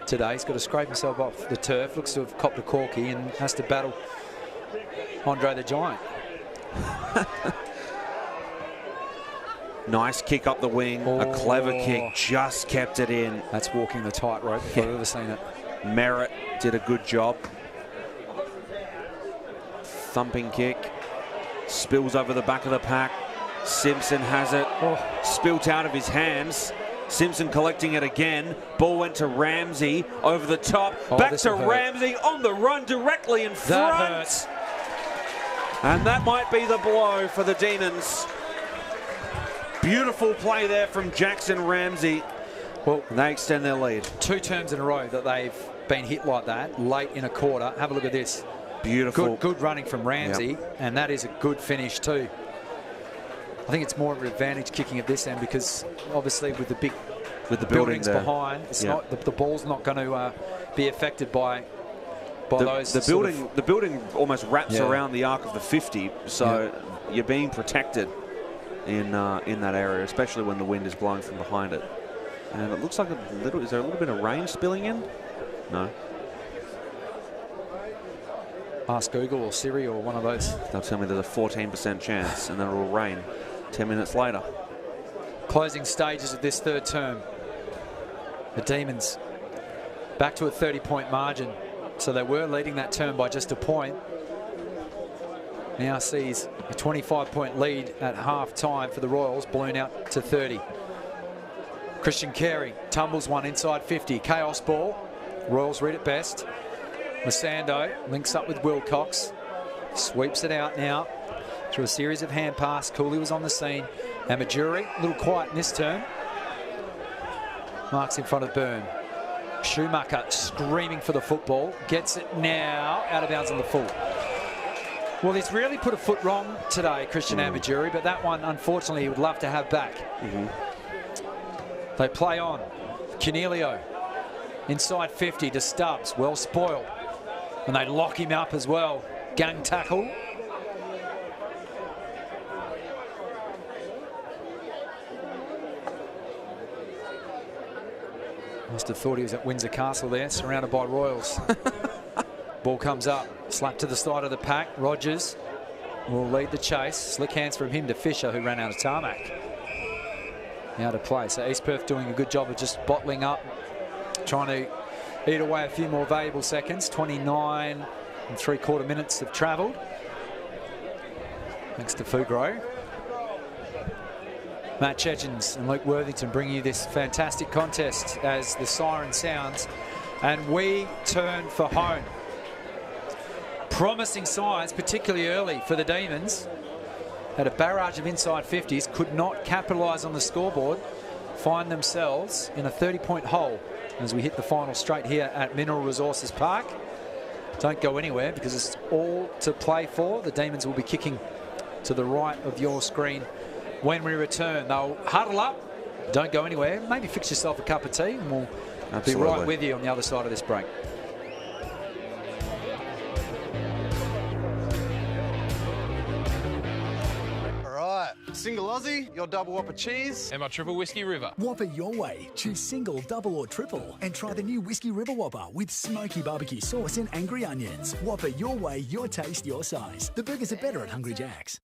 today. He's got to scrape himself off the turf. Looks to have copped a corky and has to battle Andre the Giant. Nice kick up the wing. A clever kick. Just kept it in. That's walking the tightrope if I've ever seen it. Merritt did a good job. Thumping kick. Spills over the back of the pack. Simpson has it. Spilt out of his hands. Simpson collecting it again. Ball went to Ramsey over the top. Back to Ramsey on the run directly in front. That hurts. And that might be the blow for the Demons. Beautiful play there from Jackson Ramsey. Well, they extend their lead. 2 terms in a row that they've been hit like that late in a quarter. Have a look at this. Beautiful. Good running from Ramsey, and that is a good finish too. I think it's more of an advantage kicking at this end because obviously with the buildings behind, it's not the ball's not going to be affected by those. The building almost wraps around the arc of the 50, so you're being protected in that area, especially when the wind is blowing from behind it. And it looks like is there a little bit of rain spilling in? No. Ask Google or Siri or one of those. They'll tell me there's a 14% chance, and then it will rain 10 minutes later. Closing stages of this third term. The Demons back to a 30-point margin. So they were leading that term by just a point. Now sees a 25-point lead at half-time for the Royals, balloon out to 30. Christian Carey tumbles one inside 50. Chaos ball. Royals read it best. Masando links up with Wilcox. Sweeps it out now through a series of hand pass. Cooley was on the scene. Amaduri, a little quiet in this turn. Marks in front of Byrne. Schumacher screaming for the football. Gets it now out of bounds on the full. Well, he's really put a foot wrong today, Christian Amaduri, but that one, unfortunately, he would love to have back. They play on. Cornelio inside 50 to Stubbs. Well spoiled. And they lock him up as well. Gang tackle. Must have thought he was at Windsor Castle there, surrounded by Royals. Ball comes up, slap to the side of the pack. Rogers will lead the chase. Slick hands from him to Fisher, who ran out of tarmac. Now to play. So East Perth doing a good job of just bottling up, trying to eat away a few more valuable seconds. 29 3/4 minutes have travelled. Thanks to Fugro. Matt Chechens and Luke Worthington bring you this fantastic contest as the siren sounds and we turn for home. Promising signs, particularly early for the Demons. Had a barrage of inside 50s, could not capitalise on the scoreboard, find themselves in a 30-point hole as we hit the final straight here at Mineral Resources Park. Don't go anywhere because it's all to play for. The Demons will be kicking to the right of your screen when we return. They'll huddle up. Don't go anywhere. Maybe fix yourself a cup of tea and we'll be right with you on the other side of this break. Single Aussie, your double whopper cheese. And my triple whiskey river. Whopper your way. Choose single, double or triple. And try the new Whiskey River Whopper with smoky barbecue sauce and angry onions. Whopper your way, your taste, your size. The burgers are better at Hungry Jack's.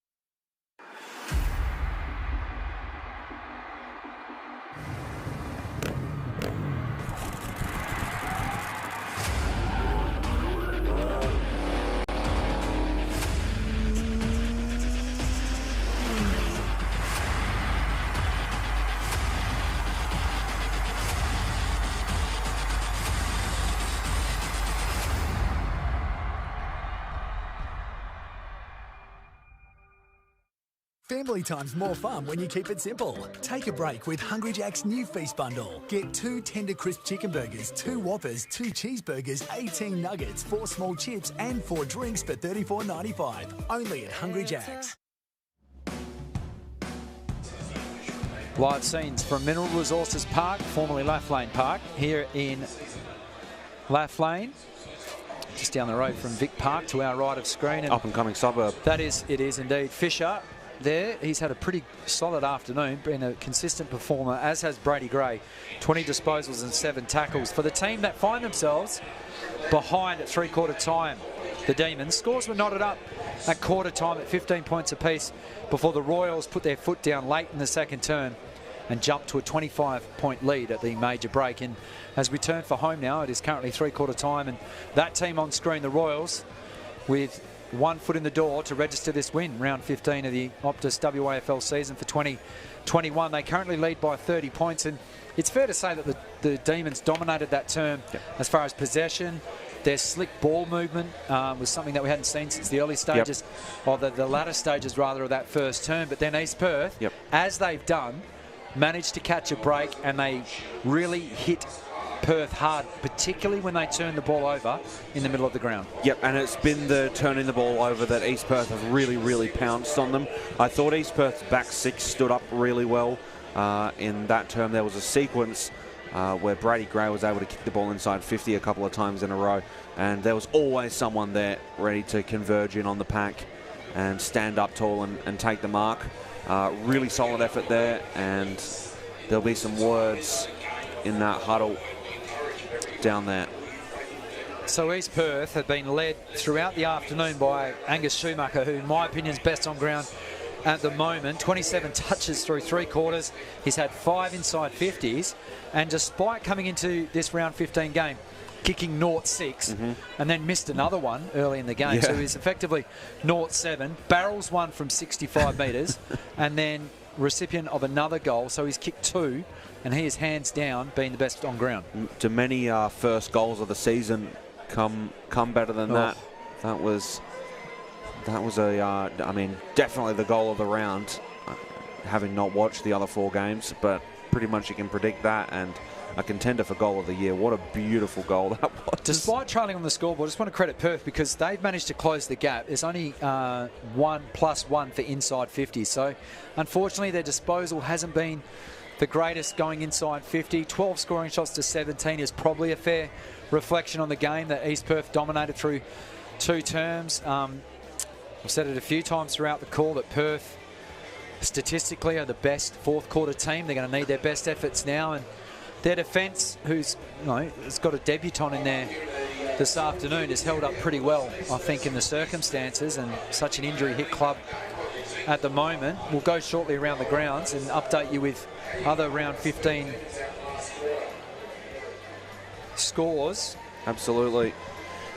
Family time's more fun when you keep it simple. Take a break with Hungry Jack's new feast bundle. Get 2 tender crisp chicken burgers, 2 Whoppers, 2 cheeseburgers, 18 nuggets, 4 small chips and 4 drinks for $34.95. Only at Hungry Jack's. Live scenes from Mineral Resources Park, formerly Laff Lane Park, here in Laff Lane. Just down the road from Vic Park to our right of screen. And up and coming suburb. It is indeed. Fisher there, he's had a pretty solid afternoon, been a consistent performer, as has Brady Gray. 20 disposals and 7 tackles. For the team that find themselves behind at three-quarter time, the Demons, scores were knotted up at quarter time at 15 points apiece before the Royals put their foot down late in the second term and jumped to a 25-point lead at the major break. And as we turn for home now, it is currently three-quarter time, and that team on screen, the Royals, with 1 foot in the door to register this win, round 15 of the OPTUS WAFL season for 2021. They currently lead by 30 points, and it's fair to say that the Demons dominated that term as far as possession. Their slick ball movement was something that we hadn't seen since the early stages, or the latter stages rather, of that first term. But then East Perth, as they've done, managed to catch a break, and they really hit Perth hard, particularly when they turn the ball over in the middle of the ground. Yep, and it's been the turning the ball over that East Perth have really, really pounced on them. I thought East Perth's back six stood up really well in that term. There was a sequence where Brady Gray was able to kick the ball inside 50 a couple of times in a row, and there was always someone there ready to converge in on the pack and stand up tall and take the mark. Really solid effort there, and there'll be some words in that huddle down there. So East Perth had been led throughout the afternoon by Angus Schumacher, who in my opinion is best on ground at the moment. 27 touches through 3 quarters. He's had 5 inside 50s, and despite coming into this round 15 game kicking 0-6 and then missed another one early in the game, so he's effectively 0-7, barrels one from 65 metres and then recipient of another goal, so he's kicked 2, and he is hands down being the best on ground. Do many first goals of the season come better than that? That was I mean, definitely the goal of the round, having not watched the other 4 games, but pretty much you can predict that, and a contender for goal of the year. What a beautiful goal that was. Despite trailing on the scoreboard, I just want to credit Perth because they've managed to close the gap. There's only 1+1 for inside 50. So unfortunately their disposal hasn't been the greatest going inside 50. 12 scoring shots to 17 is probably a fair reflection on the game that East Perth dominated through 2 terms. I've said it a few times throughout the call that Perth statistically are the best fourth quarter team. They're going to need their best efforts now, and their defence, who's has got a debutant in there this afternoon, has held up pretty well, I think, in the circumstances, and such an injury hit club at the moment. We'll go shortly around the grounds and update you with other round 15 scores. Absolutely.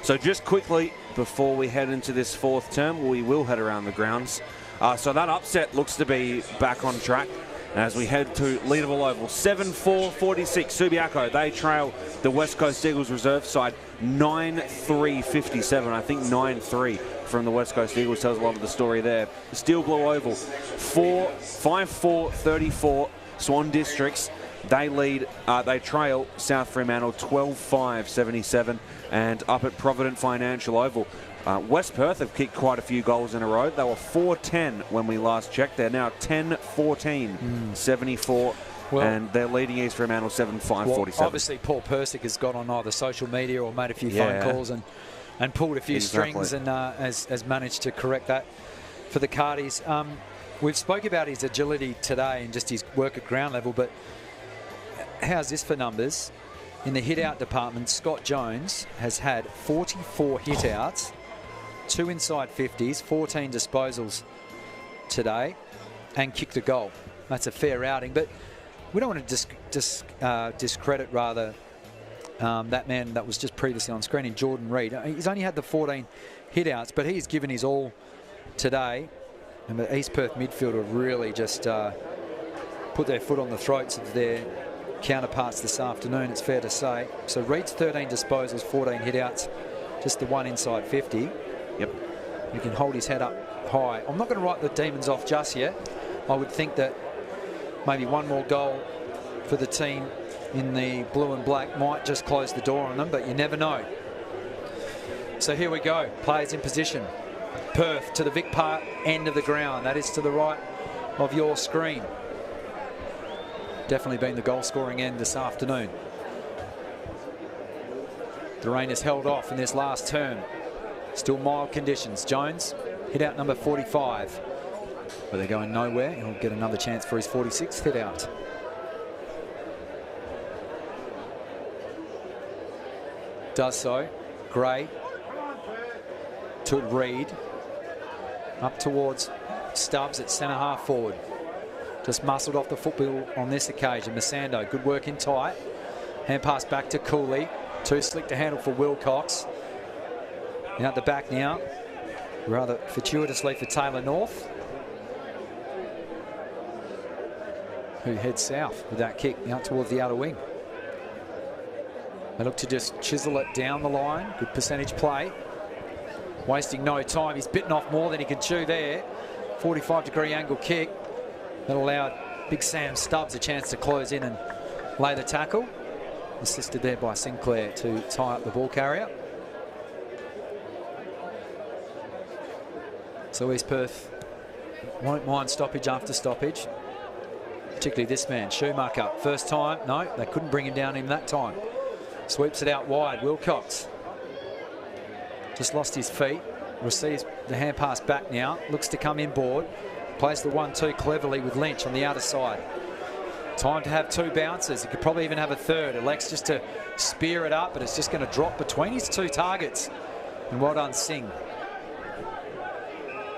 So just quickly, before we head into this 4th term, we will head around the grounds. So that upset looks to be back on track as we head to Leederville Oval. 7-4-46, Subiaco. They trail the West Coast Eagles reserve side 9-3-57. I think 9-3 from the West Coast Eagles tells a lot of the story there. Steel Blue Oval, 5-4-34, Swan Districts. They lead, they trail South Fremantle 12-5-77, and up at Provident Financial Oval, West Perth have kicked quite a few goals in a row. They were 4-10 when we last checked. They're now 10-14, 74, and they're leading East Fremantle 7-5-47. Obviously, Paul Persick has got on either social media or made a few phone calls and pulled a few strings and has managed to correct that for the Cardies. We've spoke about his agility today and just his work at ground level, but how's this for numbers? In the hit-out department, Scott Jones has had 44 hit-outs, 2 inside 50s, 14 disposals today, and kicked a goal. That's a fair outing, but we don't want to discredit, rather, that man that was just previously on screen in Jordan Reid. He's only had the 14 hit-outs, but he's given his all today, and the East Perth midfield have really just put their foot on the throats of their counterparts this afternoon, it's fair to say. So Reid's 13 disposals, 14 hit-outs, just the 1 inside 50. Yep. He can hold his head up high. I'm not going to write the Demons off just yet. I would think that maybe one more goal for the team in the blue and black might just close the door on them, but you never know. So here we go. Players in position. Perth to the Vic Park end of the ground. That is to the right of your screen. Definitely been the goal-scoring end this afternoon. The rain has held off in this last term. Still mild conditions. Jones hit out number 45. But they're going nowhere. He'll get another chance for his 46th hit out. Does so. Gray to Reed. Up towards Stubbs at centre half forward. Just muscled off the football on this occasion. Masando, good work in tight. Hand pass back to Cooley. Too slick to handle for Wilcox. And out the back now, rather fortuitously for Taylor North, who heads south with that kick out towards the outer wing. They look to just chisel it down the line. Good percentage play. Wasting no time. He's bitten off more than he can chew there. 45-degree angle kick. That allowed Big Sam Stubbs a chance to close in and lay the tackle. Assisted there by Sinclair to tie up the ball carrier. So East Perth won't mind stoppage after stoppage. Particularly this man, Schumacher. First time, no, they couldn't bring him down in that time. Sweeps it out wide. Wilcox just lost his feet. Receives the hand pass back now. Looks to come inboard. Plays the 1-2 cleverly with Lynch on the outer side. Time to have two bounces. He could probably even have a third. Elects just to spear it up, but it's just going to drop between his two targets. And well done, Singh.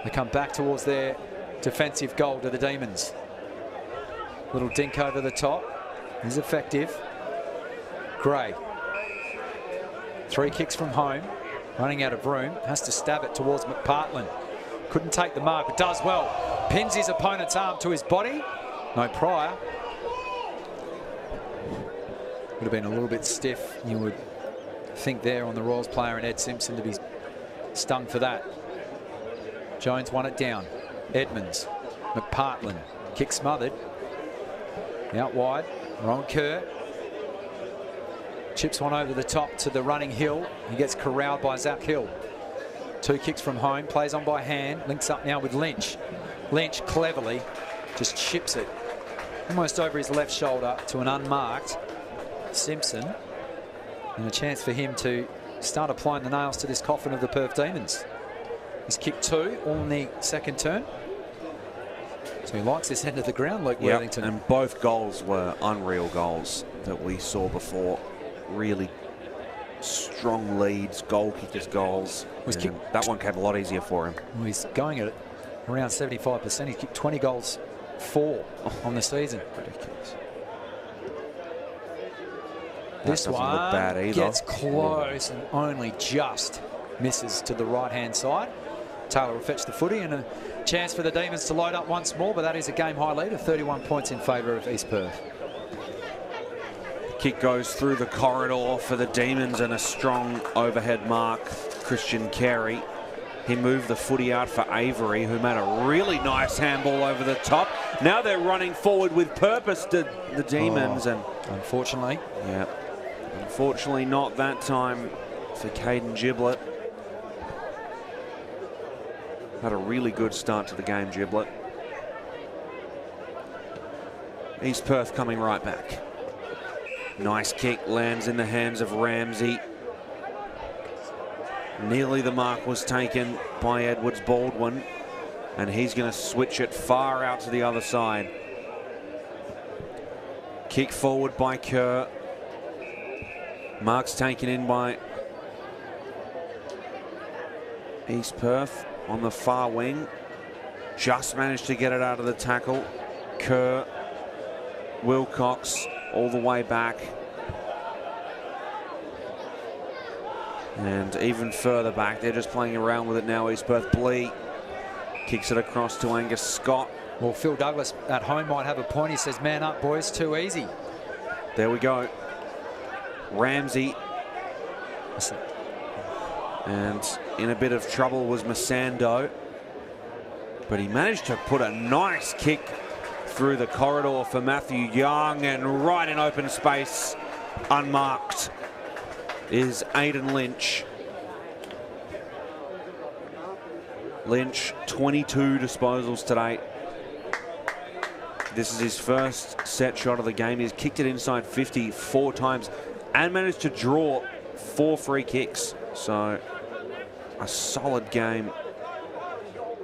They come back towards their defensive goal to the Demons. Little dink over the top. Is effective. Gray. 3 kicks from home. Running out of room. Has to stab it towards McPartland. Couldn't take the mark, but does well. Pins his opponent's arm to his body. No prior. Would have been a little bit stiff, you would think, there on the Royals player and Ed Simpson to be stung for that. Jones won it down. Edmonds. McPartland. Kick smothered. Out wide. Ron Kerr. Chips one over the top to the running Hill. He gets corralled by Zach Hill. 2 kicks from home. Plays on by hand. Links up now with Lynch. Lynch cleverly just chips it almost over his left shoulder to an unmarked Simpson. And a chance for him to start applying the nails to this coffin of the Perth Demons. He's kicked 2 on the second turn. So he likes this end of the ground, Luke Worthington. And both goals were unreal goals that we saw before. Really strong leads, goal kickers goals. That one came a lot easier for him. Well, he's going at around 75%. He's kicked 20 goals, 4 on the season. Ridiculous. This one gets close and only just misses to the right-hand side. Taylor will fetch the footy and a chance for the Demons to load up once more, but that is a game-high lead of 31 points in favour of East Perth. Kick goes through the corridor for the Demons and a strong overhead mark. Christian Carey. He moved the footy out for Avery, who made a really nice handball over the top. Now they're running forward with purpose to the Demons. And unfortunately. Yeah. Unfortunately not that time for Caden Giblett. Had a really good start to the game, Giblett. East Perth coming right back. Nice kick, lands in the hands of Ramsey. Nearly the mark was taken by Edwards Baldwin, and he's going to switch it far out to the other side. Kick forward by Kerr. Mark's taken in by East Perth on the far wing. Just managed to get it out of the tackle. Kerr, Wilcox all the way back. And even further back, they're just playing around with it now. East Perth. Blee kicks it across to Angus Scott. Well, Phil Douglas at home might have a point. He says, man up, boys, too easy. There we go. Ramsey. And in a bit of trouble was Masando, but he managed to put a nice kick through the corridor for Matthew Young, and right in open space, unmarked, is Aiden Lynch. Lynch, 22 disposals today. This is his first set shot of the game. He's kicked it inside 50 4 times and managed to draw 4 free kicks. So a solid game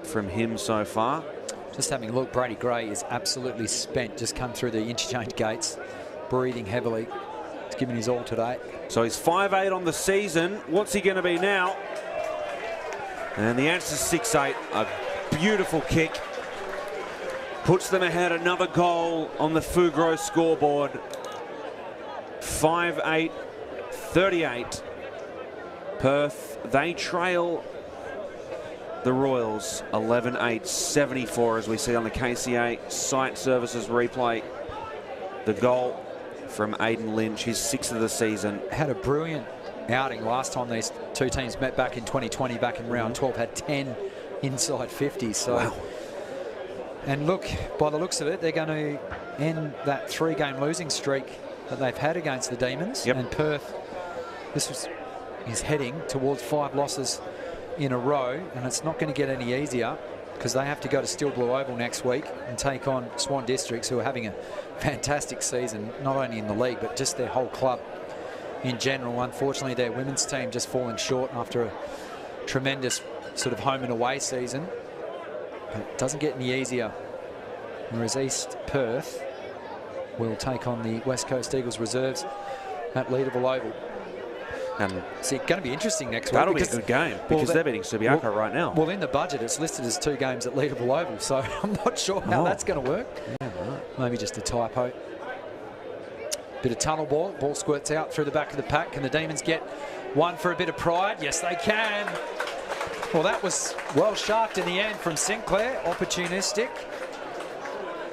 from him so far. Just having a look, Brady Gray is absolutely spent. Just come through the interchange gates, breathing heavily. He's given his all today. So he's 5'8" on the season. What's he going to be now? And the answer is 6'8". A beautiful kick. Puts them ahead. Another goal on the Fugro scoreboard. 5'8", 38. Perth, they trail the Royals 11-8, 74, as we see on the KCA Site Services replay. The goal from Aiden Lynch, his 6th of the season. Had a brilliant outing last time these two teams met back in 2020, back in round 12, had 10 inside 50. So, wow. And look, by the looks of it, they're going to end that 3-game losing streak that they've had against the Demons. Yep. And Perth, is heading towards 5 losses in a row, and it's not going to get any easier because they have to go to Steel Blue Oval next week and take on Swan Districts, who are having a fantastic season, not only in the league but just their whole club in general. Unfortunately, their women's team just falling short after a tremendous sort of home and away season. But it doesn't get any easier. Whereas East Perth will take on the West Coast Eagles reserves at Leaderville Oval. And see, it's going to be interesting next week. That'll be a good game because they're beating Subiaco right now. Well, in the budget, it's listed as 2 games at Leaderville Oval, so I'm not sure how that's going to work. Yeah, right. Maybe just a typo. Bit of tunnel ball. Ball squirts out through the back of the pack. Can the Demons get one for a bit of pride? Yes, they can. Well, that was well sharked in the end from Sinclair. Opportunistic.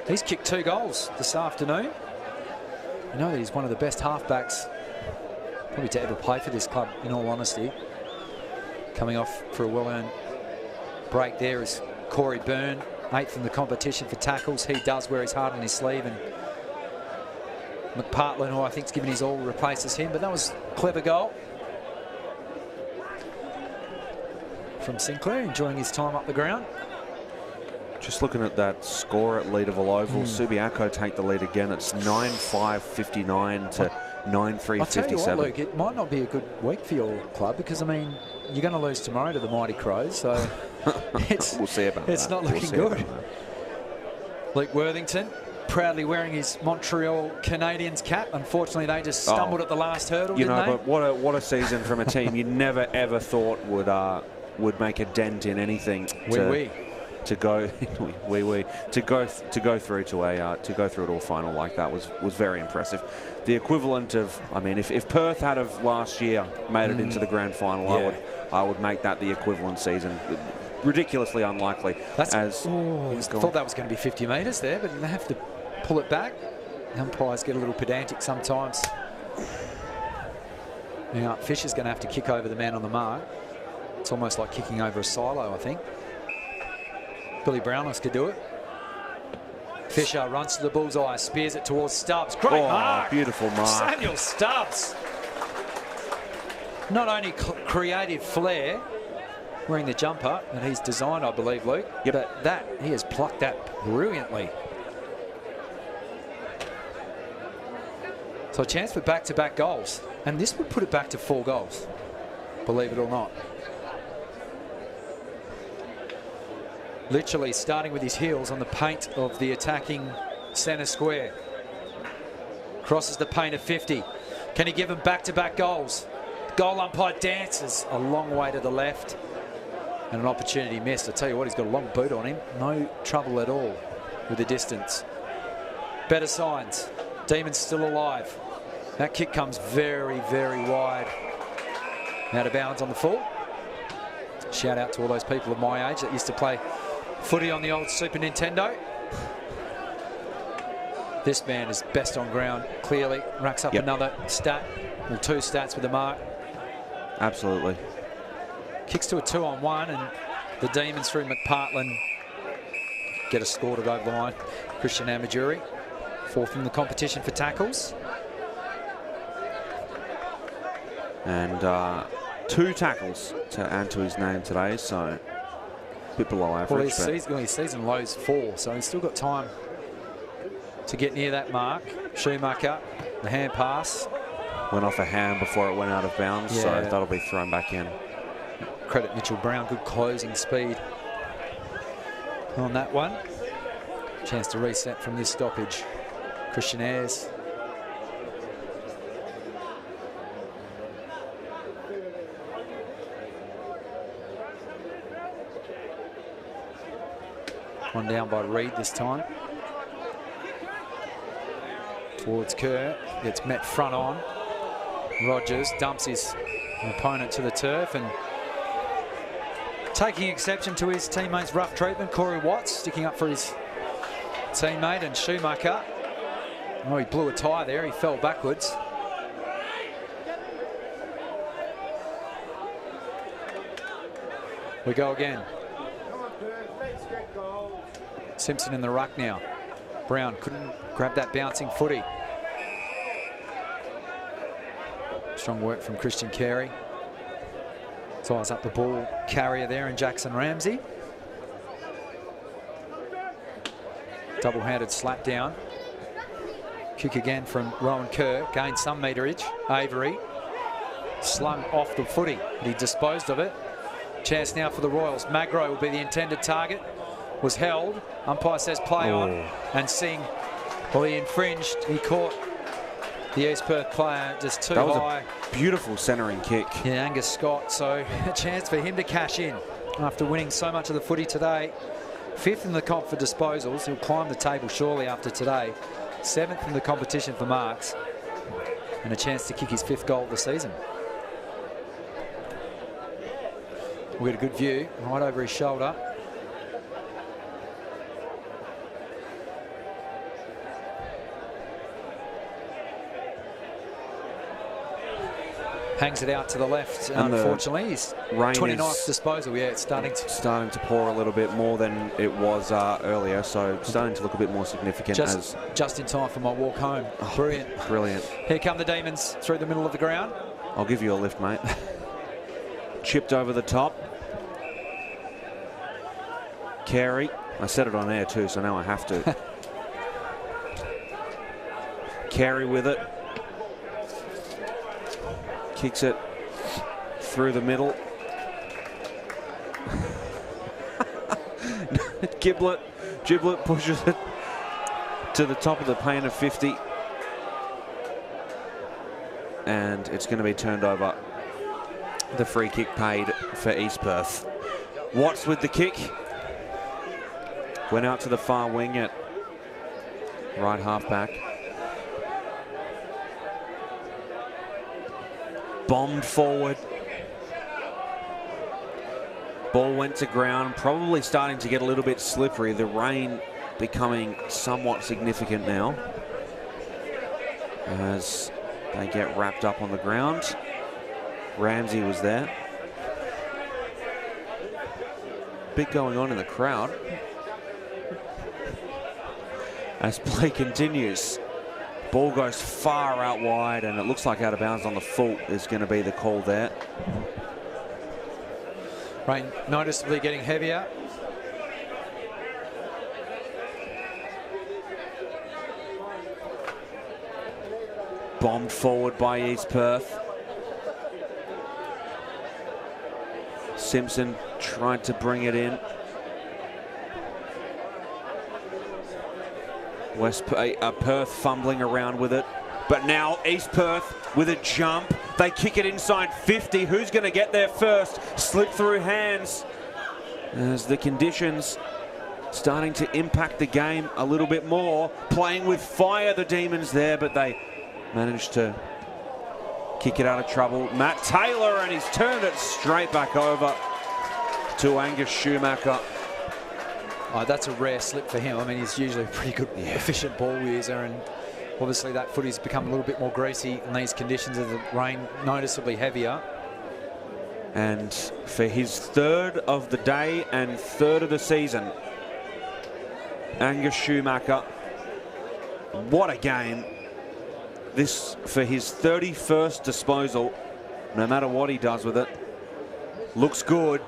He's kicked 2 goals this afternoon. You know that he's one of the best halfbacks probably to ever play for this club, in all honesty. Coming off for a well-earned break there is Corey Byrne, 8th in the competition for tackles. He does wear his heart on his sleeve, and McPartland, who I think's given his all, replaces him. But that was a clever goal from Sinclair, enjoying his time up the ground. Just looking at that score at Leaderville Oval, Subiaco take the lead again. It's 9-5-59 to 9-3-57. I'll tell you what, Luke, it might not be a good week for your club because, I mean, you're going to lose tomorrow to the Mighty Crows, so we'll see about that. It's not looking good. Luke Worthington proudly wearing his Montreal Canadiens cap. Unfortunately, they just stumbled at the last hurdle, you didn't know, they? But what a season from a team you never ever thought would make a dent in anything. To go through to an all final like that was very impressive. The equivalent of, I mean, if Perth had of last year made it into the grand final, I would make that the equivalent season. Ridiculously unlikely. I thought that was going to be 50 metres there, but they have to pull it back. The umpires get a little pedantic sometimes. Now Fisher's going to have to kick over the man on the mark. It's almost like kicking over a silo, I think. Billy Brownless could do it. Fisher runs to the bullseye, spears it towards Stubbs. Great mark. Beautiful mark. Samuel Stubbs. Not only creative flair, wearing the jumper that he's designed, I believe, Luke, but he has plucked that brilliantly. So a chance for back-to-back goals. And this would put it back to 4 goals, believe it or not. Literally starting with his heels on the paint of the attacking centre square. Crosses the paint of 50. Can he give him back-to-back goals? Goal umpire dances a long way to the left. And an opportunity missed. I tell you what, he's got a long boot on him. No trouble at all with the distance. Better signs. Demons still alive. That kick comes very, very wide. Out of bounds on the full. Shout out to all those people of my age that used to play footy on the old Super Nintendo. This man is best on ground, clearly. Racks up another stat, or 2 stats with the mark. Absolutely. Kicks to a 2-on-1, and the Demons through McPartland get a score to go over the line. Christian Amaduri, 4th in the competition for tackles. And 2 tackles to add to his name today, so a bit below average. Well, his season low's 4, so he's still got time to get near that mark. Schumacher, the hand pass. Went off a hand before it went out of bounds, so that'll be thrown back in. Credit Mitchell Brown, good closing speed on that one. Chance to reset from this stoppage. Christian Ayres. One down by Reid this time. Towards Kerr, gets met front on. Rogers dumps his opponent to the turf, and taking exception to his teammate's rough treatment, Corey Watts sticking up for his teammate, and Schumacher. Oh, he blew a tyre there, he fell backwards. We go again. Simpson in the ruck now. Brown couldn't grab that bouncing footy. Strong work from Christian Carey. Ties up the ball carrier there in Jackson Ramsey. Double-handed slap down. Kick again from Rowan Kerr. Gained some meterage. Avery slung off the footy. He disposed of it. Chance now for the Royals. Magro will be the intended target. Was held. Umpire says play on. And Singh, well, he infringed. He caught the East Perth player just too high. That was a beautiful centering kick. Yeah, Angus Scott. So a chance for him to cash in after winning so much of the footy today. 5th in the comp for disposals. He'll climb the table surely after today. 7th in the competition for marks. And a chance to kick his 5th goal of the season. We got a good view right over his shoulder. Hangs it out to the left. And unfortunately, he's 29th disposal. Yeah, it's starting to pour a little bit more than it was earlier, so starting to look a bit more significant. Just in time for my walk home. Oh, brilliant. Brilliant. Here come the Demons through the middle of the ground. I'll give you a lift, mate. Chipped over the top. Carey. I said it on air too, so now I have to. Carey with it. Kicks it through the middle. Giblet pushes it to the top of the pane of 50. And it's going to be turned over. The free kick paid for East Perth. Watts with the kick. Went out to the far wing at right half back. Bombed forward. Ball went to ground, probably starting to get a little bit slippery. The rain becoming somewhat significant now as they get wrapped up on the ground. Ramsey was there. Bit going on in the crowd as play continues. Ball goes far out wide, and it looks like out of bounds on the full is going to be the call there. Rain noticeably getting heavier. Bombed forward by East Perth. Simpson tried to bring it in. Perth fumbling around with it. But now East Perth with a jump. They kick it inside 50. Who's going to get there first? Slip through hands. As the conditions starting to impact the game a little bit more. Playing with fire, the Demons there, but they managed to kick it out of trouble. Matt Taylor, and he's turned it straight back over to Angus Schumacher. Oh, that's a rare slip for him. I mean, he's usually a pretty good, efficient ball user, and obviously that footy's become a little bit more greasy in these conditions of the rain, noticeably heavier. And for his third of the day and third of the season, Angus Schumacher, what a game. This for his 31st disposal, no matter what he does with it. Looks good,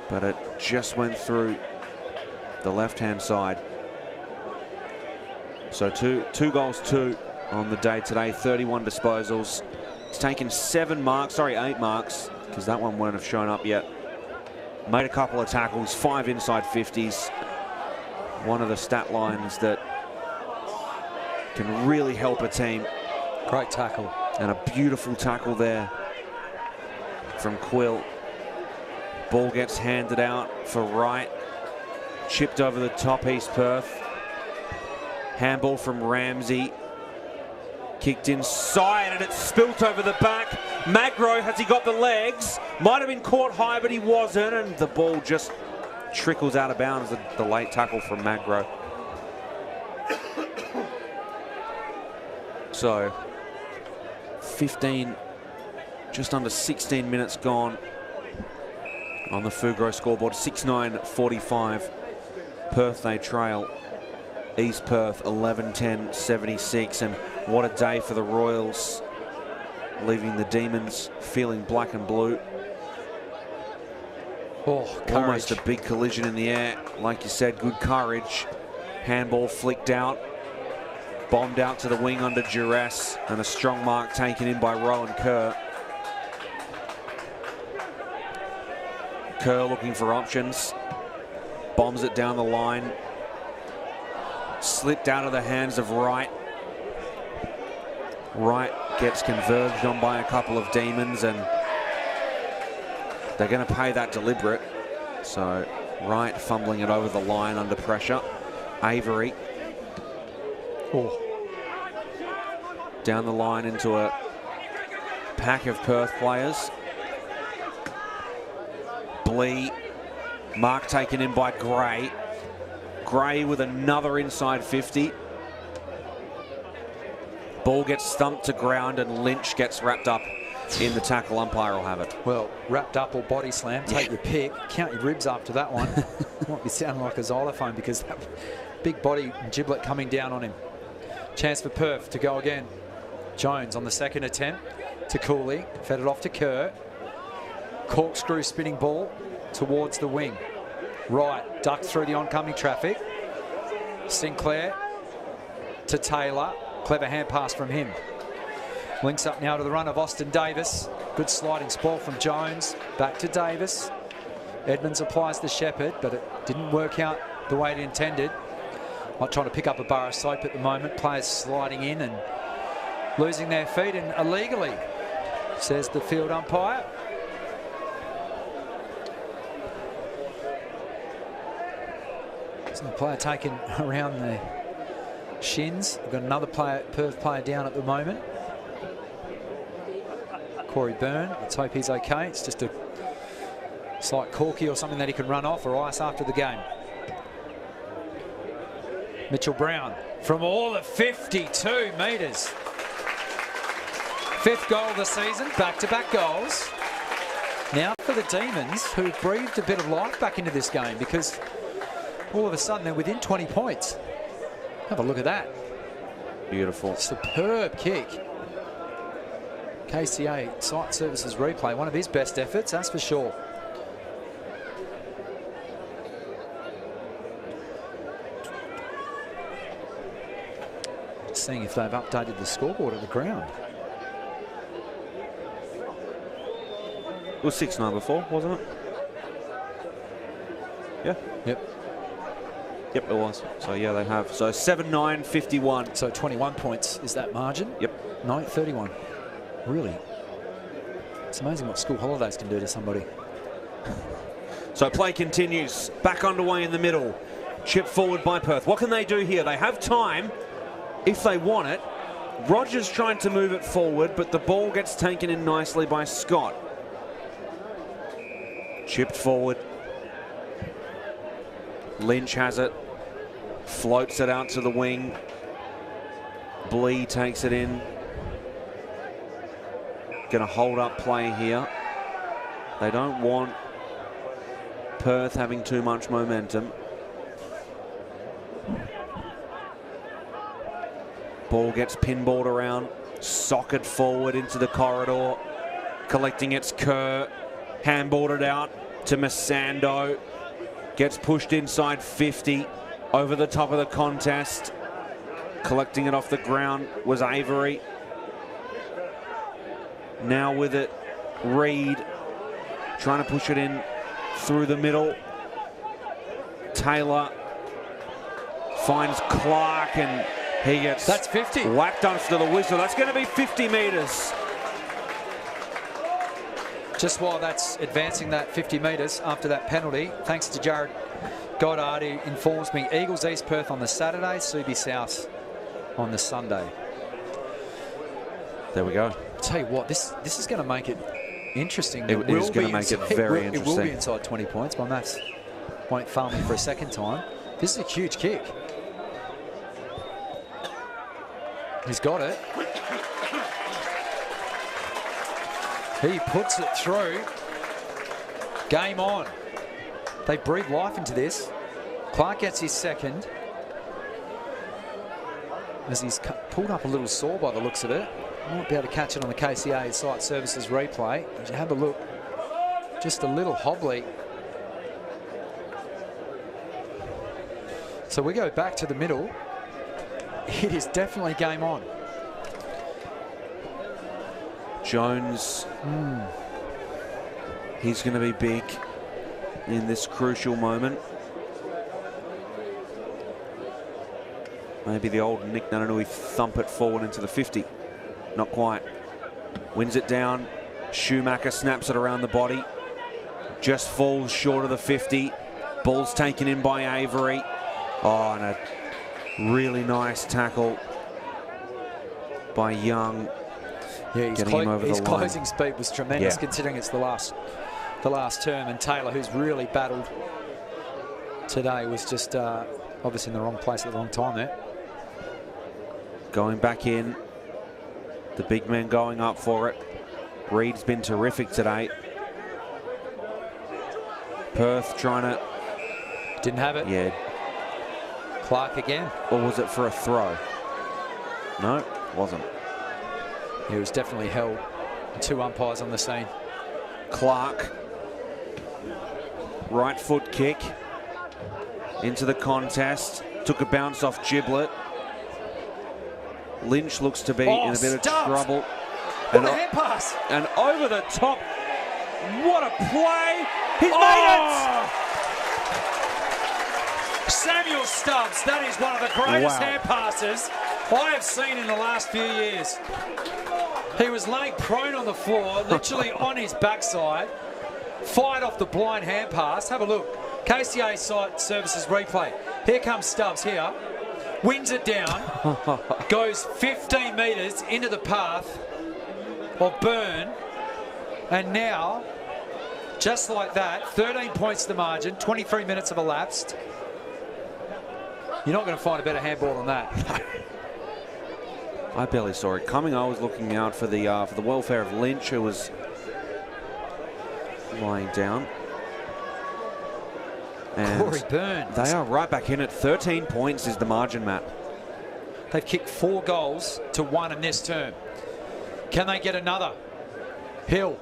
but it just went through the left-hand side. So two goals, 2 on the day today, 31 disposals. He's taken 8 marks, because that one wouldn't have shown up yet. Made a couple of tackles, 5 inside 50s. One of the stat lines that can really help a team. Great tackle. And a beautiful tackle there from Quill. Ball gets handed out for Wright. Chipped over the top, East Perth. Handball from Ramsey. Kicked inside and it's spilt over the back. Magro, has he got the legs? Might have been caught high, but he wasn't. And the ball just trickles out of bounds. The late tackle from Magro. So, 15, just under 16 minutes gone on the Fugro scoreboard. 6-9-45. Perth, they trail East Perth 11-10-76. And what a day for the Royals, leaving the Demons feeling black and blue. Oh, courage. Almost a big collision in the air. Like you said, good courage. Handball flicked out. Bombed out to the wing under duress. And a strong mark taken in by Rowan Kerr. Kerr looking for options. Bombs it down the line. Slipped out of the hands of Wright. Wright gets converged on by a couple of Demons, and they're going to pay that deliberate. So Wright fumbling it over the line under pressure. Avery. Oh. Down the line into a pack of Perth players. Blee. Mark taken in by Gray. Gray with another inside 50. Ball gets stumped to ground and Lynch gets wrapped up in the tackle. Umpire will have it. Well, wrapped up or body slam, take your pick. Count your ribs after that one. Might be sounding like a xylophone because that big body giblet coming down on him. Chance for Perth to go again. Jones on the second attempt to Cooley. Fed it off to Kerr. Corkscrew spinning ball towards the wing. Wright ducked through the oncoming traffic. Sinclair to Taylor. Clever hand pass from him. Links up now to the run of Austin Davis. Good sliding spoil from Jones. Back to Davis. Edmonds applies the Shepherd, but it didn't work out the way it intended. Not trying to pick up a bar of soap at the moment. Players sliding in and losing their feet, and illegally, says the field umpire. There's a player taken around the shins. We've got another Perth player down at the moment. Corey Byrne. Let's hope he's okay. It's just a slight corky or something that he can run off or ice after the game. Mitchell Brown from all of 52 metres. 5th goal of the season, back-to-back goals. Now for the Demons, who breathed a bit of life back into this game because all of a sudden they're within 20 points. Have a look at that. Beautiful. Superb kick. KCA Site Services replay, one of his best efforts, that's for sure. Just seeing if they've updated the scoreboard at the ground. It was 6-9 before, wasn't it? Yeah. Yep. Yep, it was. So, yeah, they have. So, 7-9-51. So, 21 points is that margin? Yep. 9-31. Really? It's amazing what school holidays can do to somebody. So, play continues. Back underway in the middle. Chip forward by Perth. What can they do here? They have time if they want it. Rogers trying to move it forward, but the ball gets taken in nicely by Scott. Chipped forward. Lynch has it. Floats it out to the wing. Blee takes it in. Going to hold up play here. They don't want Perth having too much momentum. Ball gets pinballed around, socket forward into the corridor, collecting its Kerr, handballed it out to Masando, gets pushed inside 50, over the top of the contest, collecting it off the ground was Avery. Now with it, Reed trying to push it in through the middle. Taylor finds Clark and he gets that's 50. Whacked after the whistle. That's going to be 50 metres. Just while that's advancing that 50 metres after that penalty, thanks to Jared Goddard, who informs me Eagles East Perth on the Saturday, Subi South on the Sunday. There we go. I'll tell you what, this is going to make it interesting. It is going to make it very interesting. It will be inside 20 points. My maths won't fail me for a second time. This is a huge kick. He's got it. He puts it through. Game on. They breathe life into this. Clark gets his second. As he's pulled up a little sore by the looks of it. Might be able to catch it on the KCA Site Services replay. As you have a look, just a little hobbly. So we go back to the middle. It is definitely game on. Jones, he's going to be big in this crucial moment. Maybe the old Nick Nananui thump it forward into the 50. Not quite. Wins it down. Schumacher snaps it around the body. Just falls short of the 50. Ball's taken in by Avery. Oh, and a really nice tackle by Young. Yeah, his closing speed was tremendous, considering it's the last term. And Taylor, who's really battled today, was just obviously in the wrong place at the wrong time there. Going back in. The big man going up for it. Reed's been terrific today. Perth trying to... Didn't have it. Yeah. Clark again. Or was it for a throw? No, wasn't. He was definitely held. Two umpires on the scene. Clark. Right foot kick. Into the contest. Took a bounce off Giblet. Lynch looks to be in a bit of trouble. What a hand pass. And over the top. What a play. He's made it. Samuel Stubbs, that is one of the greatest hand passes I have seen in the last few years. He was laying prone on the floor, literally on his backside, fired off the blind hand pass. Have a look. KCA Site Services replay. Here comes Stubbs here. Wins it down. Goes 15 metres into the path of Byrne. And now, just like that, 13 points to the margin, 23 minutes have elapsed. You're not going to find a better handball than that. I barely saw it coming. I was looking out for the welfare of Lynch, who was lying down. And Corey Byrne. They are right back in it. 13 points is the margin, Matt. They've kicked 4 goals to 1 in this term. Can they get another? Hill.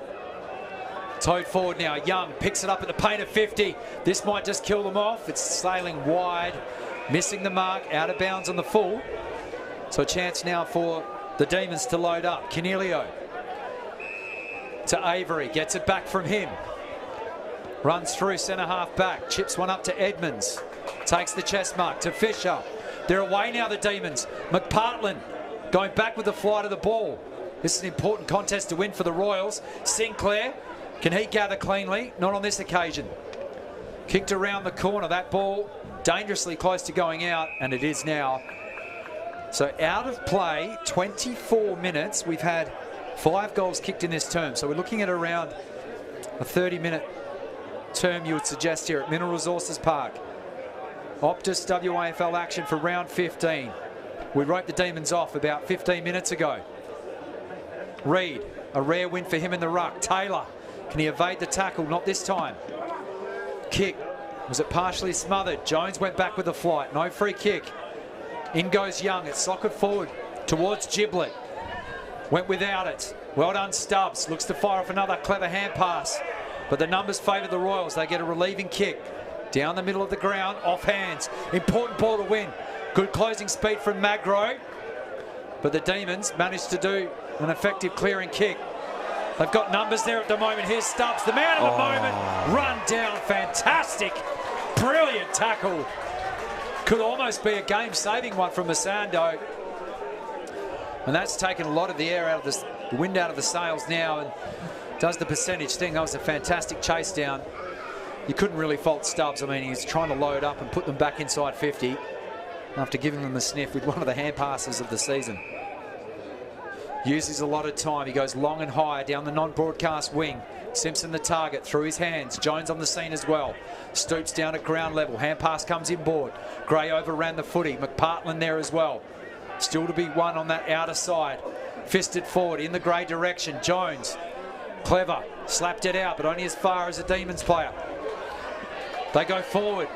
Towed forward now. Young picks it up at the paint of 50. This might just kill them off. It's sailing wide. Missing the mark. Out of bounds on the full. So a chance now for the Demons to load up. Canelio to Avery. Gets it back from him. Runs through centre half back. Chips one up to Edmonds. Takes the chest mark to Fisher. They're away now, the Demons. McPartland going back with the flight of the ball. This is an important contest to win for the Royals. Sinclair, can he gather cleanly? Not on this occasion. Kicked around the corner. That ball dangerously close to going out, and it is now. So out of play, 24 minutes. We've had 5 goals kicked in this term. So we're looking at around a 30-minute term, you would suggest, here at Mineral Resources Park. Optus WAFL action for round 15. We wrote the Demons off about 15 minutes ago. Reed, a rare win for him in the ruck. Taylor Can he evade the tackle? Not this time. Kick. Was it partially smothered? Jones went back with the flight. No free kick. In goes Young. It's socket forward towards Giblet. Went without it. Well done, Stubbs. Looks to fire off another clever hand pass. But the numbers favour the Royals. They get a relieving kick. Down the middle of the ground, off hands. Important ball to win. Good closing speed from Magro. But the Demons managed to do an effective clearing kick. They've got numbers there at the moment. Here's Stubbs, the man of the moment. Run down, fantastic. Brilliant tackle. Could almost be a game-saving one from Masando. And that's taken a lot of the air out of the wind out of the sails now and does the percentage thing. That was a fantastic chase down. You couldn't really fault Stubbs. I mean, he's trying to load up and put them back inside 50 after giving them a sniff with one of the hand passes of the season. Uses a lot of time. He goes long and high down the non-broadcast wing. Simpson the target through his hands. Jones on the scene as well. Stoops down at ground level. Hand pass comes inboard. Gray overran the footy. McPartland there as well. Still to be won on that outer side. Fisted forward in the Gray direction. Jones, clever, slapped it out, but only as far as a Demons player. They go forward.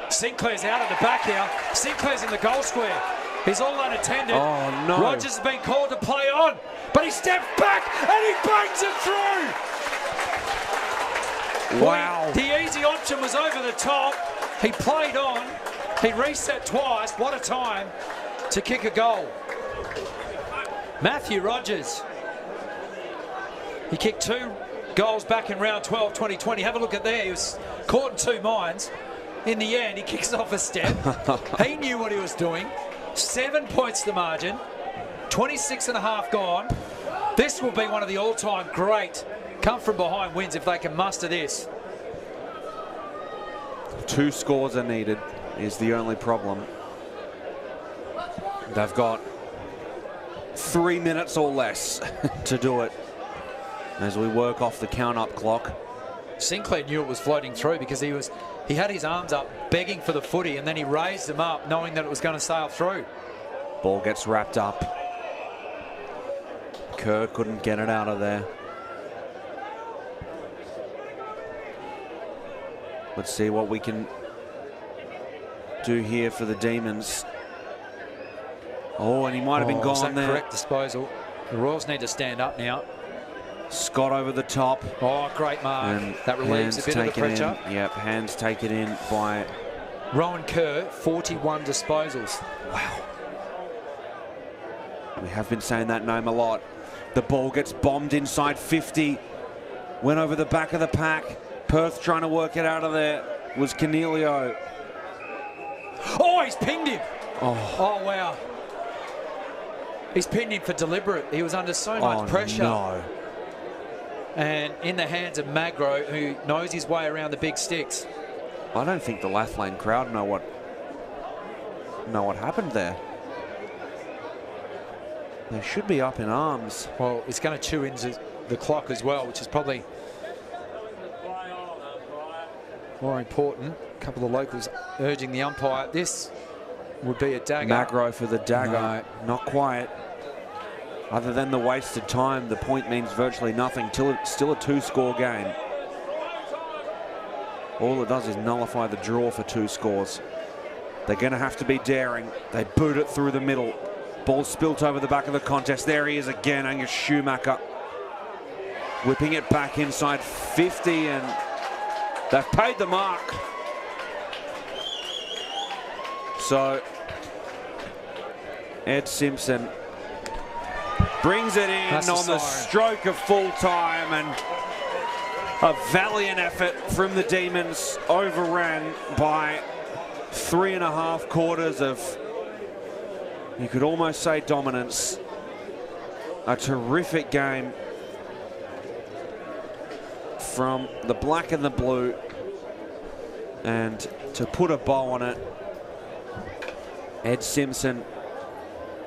Sinclair's out at the back here. Sinclair's in the goal square. He's all unattended. Oh, no. Rogers has been called to play on, but he steps back and he bangs it through. Wow. The easy option was over the top. He played on. He reset twice. What a time to kick a goal. Matthew Rogers. He kicked 2 goals back in round 12, 2020. Have a look at there. He was caught in 2 minds. In the end, he kicks off a step. He knew what he was doing. 7 points the margin. 26.5 gone. This will be one of the all-time great come from behind wins if they can muster this. 2 scores are needed is the only problem. They've got 3 minutes or less to do it as we work off the count-up clock. Sinclair knew it was floating through because he had his arms up begging for the footy, and then he raised them up knowing that it was going to sail through. Ball gets wrapped up. Kerr couldn't get it out of there. Let's see what we can do here for the Demons. Oh, and he might have been gone there. Correct disposal. The Royals need to stand up now. Scott over the top. Oh, great mark. And that relieves a bit of the pressure. Yep, hands taken in by Rowan Kerr, 41 disposals. Wow. We have been saying that name a lot. The ball gets bombed inside 50. Went over the back of the pack. Perth trying to work it out of there was Cornelio. Oh, he's pinged him. Oh, wow. He's pinned him for deliberate. He was under so much pressure. No. And in the hands of Magro, who knows his way around the big sticks. I don't think the Lathlane crowd know what happened there. They should be up in arms. Well, it's going to chew into the clock as well, which is probably more important. A couple of locals urging the umpire. This would be a dagger. Magro for the dagger. No. Not quite. Other than the wasted time, the point means virtually nothing. Still a 2-score game. All it does is nullify the draw for 2 scores. They're going to have to be daring. They boot it through the middle. Ball spilt over the back of the contest. There he is again, Angus Schumacher. Whipping it back inside 50, and they've paid the mark. So, Ed Simpson brings it in on the stroke of full time, and a valiant effort from the Demons, overran by 3.5 quarters of, you could almost say, dominance. A terrific game from the black and the blue, and to put a bow on it, Ed Simpson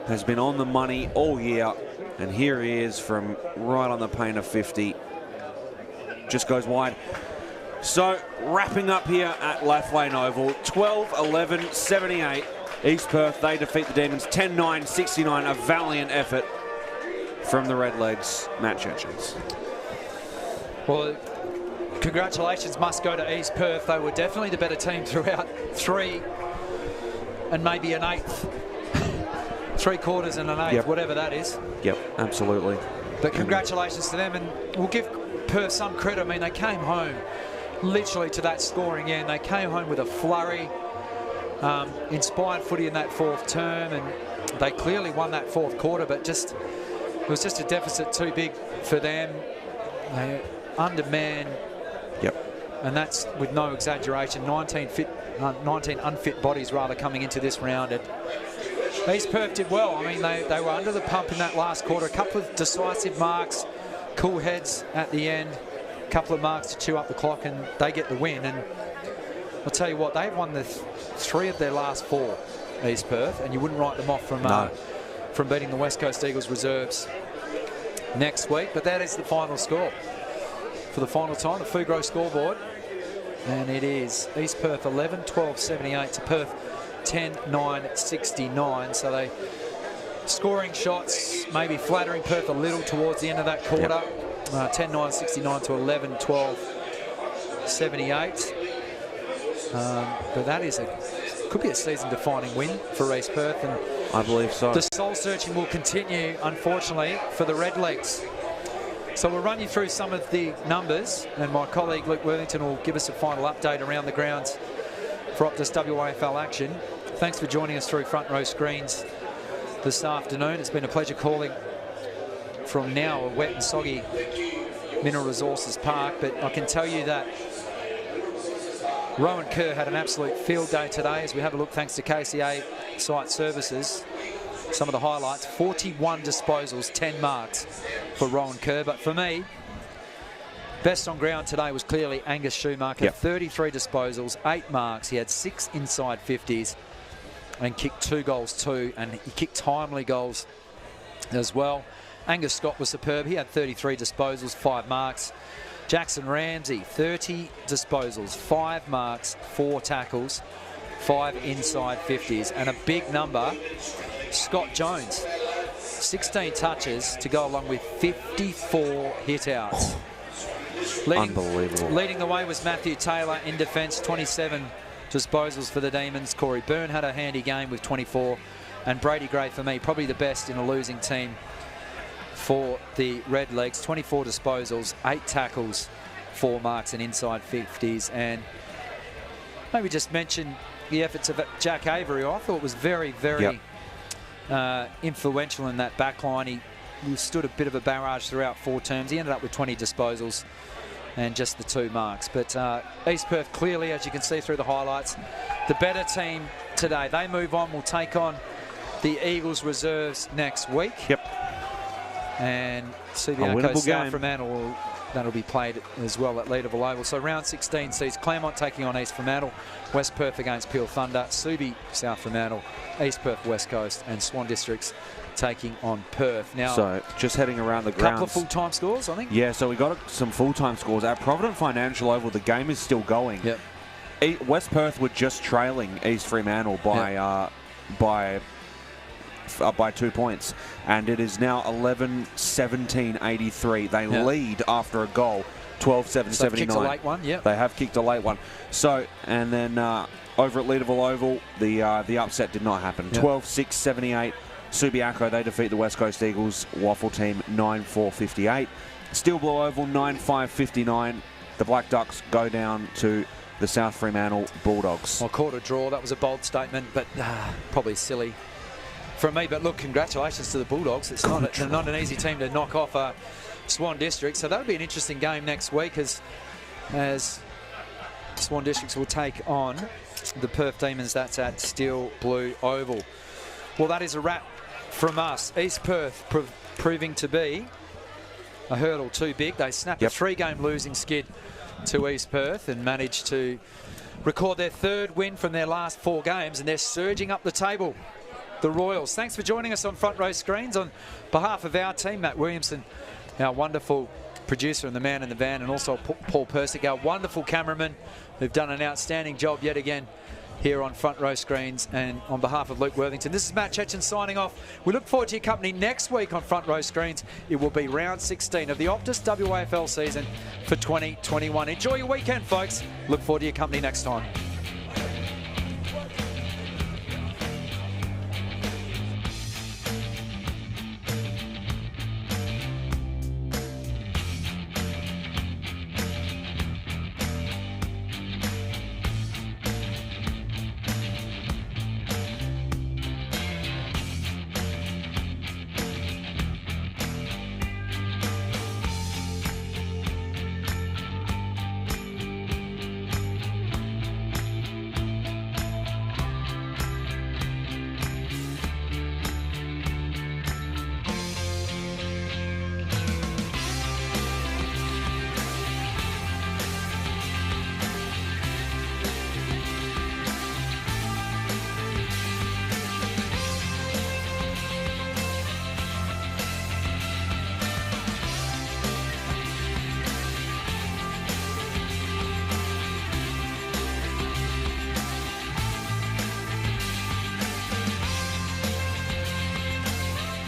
has been on the money all year, and here he is from right on the paint of 50. Just goes wide. So, wrapping up here at Lathlane Oval, 12-11-78. East Perth, they defeat the Demons 10-9-69. A valiant effort from the Redlegs. Matt Churchins. Well, congratulations must go to East Perth. They were definitely the better team throughout 3 and maybe an 8th. 3 quarters and an 8th, whatever that is. Yep, absolutely. But congratulations to them, and we'll give Perth some credit. I mean, they came home literally to that scoring end. They came home with a flurry, inspired footy in that 4th term, and they clearly won that 4th quarter, but it was just a deficit too big for them. They undermanned. Yep. And that's with no exaggeration. 19 unfit bodies rather coming into this round. And East Perth did well. I mean, they were under the pump in that last quarter. A couple of decisive marks, cool heads at the end, a couple of marks to chew up the clock, and they get the win. And I'll tell you what, they've won the 3 of their last 4, East Perth, and you wouldn't write them off from beating the West Coast Eagles reserves next week. But that is the final score for the final time, the Fugro scoreboard. And it is East Perth 11-12-78 to Perth 10-9-69. So they scoring shots, maybe flattering Perth a little towards the end of that quarter. 10-9-69 to 11-12-78. But that is could be a season-defining win for East Perth, and I believe so. The soul-searching will continue, unfortunately, for the Redlegs. So we'll run you through some of the numbers, and my colleague Luke Worthington will give us a final update around the grounds for OPTUS WAFL action. Thanks for joining us through Front Row Screens this afternoon. It's been a pleasure calling from now a wet and soggy Mineral Resources Park, but I can tell you that Rowan Kerr had an absolute field day today as we have a look, thanks to KCA Site Services. Some of the highlights: 41 disposals, 10 marks for Rowan Kerr. But for me, best on ground today was clearly Angus Schumacher. 33 disposals, 8 marks. He had 6 inside 50s and kicked 2 goals too, and he kicked timely goals as well. Angus Scott was superb. He had 33 disposals, 5 marks. Jackson Ramsey, 30 disposals, 5 marks, 4 tackles, 5 inside 50s, and a big number, Scott Jones, 16 touches to go along with 54 hit-outs. Unbelievable. Leading the way was Matthew Taylor in defence, 27 disposals for the Demons. Corey Byrne had a handy game with 24, and Brady Gray, for me, probably the best in a losing team for the Redlegs. 24 disposals, 8 tackles, 4 marks and inside 50s. And maybe just mention the efforts of Jack Avery, who I thought was very, very influential in that back line. He stood a bit of a barrage throughout 4 terms. He ended up with 20 disposals and just the 2 marks. But East Perth clearly, as you can see through the highlights, the better team today. They move on, will take on the Eagles reserves next week. And Subiaco South Fremantle, that'll be played as well at Leederville Oval. So round 16 sees Claremont taking on East Fremantle, West Perth against Peel Thunder, Subi South Fremantle, East Perth West Coast, and Swan Districts taking on Perth. Now, so just heading around the grounds. Couple of full-time scores, I think. Yeah, so we got some full-time scores. At Provident Financial Oval, the game is still going. West Perth were just trailing East Fremantle by 2 points, and it is now 11-17-83. They lead after a goal, 12-7-79. So they've kicked a late one, They have kicked a late one. So, and then over at Leederville Oval, the upset did not happen. 12-6-78. Subiaco, they defeat the West Coast Eagles Waffle team 9-4-58. Steel Blue Oval 9-5-59. The Black Ducks go down to the South Fremantle Bulldogs. Well, caught a draw. That was a bold statement, but probably silly from me. But look, congratulations to the Bulldogs. It's not an easy team to knock off Swan District. So that'll be an interesting game next week as Swan Districts will take on the Perth Demons. That's at Steel Blue Oval. Well, that is a wrap from us. East Perth proving to be a hurdle too big. They snapped a 3-game losing skid to East Perth and managed to record their 3rd win from their last 4 games, and they're surging up the table, the Royals. Thanks for joining us on Front Row Screens. On behalf of our team, Matt Williamson, our wonderful producer and the man in the van, and also Paul Persick, our wonderful cameraman, who've done an outstanding job yet again here on Front Row Screens. And on behalf of Luke Worthington, this is Matt Chechen signing off. We look forward to your company next week on Front Row Screens. It will be round 16 of the OPTUS WAFL season for 2021. Enjoy your weekend, folks. Look forward to your company next time.